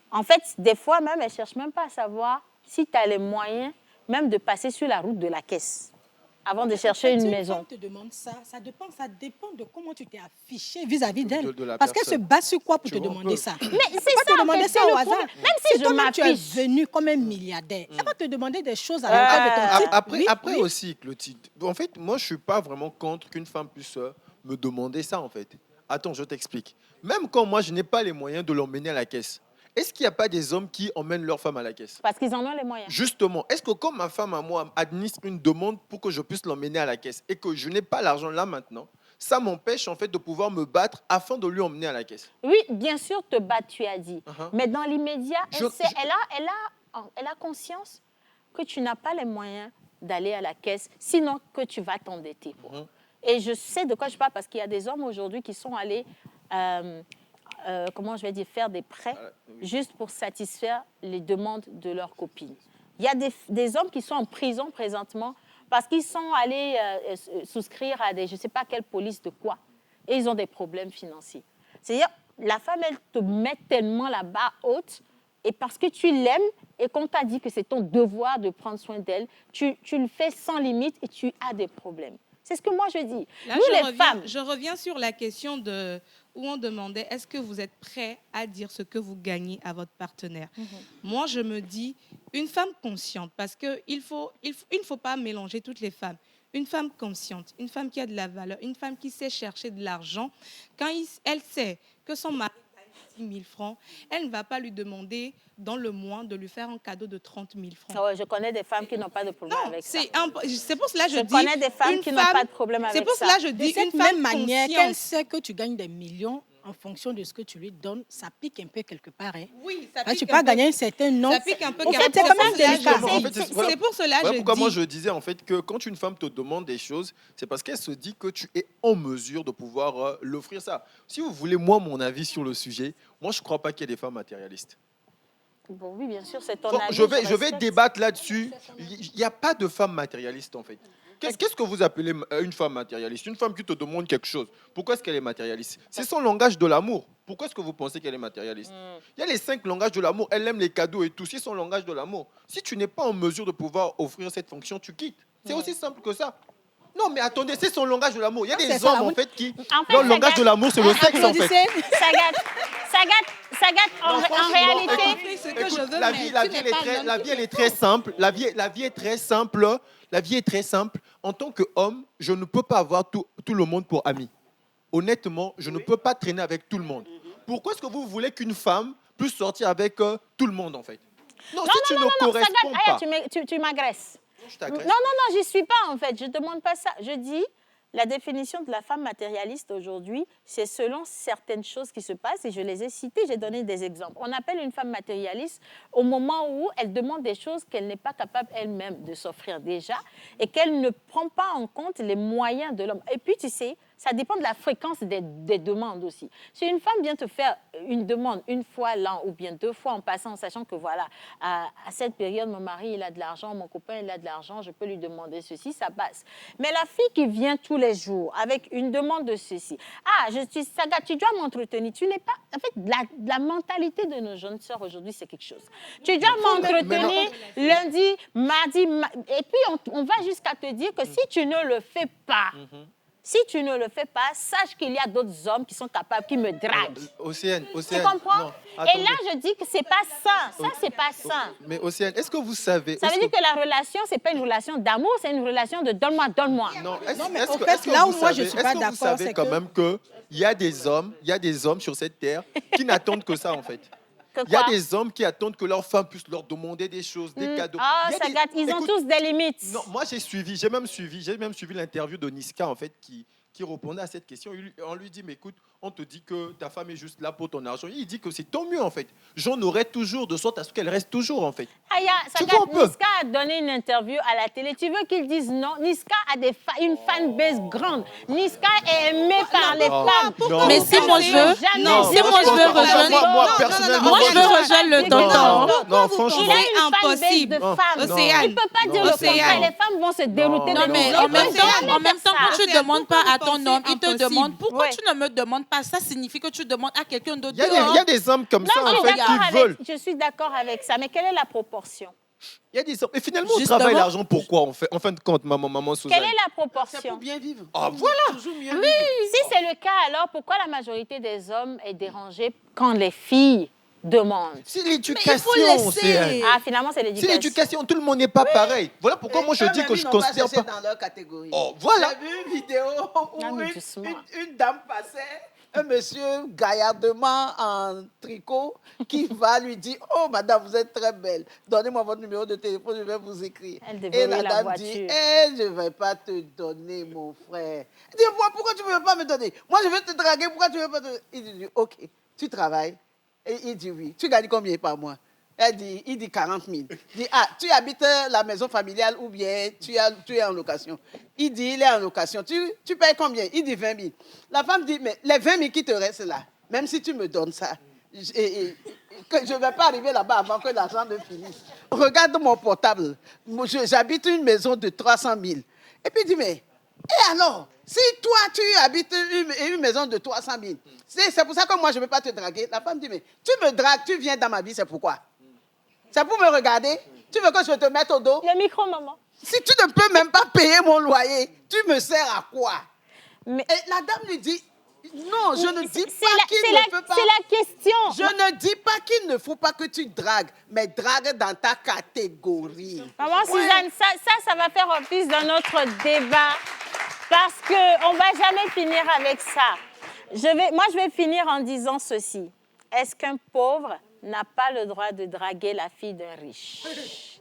En fait, des fois, même, elle ne cherche même pas à savoir si tu as les moyens même de passer sur la route de la caisse avant de chercher une maison. Quand on te demande ça, ça dépend de comment tu t'es affiché vis-à-vis d'elle. De Parce qu'elle se bat sur quoi pour te demander ça? Mais c'est ça, te demander ça au hasard. Même si je tu es venu comme un milliardaire, elle va te demander des choses à l'intérieur de ton titre. Après aussi, Clotilde, en fait, moi, je ne suis pas vraiment contre qu'une femme puisse me demander ça, en fait. Attends, je t'explique. Même quand moi, je n'ai pas les moyens de l'emmener à la caisse, est-ce qu'il n'y a pas des hommes qui emmènent leur femme à la caisse? Parce qu'ils en ont les moyens. Justement, est-ce que quand ma femme à moi administre une demande pour que je puisse l'emmener à la caisse et que je n'ai pas l'argent là maintenant, ça m'empêche en fait de pouvoir me battre afin de lui emmener à la caisse? Oui, bien sûr, te battre, tu as dit. Mais dans l'immédiat, elle a conscience que tu n'as pas les moyens d'aller à la caisse, sinon que tu vas t'endetter. Et je sais de quoi je parle parce qu'il y a des hommes aujourd'hui qui sont allés... comment je vais dire, faire des prêts juste pour satisfaire les demandes de leurs copines. Il y a des hommes qui sont en prison présentement parce qu'ils sont allés souscrire à des, je ne sais pas quelle police de quoi, et ils ont des problèmes financiers. C'est-à-dire, la femme, elle te met tellement la barre haute, et parce que tu l'aimes, et qu'on t'a dit que c'est ton devoir de prendre soin d'elle, tu le fais sans limite et tu as des problèmes. C'est ce que moi je dis. Là, Nous, femmes... Je reviens sur la question où on demandait, est-ce que vous êtes prêt à dire ce que vous gagnez à votre partenaire? Moi, je me dis, une femme consciente, parce qu'il il ne faut pas mélanger toutes les femmes. Une femme consciente, une femme qui a de la valeur, une femme qui sait chercher de l'argent, quand elle sait que son mari a 10 000 francs, elle ne va pas lui demander dans le mois de lui faire un cadeau de 30 000 francs. Ouais, je connais des femmes qui n'ont pas de problème avec ça. C'est pour cela que je dis... Je connais des femmes qui n'ont pas de problème avec ça. C'est pour cela que je dis de cette une femme même manière consciente. qu'elle sait que tu gagnes des millions en fonction de ce que tu lui donnes, ça pique un peu quelque part. Hein. Oui, ça pique pique tu un peux peu. gagner un certain nombre. Ça pique un peu. En fait, c'est quand même délicat. C'est pour cela que je pourquoi dis... moi je disais en fait que quand une femme te demande des choses, c'est parce qu'elle se dit que tu es en mesure de pouvoir l'offrir ça. Si vous voulez moi mon avis sur le sujet, moi je ne crois pas qu'il y ait des femmes matérialistes. Bon, oui, bien sûr, c'est ton Bon, avis. je vais débattre là-dessus. Il n'y a pas de femme matérialiste en fait. Qu'est-ce que vous appelez une femme matérialiste? Une femme qui te demande quelque chose. Pourquoi est-ce qu'elle est matérialiste? C'est son langage de l'amour. Pourquoi est-ce que vous pensez qu'elle est matérialiste? Il y a les 5 langages de l'amour. Elle aime les cadeaux et tout. C'est son langage de l'amour. Si tu n'es pas en mesure de pouvoir offrir cette fonction, tu quittes. C'est aussi simple que ça. Non, mais attendez, c'est son langage de l'amour. Il y a des hommes, en fait, qui... leur langage de l'amour, c'est le sexe, en fait. Sagat, en réalité... La vie, elle est très simple. La vie est très simple. La vie est très simple. En tant qu'homme, je ne peux pas avoir tout le monde pour ami. Honnêtement, je ne peux pas traîner avec tout le monde. Pourquoi est-ce que vous voulez qu'une femme puisse sortir avec tout le monde, en fait? Non, si tu ne corresponds pas... Tu m'agresses. Je t'agresse. Non, j'y suis pas, en fait. Je ne demande pas ça. Je dis... La définition de la femme matérialiste aujourd'hui, c'est selon certaines choses qui se passent, et je les ai citées, j'ai donné des exemples. On appelle une femme matérialiste au moment où elle demande des choses qu'elle n'est pas capable elle-même de s'offrir déjà, et qu'elle ne prend pas en compte les moyens de l'homme. Et puis, tu sais, ça dépend de la fréquence des demandes aussi. Si une femme vient te faire une demande une fois l'an ou bien 2 fois en passant, en sachant que voilà, à cette période, mon mari, il a de l'argent, mon copain, il a de l'argent, je peux lui demander ceci, ça passe. Mais la fille qui vient tous les jours avec une demande de ceci, Saga, tu dois m'entretenir. Tu n'es pas... En fait, la mentalité de nos jeunes sœurs aujourd'hui, c'est quelque chose. Tu dois m'entretenir lundi, mardi, et puis on va jusqu'à te dire que si tu ne le fais pas, si tu ne le fais pas, sache qu'il y a d'autres hommes qui sont capables, qui me draguent. Océane. Tu comprends? Et là, je dis que c'est pas sain. Ça, c'est pas sain. Mais Océane, est-ce que vous savez... Ça veut dire que la relation, c'est pas une relation d'amour, c'est une relation de donne-moi, donne-moi. Non, là où moi, je suis pas d'accord, vous savez quand même qu'il y a des hommes sur cette terre qui n'attendent que ça, en fait. Il y a des hommes qui attendent que leurs femmes puissent leur demander des choses, des cadeaux. Sagat, ils ont tous des limites. Non, moi j'ai même suivi l'interview de Niska en fait qui répondait à cette question. On lui dit mais écoute, on te dit que ta femme est juste là pour ton argent. Il dit que c'est tant mieux en fait. J'en aurai toujours de sorte à ce qu'elle reste toujours en fait. Sagat, Niska a donné une interview à la télé. Tu veux qu'il dise non? Niska a une fanbase grande. Niska est aimée par les femmes. Mais si moi je veux rejoindre, moi personnellement, moi je veux rejoindre le tonton. Non, franchement, c'est impossible. Il ne peut pas dire le contraire. Les femmes vont se dérouter. Non, mais en même temps, quand tu ne demandes pas à ton homme, il te demande pourquoi tu ne me demandes pas. Ça signifie que tu demandes à quelqu'un d'autre. Il y a des hommes comme ça en fait qui veulent. Je suis d'accord avec ça, mais quelle est la proportion? Il y a des hommes. Mais finalement, on travaille l'argent pourquoi en fin de compte, maman Suzanne? Quelle est la proportion? C'est pour bien vivre. Ah voilà. Oui, si c'est le cas, alors pourquoi la majorité des hommes est dérangée quand les filles demandent? C'est l'éducation. Finalement, c'est l'éducation. C'est l'éducation. Tout le monde n'est pas pareil. Voilà pourquoi moi je dis que je considère pas. Dans leur catégorie. Oh, voilà. J'ai vu une vidéo où une dame passait, un monsieur gaillardement en tricot qui va lui dire « Oh, madame, vous êtes très belle. Donnez-moi votre numéro de téléphone, je vais vous écrire. » Et la dame dit « je ne vais pas te donner, mon frère. » Il dit « Pourquoi tu ne veux pas me donner? Moi, je vais te draguer. Pourquoi tu ne veux pas te donner? » Il dit « Ok, tu travailles. » Et il dit « Oui. Tu gagnes combien par mois? » Il dit 40 000. Il dit, tu habites la maison familiale ou bien tu es en location? Il dit, il est en location. Tu payes combien? Il dit 20 000. La femme dit, mais les 20 000 qui te restent là, même si tu me donnes ça, que je ne vais pas arriver là-bas avant que l'argent ne finisse. Regarde mon portable. J'habite une maison de 300 000. Et puis il dit, mais, et alors, si toi, tu habites une maison de 300 000, c'est pour ça que moi, je ne veux pas te draguer. La femme dit, mais tu me dragues, tu viens dans ma vie, c'est pourquoi? C'est pour me regarder? Tu veux que je te mette au dos? Le micro, maman. Si tu ne peux même pas payer mon loyer, tu me sers à quoi? Et la dame lui dit, non, je ne dis pas qu'il ne peut pas. C'est la question. Je ne dis pas qu'il ne faut pas que tu dragues, mais drague dans ta catégorie. Maman Suzanne, ça va faire office dans notre débat parce qu'on ne va jamais finir avec ça. Moi, je vais finir en disant ceci. Est-ce qu'un pauvre n'a pas le droit de draguer la fille d'un riche?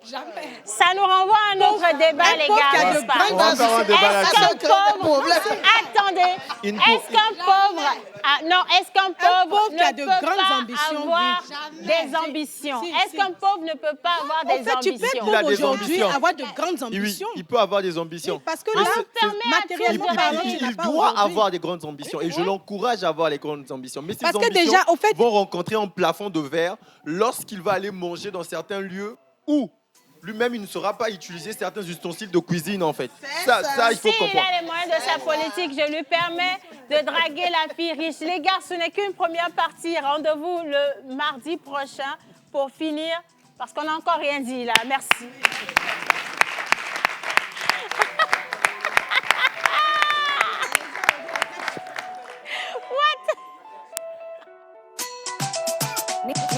Jamais. Ça nous renvoie à un autre débat, les gars, n'est-ce pas? Attendez, est-ce qu'un pauvre... est-ce qu'un pauvre ne peut pas avoir des ambitions? Est-ce qu'un pauvre ne peut pas avoir des ambitions? Tu peux être pauvre aujourd'hui, avoir de grandes ambitions. Oui, il peut avoir des ambitions. Parce que là, matériellement parlant, il doit avoir des grandes ambitions et je l'encourage à avoir les grandes ambitions. Mais ces parce que ambitions déjà, au fait, vont rencontrer un plafond de verre lorsqu'il va aller manger dans certains lieux où lui-même, il ne saura pas utiliser certains ustensiles de cuisine, en fait. Ça, il faut comprendre. S'il a les moyens de sa politique, je lui permets de draguer la fille riche. Les gars, ce n'est qu'une première partie. Rendez-vous le mardi prochain pour finir, parce qu'on n'a encore rien dit là. Merci.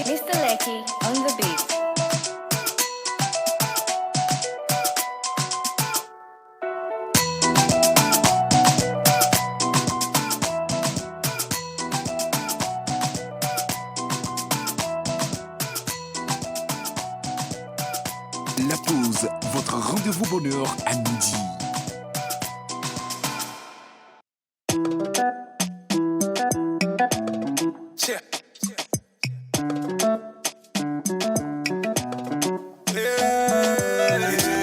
Mr. Lecky on the beat. La pause, votre rendez-vous bonheur à midi.